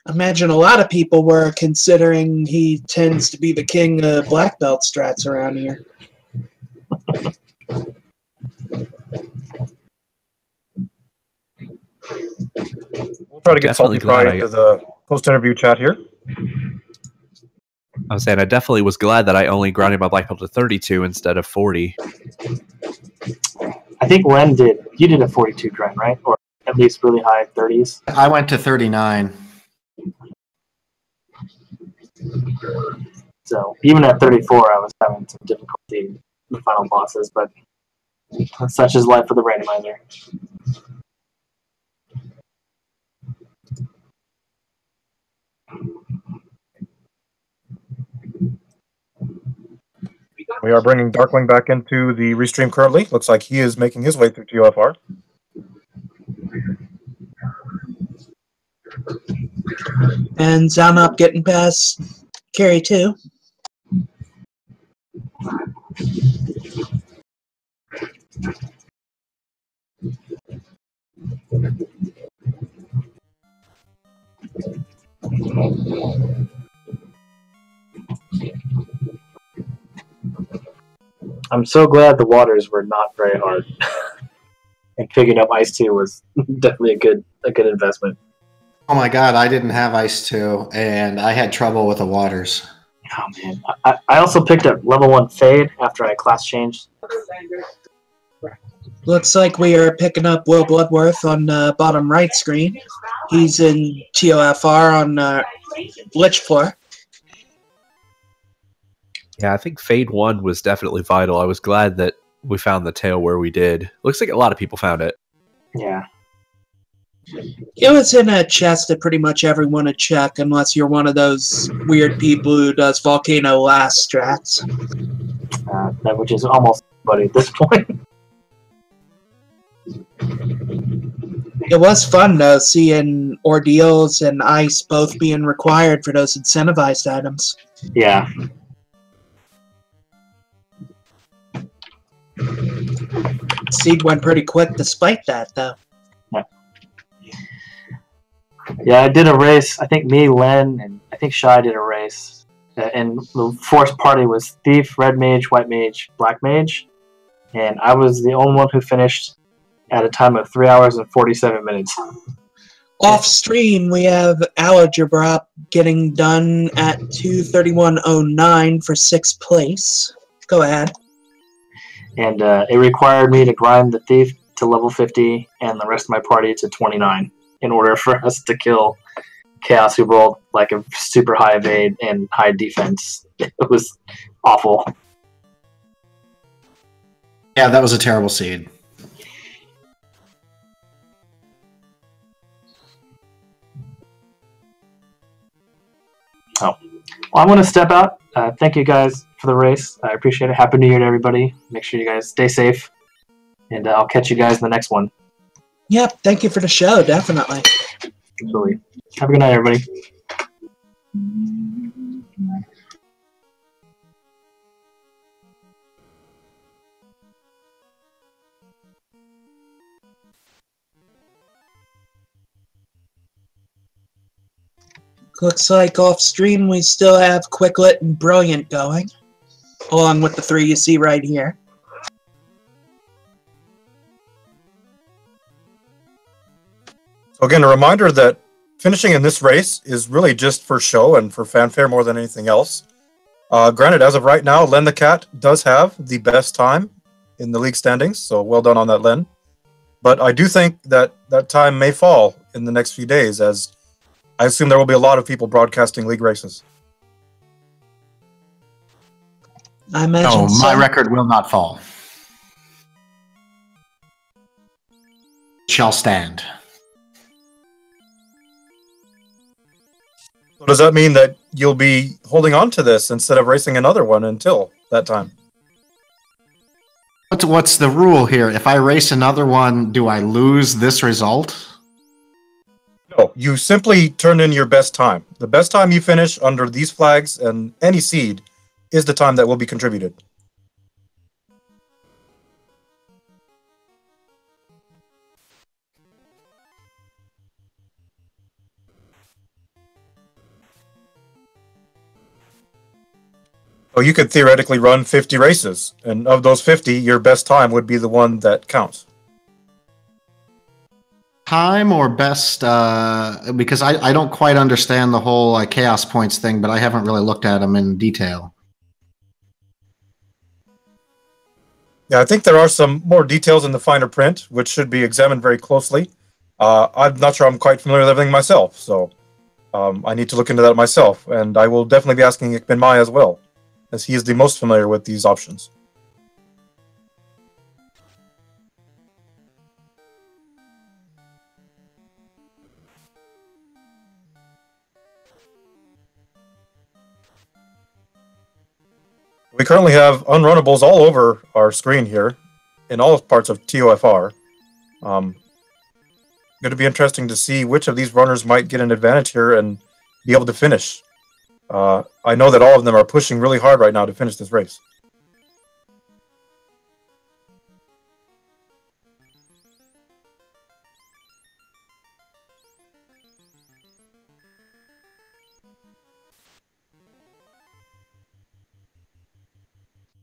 B: Imagine a lot of people were, considering he tends to be the king of black belt strats around here.
A: We'll try to get Salty Fry into the post-interview chat here.
E: I was saying I definitely was glad that I only grounded my black belt to 32 instead of 40.
D: I think Len did. You did a 42 grind, right? Or at least really high 30s.
C: I went to 39.
D: So even at 34, I was having some difficulty in the final bosses, but such is life for the randomizer.
A: We are bringing Darkwing back into the restream currently. Looks like he is making his way through TOFR.
B: And Zanup getting past Carry 2.
D: I'm so glad the waters were not very hard. And picking up Ice 2 was definitely a good investment.
C: Oh my god, I didn't have Ice 2, and I had trouble with the waters.
D: Oh man. I also picked up level 1 Fade after I class changed.
B: Looks like we are picking up Will Bloodworth on bottom right screen. He's in TOFR on Lich floor.
E: Yeah, I think Fade 1 was definitely vital. I was glad that we found the tail where we did. Looks like a lot of people found it.
D: Yeah.
B: It was in a chest that pretty much everyone would check, unless you're one of those weird people who does Volcano last strats.
D: That which is almost everybody at this point.
B: It was fun, though, seeing Ordeals and Ice both being required for those incentivized items.
D: Yeah.
B: Seed went pretty quick despite that, though.
D: Yeah, I did a race. I think me, Len, and I think Shy did a race. And the forced party was Thief, Red Mage, White Mage, Black Mage. And I was the only one who finished at a time of 3 hours and 47 minutes.
B: Off stream, we have Algebra getting done at 2:31:09 for 6th place. Go ahead.
D: And it required me to grind the Thief to level 50 and the rest of my party to 29 in order for us to kill Chaos, who rolled like a super high evade and high defense. It was awful.
C: Yeah, that was a terrible seed.
D: Oh. Well, I want to step out. Thank you guys for the race. I appreciate it. Happy New Year to everybody. Make sure you guys stay safe. And I'll catch you guys in the next one.
B: Yep, thank you for the show, definitely.
D: Absolutely. Have a good night, everybody.
B: Looks like off stream we still have Quicklet and Brilliant going, along with the three you see right here.
A: So again, a reminder that finishing in this race is really just for show and for fanfare more than anything else. Granted, as of right now, Len the Cat does have the best time in the league standings, so well done on that, Len. But I do think that that time may fall in the next few days, as I assume there will be a lot of people broadcasting league races.
B: I imagine
C: No,
B: so.
C: my record will not fall. It shall stand.
A: So does that mean that you'll be holding on to this instead of racing another one until that time?
C: What's the rule here? If I race another one, do I lose this result?
A: No, you simply turn in your best time. The best time you finish under these flags and any seed is the time that will be contributed. So you could theoretically run 50 races, and of those 50, your best time would be the one that counts.
C: Time or best, because I don't quite understand the whole chaos points thing, but I haven't really looked at them in detail.
A: Yeah, I think there are some more details in the finer print, which should be examined very closely. I'm not sure I'm quite familiar with everything myself, so I need to look into that myself, and I will definitely be asking Ikbin Mai as well, as he is the most familiar with these options. We currently have unrunnables all over our screen here, in all parts of TOFR. Going to be interesting to see which of these runners might get an advantage here and be able to finish. I know that all of them are pushing really hard right now to finish this race.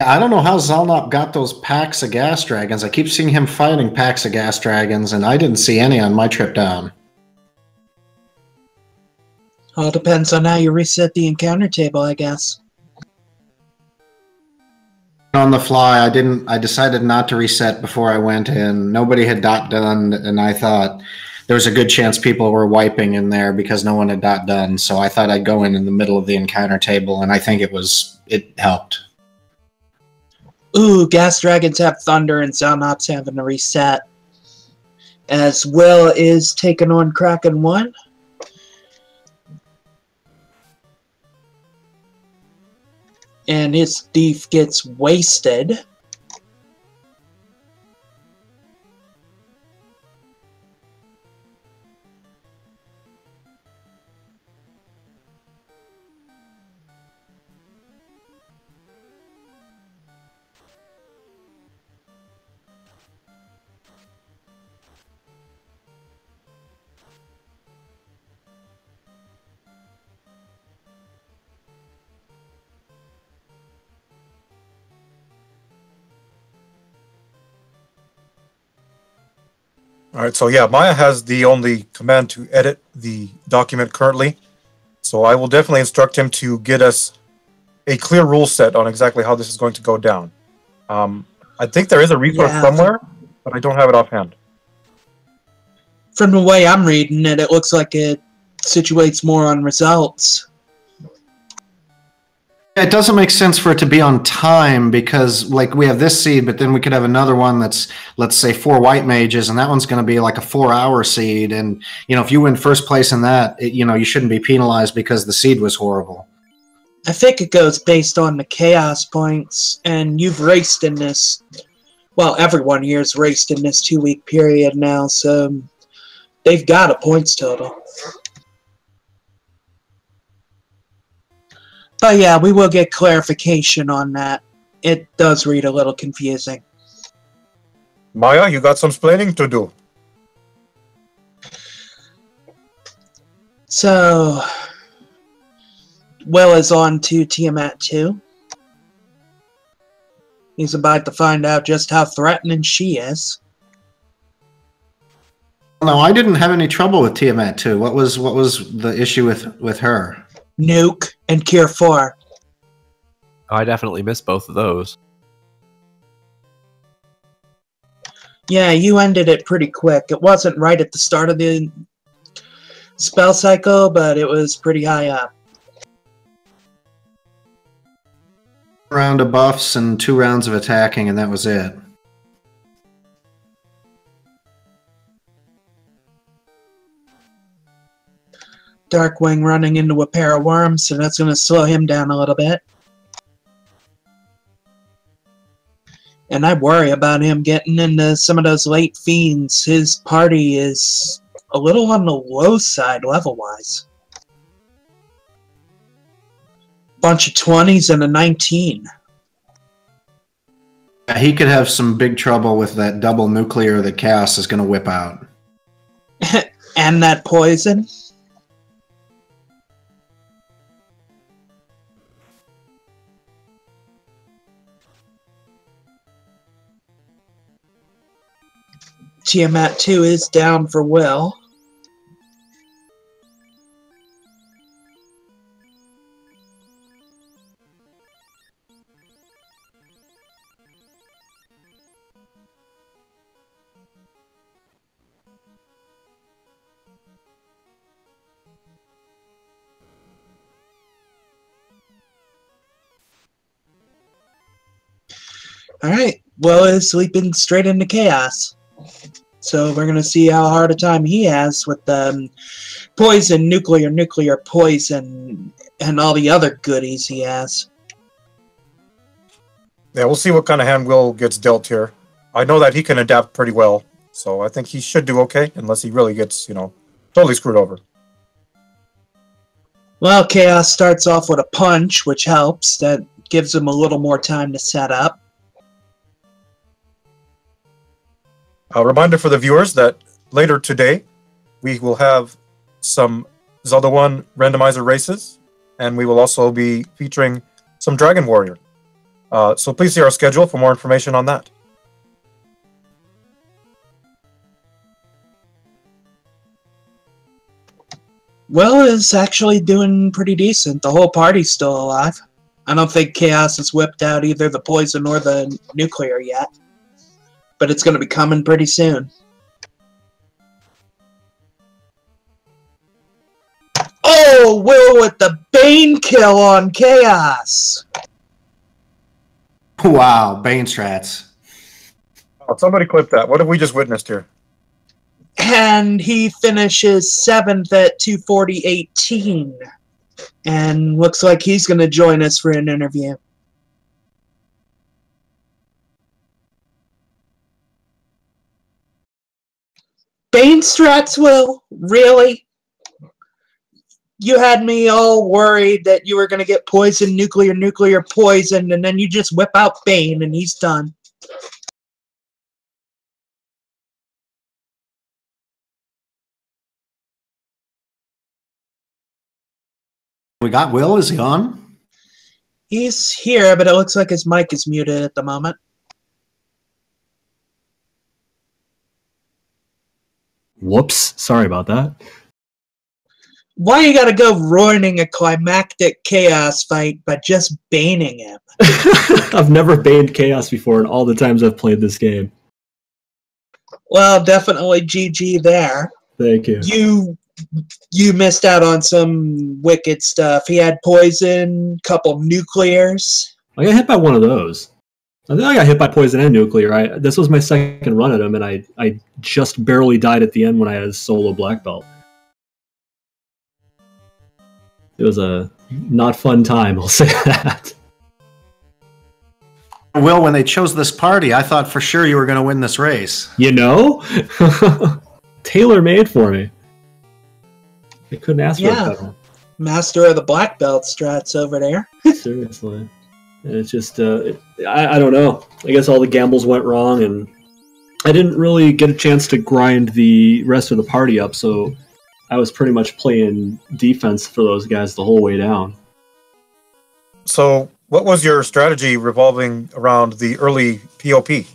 C: I don't know how Zalnop got those packs of gas dragons. I keep seeing him fighting packs of gas dragons, and I didn't see any on my trip down.
B: All depends on how you reset the encounter table, I guess.
C: On the fly, I decided not to reset before I went in. Nobody had dot done, and I thought there was a good chance people were wiping in there because no one had dot done. So I thought I'd go in the middle of the encounter table, and I think it helped.
B: Ooh, Gas Dragons have Thunder and Zalmop's having to reset. As Will is taking on Kraken 1. And his thief gets wasted.
A: All right, so yeah, Maya has the only command to edit the document currently. So I will definitely instruct him to get us a clear rule set on exactly how this is going to go down. I think there is a resource somewhere, but I don't have it offhand.
B: From the way I'm reading it, it looks like it situates more on results.
C: It doesn't make sense for it to be on time because, like, we have this seed, but then we could have another one that's, let's say, 4 white mages, and that one's going to be like a 4-hour seed. And, you know, if you win first place in that, you shouldn't be penalized because the seed was horrible.
B: I think it goes based on the chaos points, and you've raced in this. Well, everyone here's raced in this 2-week period now, so they've got a points total. But yeah, we will get clarification on that. It does read a little confusing.
A: Maya, you got some explaining to do.
B: So, Will is on to Tiamat 2. He's about to find out just how threatening she is.
C: No, I didn't have any trouble with Tiamat 2. What was the issue with her?
B: Nuke and Cure 4.
E: I definitely missed both of those.
B: Yeah, you ended it pretty quick. It wasn't right at the start of the spell cycle, but it was pretty high up.
C: Round of buffs and 2 rounds of attacking, and that was it.
B: Darkwing running into a pair of worms, so that's going to slow him down a little bit. And I worry about him getting into some of those late fiends. His party is a little on the low side level-wise. Bunch of 20s and a 19.
C: Yeah, he could have some big trouble with that double nuclear that Chaos is going to whip out.
B: And that poison. Tiamat 2 is down for Will. Alright, Will is leaping straight into chaos. So we're going to see how hard a time he has with poison, nuclear, poison, and all the other goodies he has.
A: Yeah, we'll see what kind of hand Will gets dealt here. I know that he can adapt pretty well, so I think he should do okay, unless he really gets, totally screwed over.
B: Well, Chaos starts off with a punch, which helps. That gives him a little more time to set up.
A: A reminder for the viewers that later today, we will have some Zelda 1 randomizer races, and we will also be featuring some Dragon Warrior. So please see our schedule for more information on that. Will
B: is actually doing pretty decent. The whole party's still alive. I don't think Chaos has whipped out either the poison or the nuclear yet. But it's going to be coming pretty soon. Oh, Will with the Bane kill on Chaos.
C: Wow, Bane strats.
A: Oh, somebody clip that. What have we just witnessed here?
B: And he finishes 7th at 240.18. And looks like he's going to join us for an interview. Bane strats, Will? Really? You had me all worried that you were going to get poison, nuclear poison, and then you just whip out Bane and he's done.
C: We got Will. Is he on?
B: He's here, but it looks like his mic is muted at the moment.
G: Whoops. Sorry about that.
B: Why you gotta go ruining a climactic Chaos fight by just baning him?
G: I've never banned Chaos before in all the times I've played this game.
B: Well, definitely GG there.
G: Thank you.
B: You missed out on some wicked stuff. He had poison, couple nuclears.
G: I got hit by one of those. I think I got hit by poison and nuclear. This was my second run at him, and I just barely died at the end when I had a solo black belt. It was a not fun time, I'll say that.
C: Will, when they chose this party, I thought for sure you were going to win this race.
G: You know? Tailor-made for me. I couldn't ask for it better.
B: Master of the black belt strats over there.
G: Seriously. And it's just, I don't know. I guess all the gambles went wrong, and I didn't really get a chance to grind the rest of the party up, so I was pretty much playing defense for those guys the whole way down.
A: So, what was your strategy revolving around the early POP?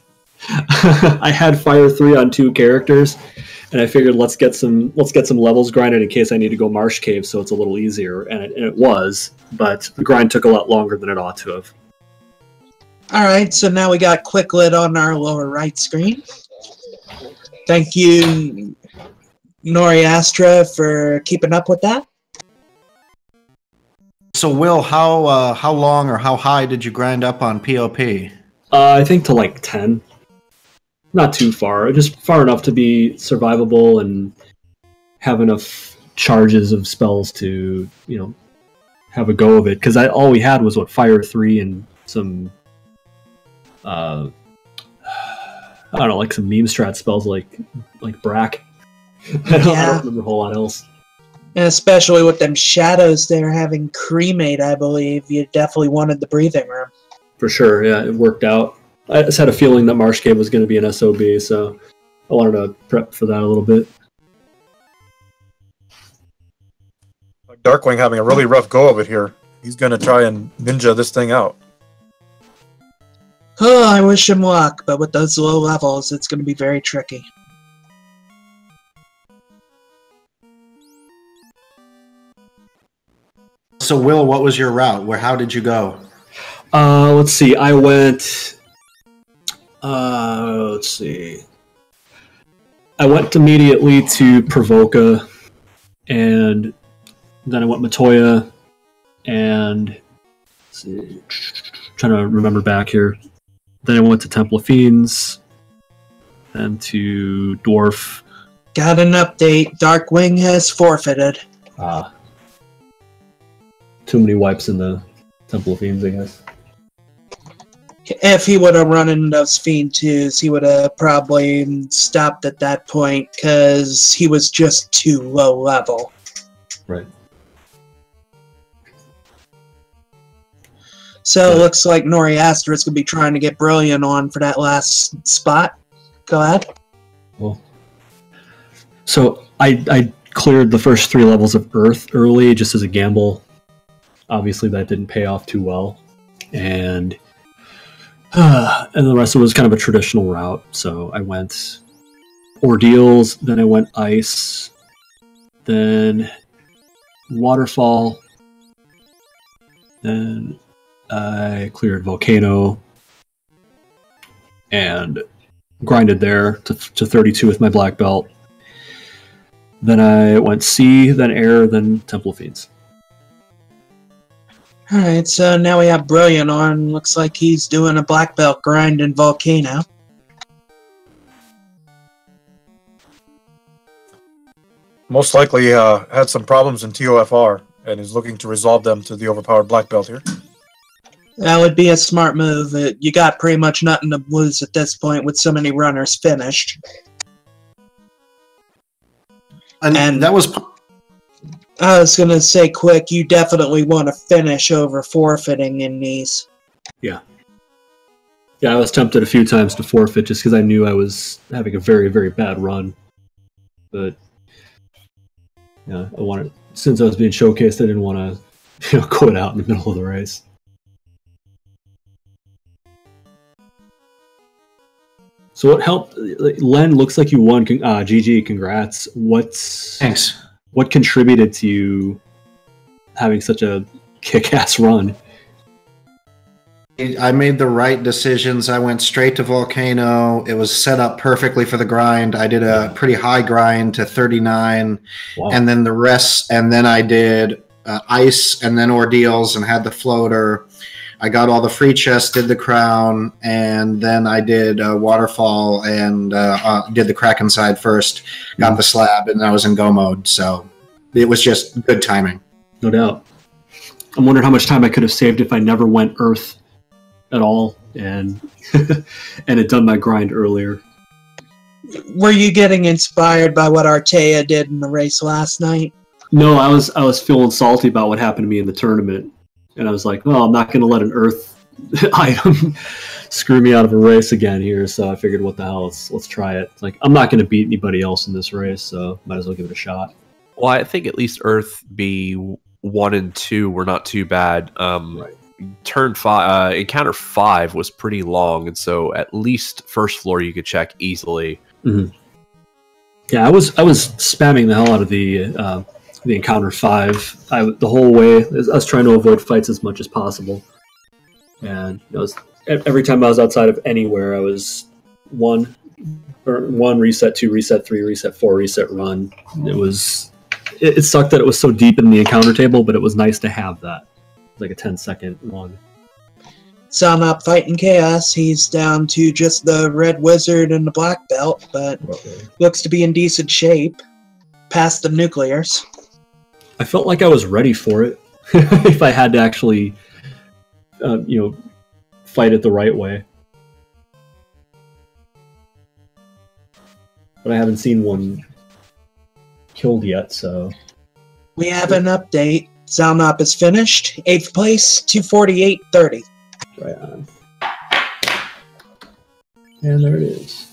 G: I had Fire 3 on 2 characters, and I figured let's get some levels grinded in case I need to go Marsh Cave, so it's a little easier, and it was, but the grind took a lot longer than it ought to have.
B: Alright, so now we got Quicklit on our lower right screen. Thank you, Noriastra, for keeping up with that.
C: So, Will, how long or how high did you grind up on POP?
G: I think to like 10. Not too far, just far enough to be survivable and have enough charges of spells to, have a go of it. Because all we had was, Fire 3 and some, I don't know, like some meme strat spells like Brack. I don't remember a whole lot else.
B: And especially with them shadows there having cremate, I believe, you definitely wanted the breathing room.
G: For sure, yeah, it worked out. I just had a feeling that Marsh Cave was going to be an SOB, so I wanted to prep for that a little bit.
A: Like Darkwing having a really rough go of it here. He's going to try and ninja this thing out.
B: Oh, I wish him luck, but with those low levels, it's going to be very tricky.
C: So, Will, what was your route? How did you go?
G: Let's see. I went. Let's see. I went immediately to Provoca, and then I went Matoya, and let's see, trying to remember back here. Then I went to Temple of Fiends, then to Dwarf.
B: Got an update. Darkwing has forfeited.
G: Too many wipes in the Temple of Fiends, I guess.
B: If he would have run into those Fiend 2s, he would have probably stopped at that point, because he was just too low level.
G: Right.
B: So it looks like Noriastra is going to be trying to get Brilliant on for that last spot. Go ahead.
G: Well, so I cleared the first 3 levels of Earth early, just as a gamble. Obviously, that didn't pay off too well. And the rest of it was kind of a traditional route. So I went Ordeals, then I went Ice, then Waterfall, then I cleared Volcano and grinded there to 32 with my black belt. Then I went C, then Air, then Temple of Fiends.
B: Alright, so now we have Brilliant on. Looks like he's doing a black belt grind in Volcano.
A: Most likely had some problems in TOFR and is looking to resolve them to the overpowered black belt here.
B: That would be a smart move. You got pretty much nothing to lose at this point with so many runners finished.
C: And that was...
B: I was going to say, quick, you definitely want to finish over forfeiting in these.
G: Yeah. Yeah, I was tempted a few times to forfeit just because I knew I was having a very, very bad run. But, yeah, I wanted, since I was being showcased, I didn't want to quit out in the middle of the race. So what helped? Len, looks like you won. GG, congrats.
C: Thanks.
G: What contributed to you having such a kick-ass run?
C: I made the right decisions. I went straight to Volcano. It was set up perfectly for the grind. I did a pretty high grind to 39, wow. And then the rest. And then I did ice, and then ordeals, and had the floater. I got all the free chests, did the crown, and then I did waterfall and did the Kraken side first. Got the slab, and I was in go mode. So it was just good timing.
G: No doubt. I'm wondering how much time I could have saved if I never went Earth at all and and had done my grind earlier.
B: Were you getting inspired by what Artea did in the race last night?
G: No, I was feeling salty about what happened to me in the tournament. And I was like, well, I'm not going to let an Earth item screw me out of a race again here. So I figured, what the hell, let's try it. It's like, I'm not going to beat anybody else in this race, so might as well give it a shot.
E: Well, I think at least Earth B1 and 2 were not too bad.
G: Right.
E: Turn 5, encounter 5 was pretty long, and so at least first floor you could check easily.
G: Mm-hmm. Yeah, I was spamming the hell out of the encounter 5. The whole way I was trying to avoid fights as much as possible, and every time I was outside of anywhere, I was one reset, 2 reset, 3 reset, 4 reset run. It sucked that it was so deep in the encounter table, but it was nice to have that. Like a 10-second one.
B: Sonop fighting Chaos. He's down to just the red wizard and the black belt, but looks to be in decent shape. Past the nuclears.
G: I felt like I was ready for it. If I had to actually, fight it the right way. But I haven't seen one killed yet, so...
B: We have an update. Zalnop is finished. 8th place, 248.30.
G: Right on. And there it is.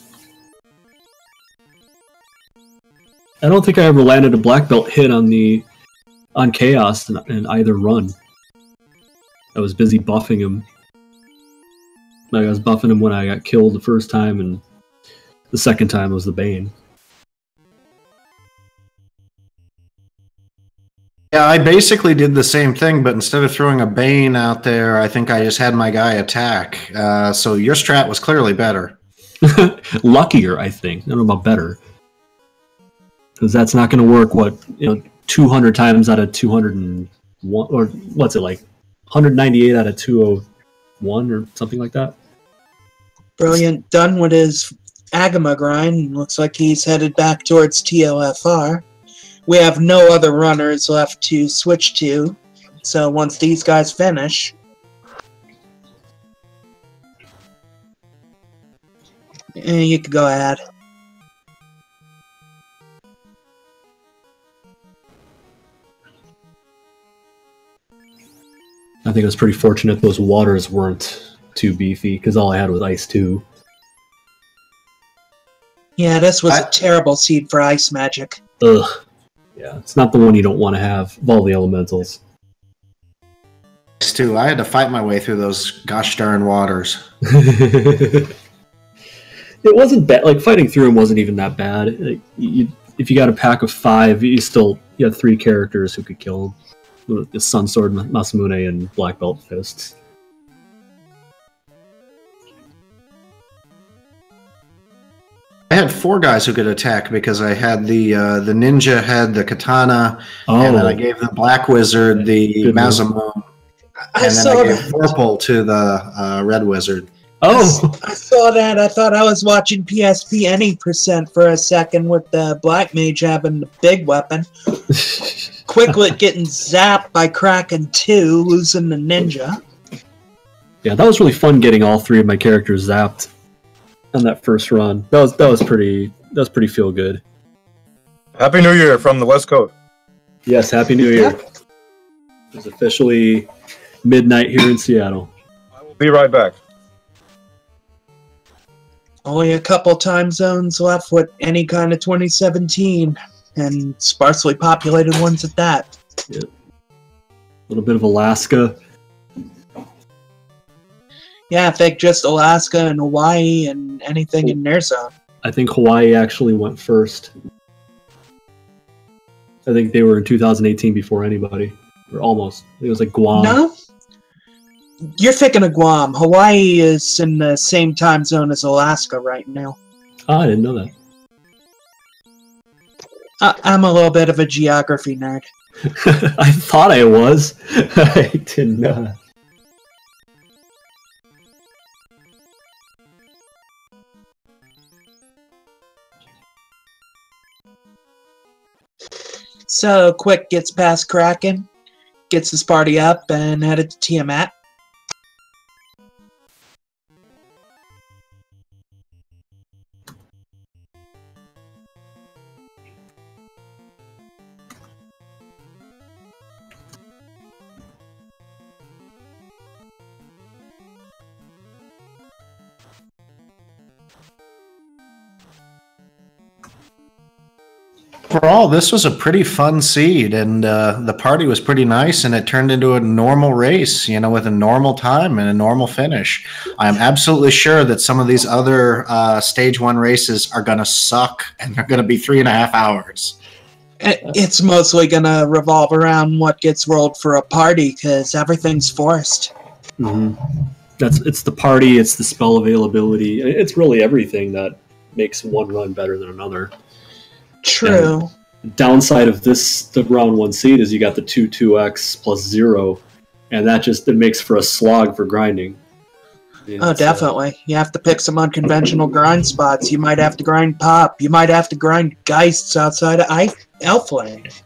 G: I don't think I ever landed a black belt hit on Chaos in either run. I was busy buffing him. Like, I was buffing him when I got killed the first time, and the second time was the Bane.
C: Yeah, I basically did the same thing, but instead of throwing a Bane out there, I think I just had my guy attack. So your strat was clearly better.
G: Luckier, I think. I don't know about better. Because that's not going to work, 200 times out of 201, or what's it like? 198 out of 201 or something like that?
B: Brilliant. Done with his Agama grind. Looks like he's headed back towards TOFR. We have no other runners left to switch to, so once these guys finish... you can go ahead.
G: I think it was pretty fortunate those waters weren't too beefy, because all I had was Ice 2.
B: Yeah, this was a terrible seed for ice magic.
G: Ugh. Yeah, it's not the one you don't want to have of all the elementals.
C: Too. I had to fight my way through those gosh darn waters.
G: It wasn't bad. Like, fighting through them wasn't even that bad. Like, if you got a pack of 5, you had 3 characters who could kill them. The Sun Sword, Masamune, and Black Belt Fists.
C: I had 4 guys who could attack because I had the ninja had the katana, and then I gave the black wizard the Masamune, and then I gave Vorpal to the red wizard.
G: Oh,
B: I saw that. I thought I was watching PSP any percent for a second with the black mage having the big weapon. Quicklet getting zapped by Kraken 2, losing the ninja.
G: yeah, that was really fun getting all 3 of my characters zapped on that first run. That was pretty feel good.
A: Happy New Year from the West Coast.
G: Yes, Happy New Year. It's officially midnight here in Seattle.
A: I will be right back.
B: Only a couple time zones left with any kind of 2017, and sparsely populated ones at that.
G: Yeah. A little bit of Alaska.
B: Yeah, I think just Alaska and Hawaii and anything in their zone.
G: I think Hawaii actually went first. I think they were in 2018 before anybody. Or almost. I think it was like Guam.
B: No? You're thinking of Guam. Hawaii is in the same time zone as Alaska right now.
G: Oh, I didn't know that.
B: I'm a little bit of a geography nerd.
G: I thought I was. I did not.
B: So, Quick gets past Kraken, gets his party up, and headed to Tiamat.
C: Overall, this was a pretty fun seed, and the party was pretty nice, and it turned into a normal race, with a normal time and a normal finish. I'm absolutely sure that some of these other Stage 1 races are going to suck, and they're going to be 3.5 hours.
B: It's mostly going to revolve around what gets rolled for a party, because everything's forced.
G: Mm-hmm. It's the party, it's the spell availability. It's really everything that makes one run better than another.
B: True.
G: And downside of the round 1 seed is you got the 2x plus 0, and that it makes for a slog for grinding.
B: Oh, definitely. You have to pick some unconventional grind spots. You might have to grind Pop. You might have to grind Geists outside of Elfland.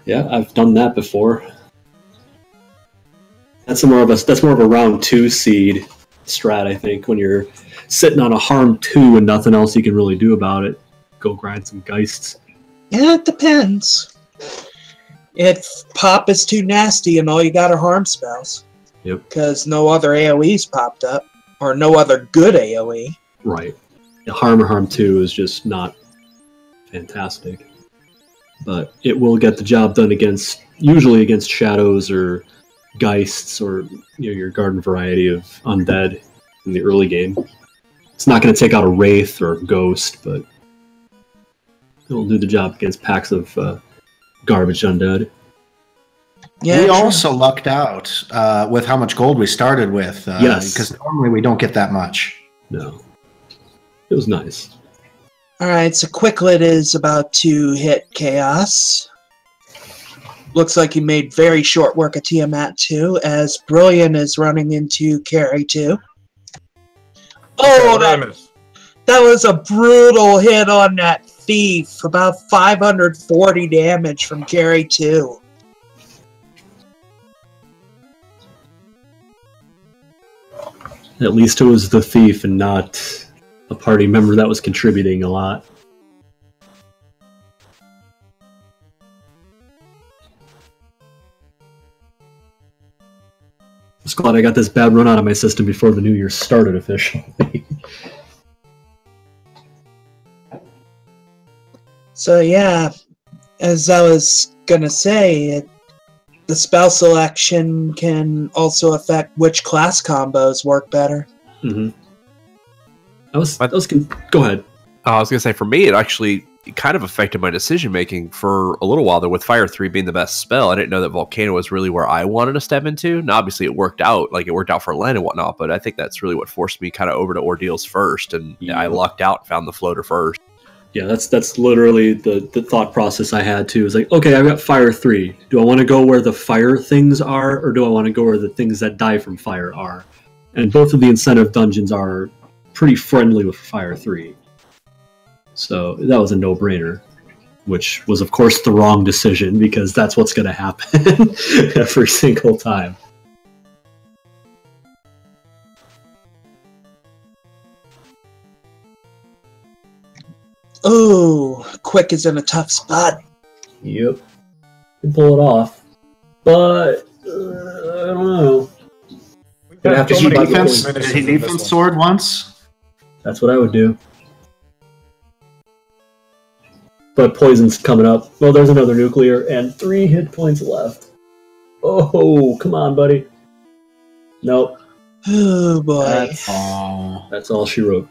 G: Yeah, I've done that before. That's more of a round 2 seed strat, I think, when you're sitting on a harm 2 and nothing else you can really do about it. Go grind some Geists.
B: Yeah, it depends. If Pop is too nasty and all you got are harm spells.
G: Yep.
B: Because no other AoEs popped up, or no other good AoE.
G: Right. Harm or harm 2 is just not fantastic. But it will get the job done usually against shadows or Geists or your garden variety of undead in the early game. It's not going to take out a Wraith or a Ghost, but it'll do the job against packs of garbage undead.
B: Yeah,
C: we also lucked out with how much gold we started with.
G: Yes.
C: Because normally we don't get that much.
G: No. It was nice.
B: Alright, so Quicklet is about to hit Chaos. Looks like he made very short work of Tiamat 2, as Brilliant is running into Carry 2. Oh, that was a brutal hit on that Thief. About 540 damage from Carry 2.
G: At least it was the Thief and not a party member that was contributing a lot. I'm just glad I got this bad run out of my system before the new year started officially.
B: So yeah, as I was gonna say, the spell selection can also affect which class combos work better.
G: Mm-hmm. Go ahead.
E: I was gonna say, for me, it actually it kind of affected my decision making for a little while there. With Fire 3 being the best spell, I didn't know that Volcano was really where I wanted to step into. Now, obviously, it worked out for Len and whatnot, but I think that's really what forced me kind of over to Ordeals first, and I lucked out and found the floater first.
G: Yeah, that's literally the thought process I had too. Is like, okay, I've got Fire 3. Do I want to go where the fire things are, or do I want to go where the things that die from fire are? And both of the incentive dungeons are pretty friendly with Fire 3. So that was a no-brainer, which was, of course, the wrong decision, because that's what's going to happen every single time.
B: Oh, Quick is in a tough spot.
G: Yep. Can pull it off. But, I don't know.
C: Did
G: have to
C: he
G: shoot
C: defense sword once?
G: That's what I would do. But poison's coming up. Well, there's another nuclear, and 3 hit points left. Oh, come on, buddy. Nope.
B: Oh, boy.
G: That's all she wrote.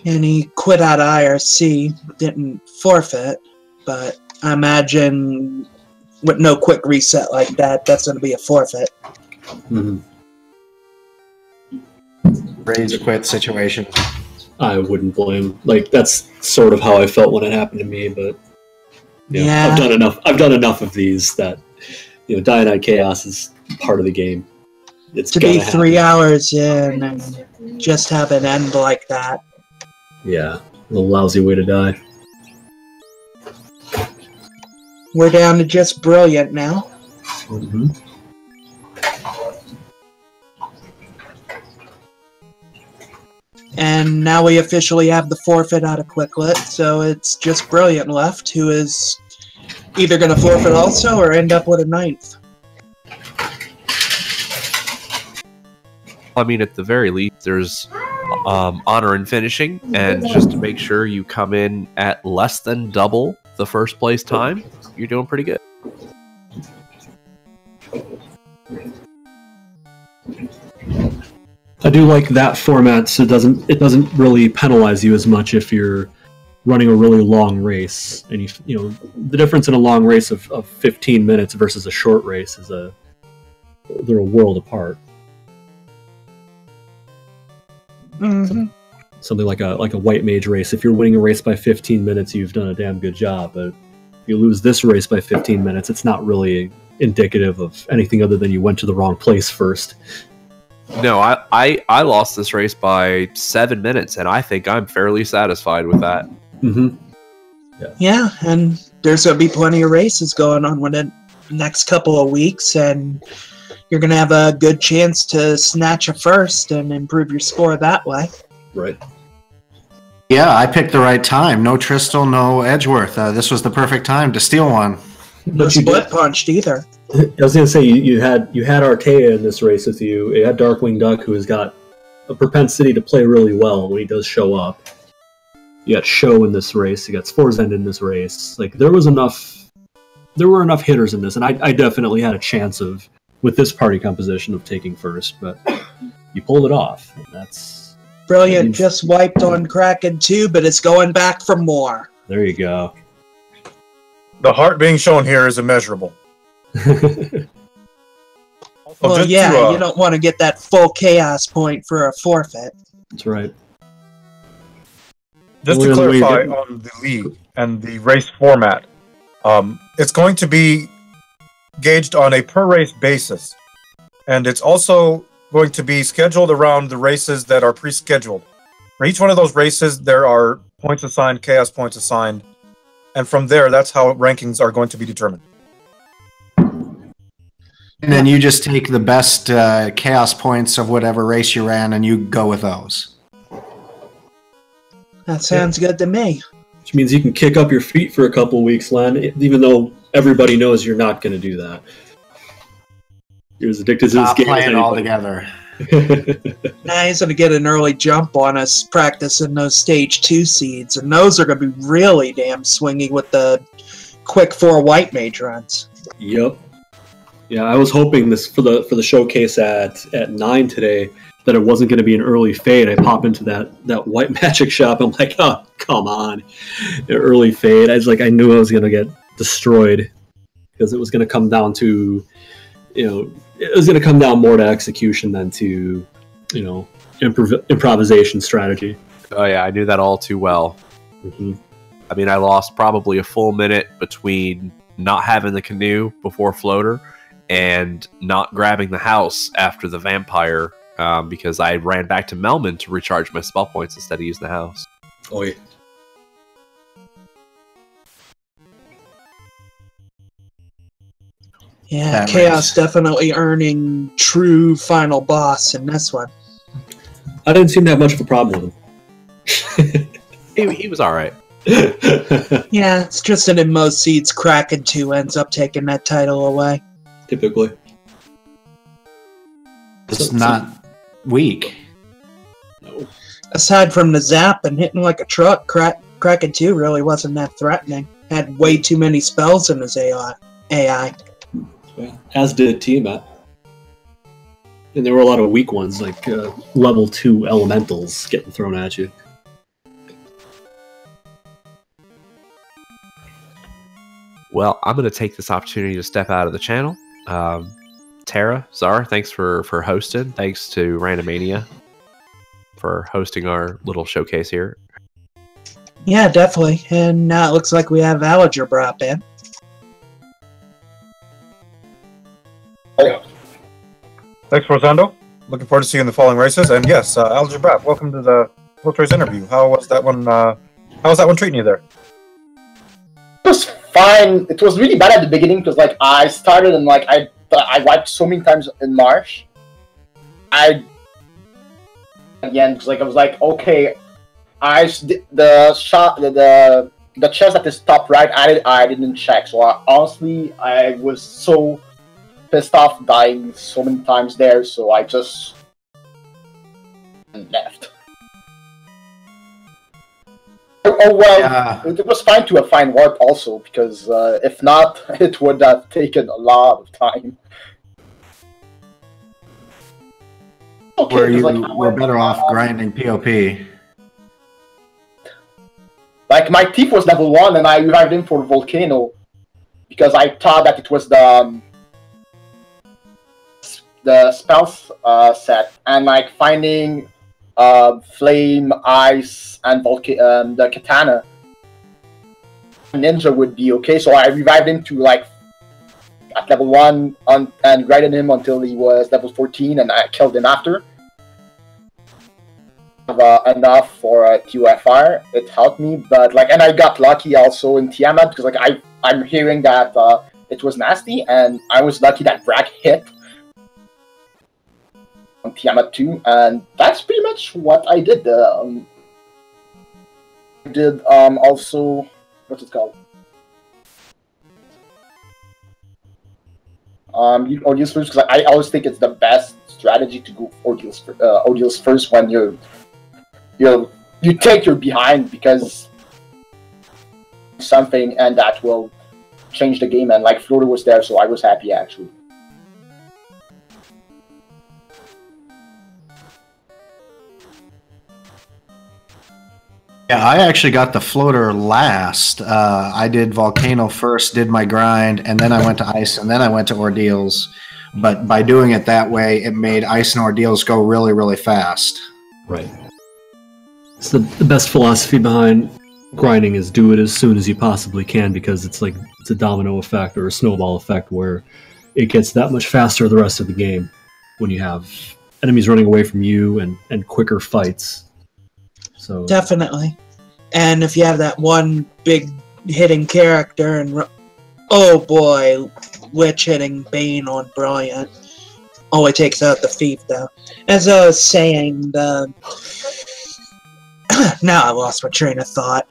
B: And he quit out of IRC, didn't forfeit, but I imagine with no quick reset like that, that's going to be a forfeit.
G: Mm-hmm.
C: Rage quit situation.
G: I wouldn't blame. Like, that's sort of how I felt when it happened to me, but
B: yeah.
G: I've done enough of these that, Dianite Chaos is part of the game. It's
B: to be 3 hours in and just have it end like that.
G: Yeah, a lousy way to die.
B: We're down to just Brilliant now.
G: Mm-hmm.
B: And now we officially have the forfeit out of Quicklet, so it's just Brilliant left, who is either going to forfeit also or end up with a 9th.
E: I mean, at the very least, there's honor in finishing, and just to make sure you come in at less than double the first place time, you're doing pretty good.
G: I do like that format, so it doesn't really penalize you as much if you're running a really long race. And the difference in a long race of 15 minutes versus a short race is they're a world apart.
B: Mm-hmm.
G: Something like a white mage race. If you're winning a race by 15 minutes, you've done a damn good job. But if you lose this race by 15 minutes, it's not really indicative of anything other than you went to the wrong place first.
E: No, I lost this race by 7 minutes, and I think I'm fairly satisfied with that.
G: Mm-hmm.
B: Yeah, and there's going to be plenty of races going on within the next couple of weeks, and you're going to have a good chance to snatch a first and improve your score that way.
G: Right.
C: Yeah, I picked the right time. No Tristal, no Edgeworth. This was the perfect time to steal one.
B: No split punched either.
G: I was going to say, you had Artea in this race with you. You had Darkwing Duck, who has got a propensity to play really well when he does show up. You got Show in this race. You got Sporzend in this race. Like, there were enough hitters in this, and I definitely had a chance of, with this party composition, of taking first, but you pulled it off. That's
B: Brilliant. Just wiped on Kraken too, but it's going back for more.
G: There you go.
A: The heart being shown here is immeasurable.
B: Well, yeah, you don't want to get that full chaos point for a forfeit.
G: That's right.
A: Just to clarify on the league and the race format, it's going to be gauged on a per race basis, and it's also going to be scheduled around the races that are pre-scheduled. For each one of those races, there are points assigned, chaos points assigned, and from there, that's how rankings are going to be determined.
C: And then you just take the best chaos points of whatever race you ran, and you go with those.
B: That sounds good to me.
G: Which means you can kick up your feet for a couple weeks, Len, even though everybody knows you're not going to do that. You're as addicted to this game as
C: playing all together.
B: Now he's going to get an early jump on us practicing those stage 2 seeds, and those are going to be really damn swingy with the quick 4 white mage runs.
G: Yep. Yeah, I was hoping this for the showcase at 9 today. that it wasn't going to be an early fade, I pop into that white magic shop. I'm like, oh, come on. An early fade. I knew I was going to get destroyed because it was going to come down to, it was going to come down more to execution than to, improvisation strategy.
E: Oh yeah, I knew that all too well.
G: Mm-hmm.
E: I mean, I lost probably a full minute between not having the canoe before floater and not grabbing the house after the vampire because I ran back to Melman to recharge my spell points instead of using the house.
G: Oh yeah.
B: Yeah, Chaos definitely earning true final boss in this one.
G: I didn't seem to have much of a problem with him.
E: He was all right.
B: Yeah, it's just that in most seeds, Kraken 2 ends up taking that title away.
G: Typically.
C: It's not weak.
G: No.
B: Aside from the zap and hitting like a truck, Kraken 2 really wasn't that threatening. Had way too many spells in his AI.
G: Yeah, as did Tiamat. And there were a lot of weak ones, like level 2 elementals getting thrown at you.
E: Well, I'm going to take this opportunity to step out of the channel. Tara, Zara, thanks for hosting. Thanks to Randomania for hosting our little showcase here.
B: Yeah, definitely. And now it looks like we have Alliger brought in.
A: Thanks, Rosando. Looking forward to seeing the following races. And yes, Alger Brap, welcome to the post-race interview. How was that one? How was that one treating you there?
H: It was fine. It was really bad at the beginning because I started and I wiped so many times in Marsh. At the end because I was like, okay, the chest at the top right I didn't check. So honestly I was so pissed off dying so many times there, so I just left. Oh well, yeah. It was fine to find warp also, because if not, it would have taken a lot of time. Okay,
C: where you were better off grinding POP.
H: My thief was level 1 and I revived him for Volcano, because I thought that it was the spells set, and finding flame, ice, and the katana ninja would be okay. So I revived him to at level 1 and grinded him until he was level 14, and I killed him after. Enough for FFR. It helped me, but and I got lucky also in Tiamat because I'm hearing that it was nasty, and I was lucky that Brack hit on Tiamat 2, and that's pretty much what I did. I did also, what's it called? Ordeals first, because I always think it's the best strategy to go Ordeals first when you take your behind, because something and that will change the game, and Floater was there, so I was happy actually.
C: Yeah, I actually got the floater last. I did Volcano first, did my grind, and then I went to Ice, and then I went to Ordeals. But by doing it that way, it made Ice and Ordeals go really, really fast.
G: Right. It's the best philosophy behind grinding is do it as soon as you possibly can, because it's a domino effect or a snowball effect where it gets that much faster the rest of the game when you have enemies running away from you and quicker fights. So
B: definitely. And if you have that one big hitting character, and oh boy, Witch hitting Bane on Brilliant only takes out the thief, though. As I was saying, now I lost my train of thought.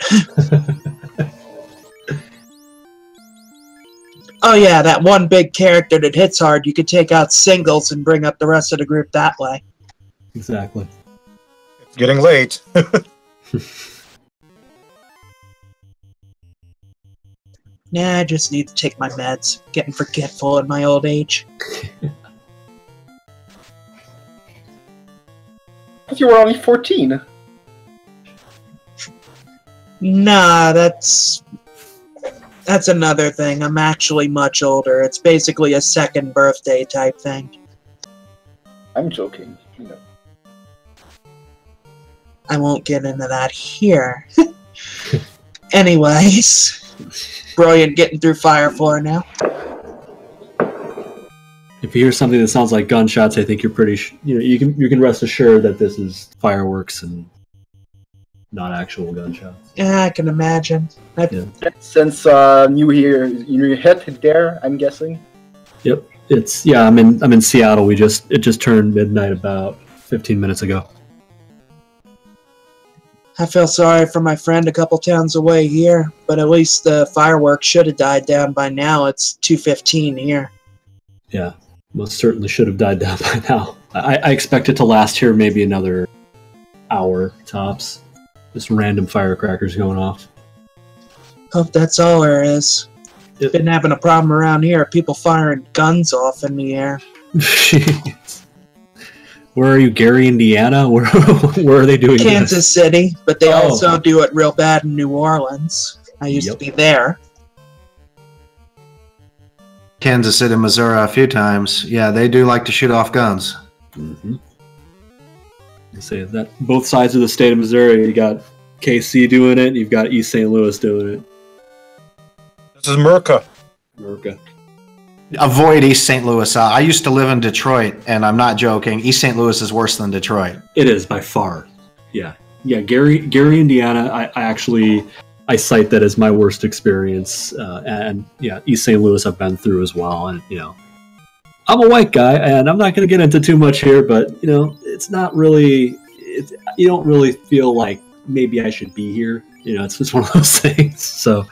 B: Oh yeah, that one big character that hits hard, you could take out singles and bring up the rest of the group that way.
G: Exactly.
A: It's getting late.
B: Nah, I just need to take my meds. Getting forgetful in my old age.
H: you were only 14.
B: Nah, that's another thing. I'm actually much older. It's basically a second birthday type thing.
H: I'm joking. You know.
B: I won't get into that here. Anyways, brilliant getting through Fire 4 now.
G: If you hear something that sounds like gunshots, I think you're pretty. You can rest assured that this is fireworks and not actual gunshots.
B: Yeah, I can imagine.
H: Since New Year hit there, I'm guessing.
G: Yep. I'm in Seattle. It just turned midnight about 15 minutes ago.
B: I feel sorry for my friend a couple towns away here, but at least the fireworks should have died down by now. It's 2:15 here.
G: Yeah, most certainly should have died down by now. I expect it to last here maybe another hour tops. Just random firecrackers going off.
B: Hope that's all there is. Been having a problem around here. People firing guns off in the air.
G: Jeez. Where are you, Gary, Indiana? Where are they doing
B: Kansas
G: this?
B: City, but they also do it real bad in New Orleans. I used to be there.
C: Kansas City, Missouri, a few times. Yeah, they do like to shoot off guns.
G: Mm-hmm. I say that both sides of the state of Missouri. You got KC doing it, and you've got East St. Louis doing it.
A: This is Merca.
C: Avoid East St. Louis. I used to live in Detroit, and I'm not joking. East St. Louis is worse than Detroit.
G: It is by far. Yeah. Gary, Indiana. I cite that as my worst experience, and yeah, East St. Louis I've been through as well, and I'm a white guy, and I'm not going to get into too much here, but it's not really. You don't really feel like maybe I should be here. It's just one of those things. So.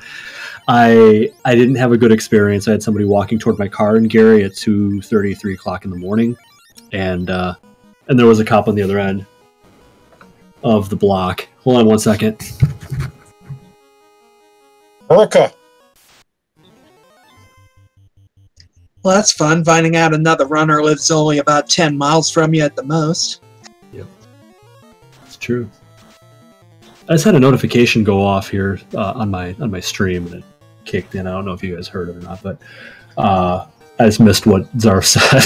G: I didn't have a good experience. I had somebody walking toward my car in Gary at 2:30, 3 o'clock in the morning, and there was a cop on the other end of the block. Hold on one second.
A: Merca.
B: Well, that's fun, finding out another runner lives only about 10 miles from you at the most.
G: Yep. It's true. I just had a notification go off here on my stream, and it kicked in. I don't know if you guys heard it or not, but I just missed what Czar said.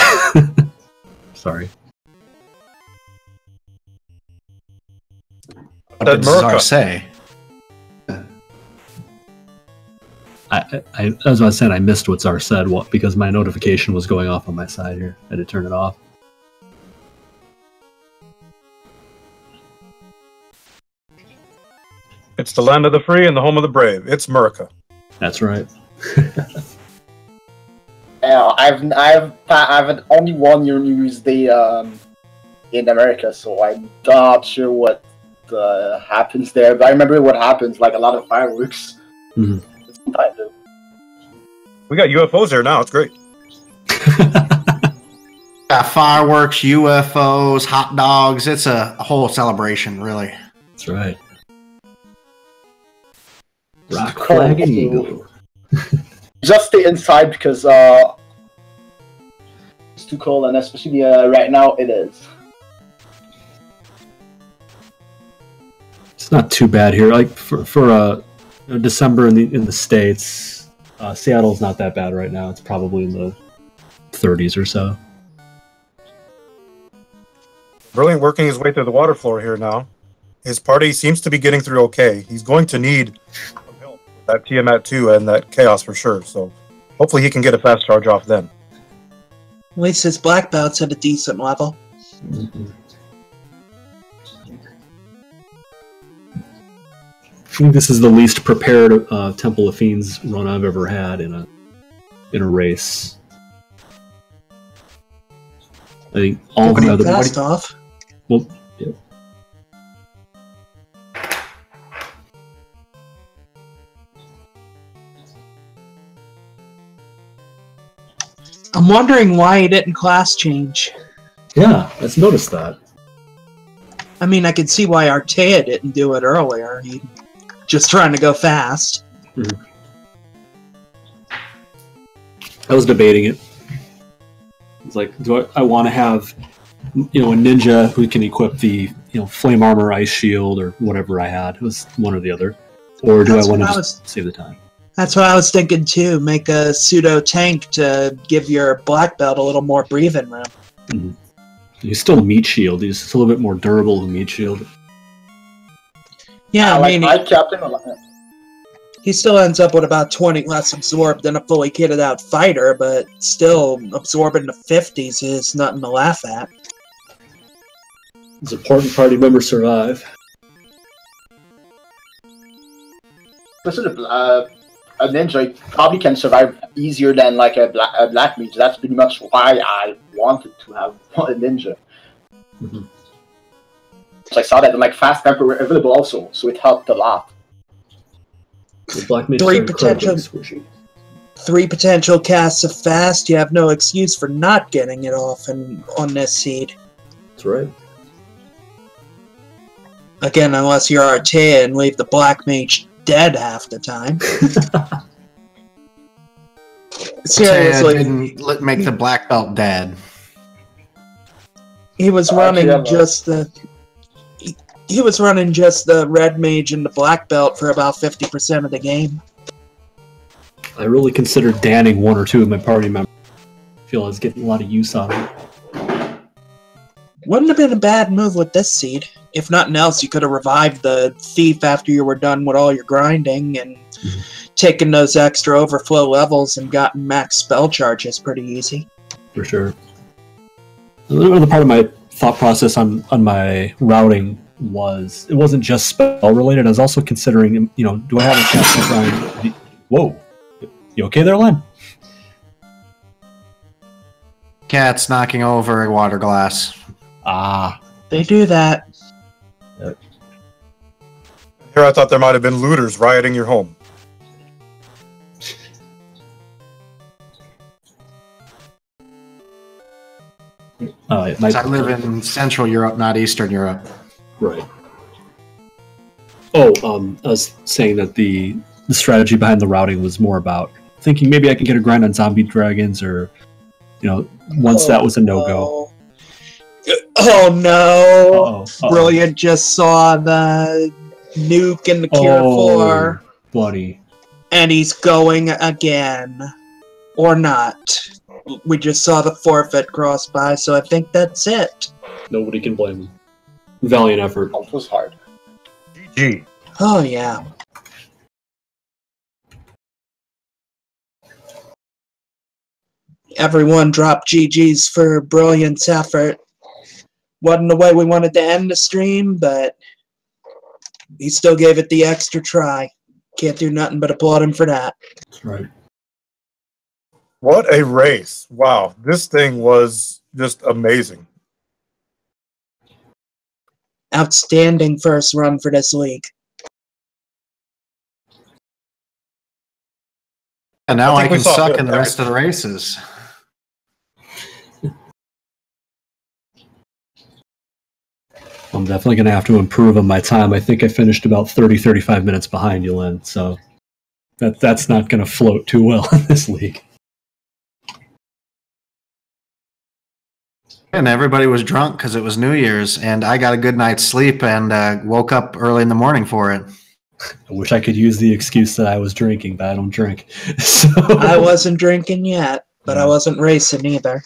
G: Sorry.
C: What did Czar say?
G: As I said, I missed what Czar said because my notification was going off on my side here. I had to turn it off.
A: It's the land of the free and the home of the brave. It's Merca.
G: That's right.
H: I've had only one New Year's Day in America, so I'm not sure what happens there. But I remember what happens, like a lot of fireworks.
G: Mm-hmm.
A: We got UFOs there now. It's great.
C: Fireworks, UFOs, hot dogs. It's a whole celebration, really.
G: That's right. Rock, flag, and eagle.
H: Just stay inside because it's too cold, and especially right now it is.
G: It's not too bad here. Like for December in the States, Seattle's not that bad right now. It's probably in the 30s or so.
A: Brilliant working his way through the water floor here now. His party seems to be getting through okay. He's going to need some help with that Tiamat 2 and that Chaos for sure. So hopefully he can get a fast charge off then.
B: At least his black belt's at a decent level.
G: Mm-hmm. I think this is the least prepared Temple of Fiends run I've ever had in a race. I think all the other
B: fast off.
G: Well, yeah.
B: I'm wondering why he didn't class change.
G: Yeah, let's notice that.
B: I mean, I could see why Artea didn't do it earlier. He just trying to go fast.
G: Mm-hmm. I was debating it. It's like, I want to have a ninja who can equip the flame armor, ice shield, or whatever I had. It was one or the other. Or do I want to just save the time?
B: That's what I was thinking too. Make a pseudo tank to give your black belt a little more breathing room.
G: Mm-hmm. He's still meat shield. He's just a little bit more durable than meat shield.
B: Yeah, I mean,
H: I kept him alive.
B: He still ends up with about 20 less absorbed than a fully kitted out fighter, but still absorbing the 50s is nothing to laugh at.
G: Does important party member survive?
H: Especially a ninja probably can survive easier than like a black mage. That's pretty much why I wanted to have a ninja.
G: Mm-hmm.
H: So I saw that like fast temper were available also, so it helped a lot.
G: The black mage
B: three potential casts of fast. You have no excuse for not getting it off on this seed.
G: That's right.
B: Again, unless you're Artea and leave the black mage dead half the time. Seriously,
C: didn't make the black belt dead.
B: He was running just the. He was running just the red mage and the black belt for about 50% of the game.
G: I really considered danning one or two of my party members. I feel I was getting a lot of use out of it.
B: Wouldn't have been a bad move with this seed. If nothing else, you could have revived the thief after you were done with all your grinding and taken those extra overflow levels and gotten max spell charges pretty easy.
G: For sure. Another part of my thought process on my routing was it wasn't just spell related. I was also considering, do I have a chance to grind? Whoa, you okay there, Len?
C: Cat's knocking over a water glass.
G: Ah,
B: they do that.
A: Here, I thought there might have been looters rioting your home.
C: I live in Central Europe, not Eastern Europe.
G: Right. Oh, I was saying that the strategy behind the routing was more about thinking maybe I can get a grind on zombie dragons, or once that was a no-go.
B: Oh no!
G: Uh-oh.
B: Brilliant just saw the nuke in the Cure 4.
G: Buddy.
B: And he's going again. Or not. We just saw the forfeit cross by, so I think that's it.
G: Nobody can blame him. Valiant effort.
H: It was hard.
A: GG.
B: Oh, yeah. Everyone dropped GG's for Brilliant's effort. Wasn't the way we wanted to end the stream, but he still gave it the extra try. Can't do nothing but applaud him for that.
G: That's right.
A: What a race. Wow. This thing was just amazing.
B: Outstanding first run for this league.
C: And now I can
A: saw
C: suck
A: good,
C: in the rest of the races.
G: I'm definitely going to have to improve on my time. I think I finished about 35 minutes behind you, Len, so that's not going to float too well in this league.
C: And everybody was drunk because it was New Year's, and I got a good night's sleep and woke up early in the morning for it.
G: I wish I could use the excuse that I was drinking, but I don't drink. So
B: I wasn't drinking yet, but I wasn't racing either.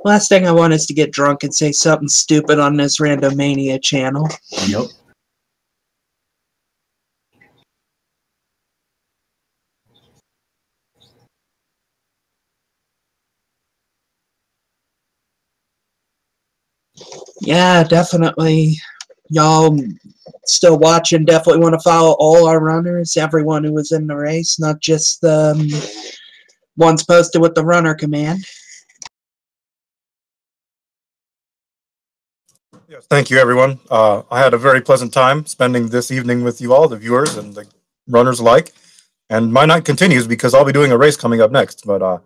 B: Last thing I want is to get drunk and say something stupid on this Randomania channel.
G: Yep.
B: Yeah, definitely. Y'all still watching, definitely want to follow all our runners, everyone who was in the race, not just the ones posted with the runner command.
A: Yes, thank you, everyone. I had a very pleasant time spending this evening with you all, the viewers and the runners alike. And my night continues because I'll be doing a race coming up next. But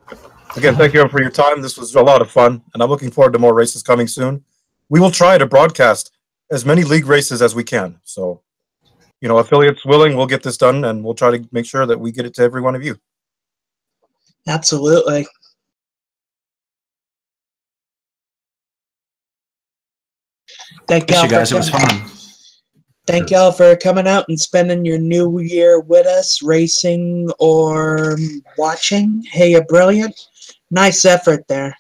A: again, thank you for your time. This was a lot of fun, and I'm looking forward to more races coming soon. We will try to broadcast as many league races as we can. So, affiliates willing, we'll get this done, and we'll try to make sure that we get it to every one of you.
B: Absolutely. Thank
C: Miss
B: y'all
C: you guys.
B: for
C: It was
B: coming.
C: fun.
B: Thank y'all for coming out and spending your new year with us, racing or watching. Hey, you're brilliant. Nice effort there.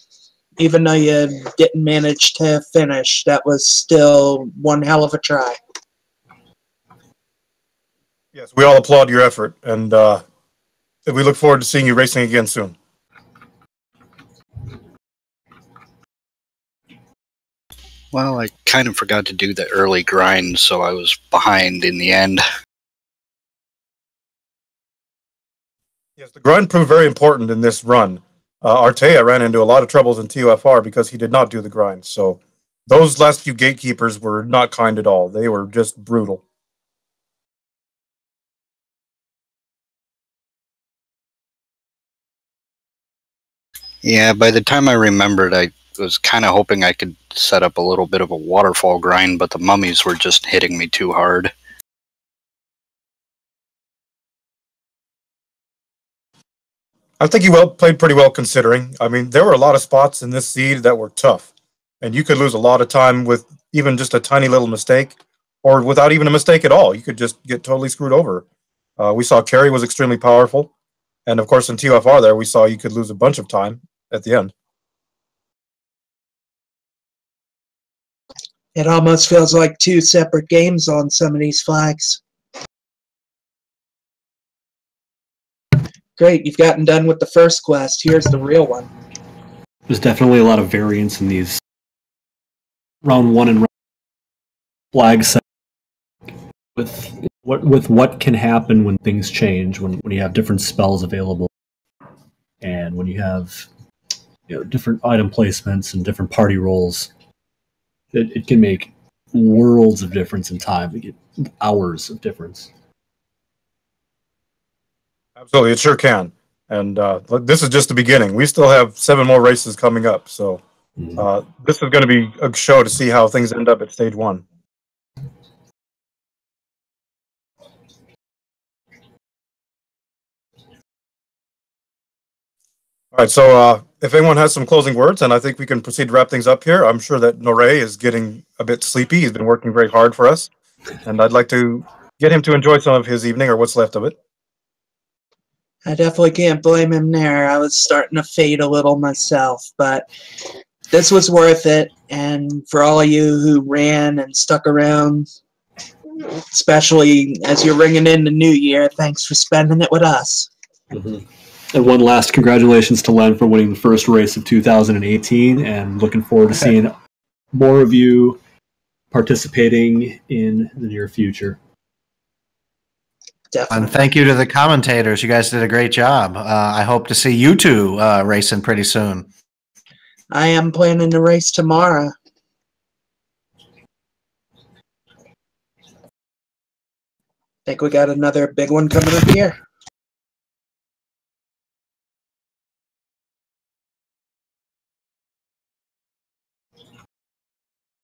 B: Even though you didn't manage to finish, that was still one hell of a try.
A: Yes, we all applaud your effort, and we look forward to seeing you racing again soon.
I: Well, I kind of forgot to do the early grind, so I was behind in the end.
A: Yes, the grind proved very important in this run. Artea ran into a lot of troubles in TUFR because he did not do the grind. So those last few gatekeepers were not kind at all. They were just brutal.
I: Yeah, by the time I remembered, I was kind of hoping I could set up a little bit of a waterfall grind, but the mummies were just hitting me too hard.
A: I think he played pretty well considering. I mean, there were a lot of spots in this seed that were tough, and you could lose a lot of time with even just a tiny little mistake, or without even a mistake at all. You could just get totally screwed over. We saw Carry was extremely powerful, and of course in TUFR there we saw you could lose a bunch of time at the end.
B: It almost feels like two separate games on some of these flags. Great, you've gotten done with the first quest. Here's the real one.
G: There's definitely a lot of variance in these round 1 and round flags with what can happen when things change, when you have different spells available, and when you have different item placements and different party roles. It can make worlds of difference in time. You get hours of difference.
A: Absolutely, it sure can. And this is just the beginning. We still have 7 more races coming up. So this is going to be a show to see how things end up at stage 1. All right, so if anyone has some closing words, and I think we can proceed to wrap things up here. I'm sure that Noré is getting a bit sleepy. He's been working very hard for us, and I'd like to get him to enjoy some of his evening, or what's left of it.
B: I definitely can't blame him there. I was starting to fade a little myself, but this was worth it. And for all of you who ran and stuck around, especially as you're ringing in the new year, thanks for spending it with us.
G: Mm-hmm. And one last congratulations to Len for winning the first race of 2018, and looking forward to seeing more of you participating in the near future.
B: Definitely.
C: And thank you to the commentators. You guys did a great job. I hope to see you two racing pretty soon.
B: I am planning to race tomorrow. Think we got another big one coming up here.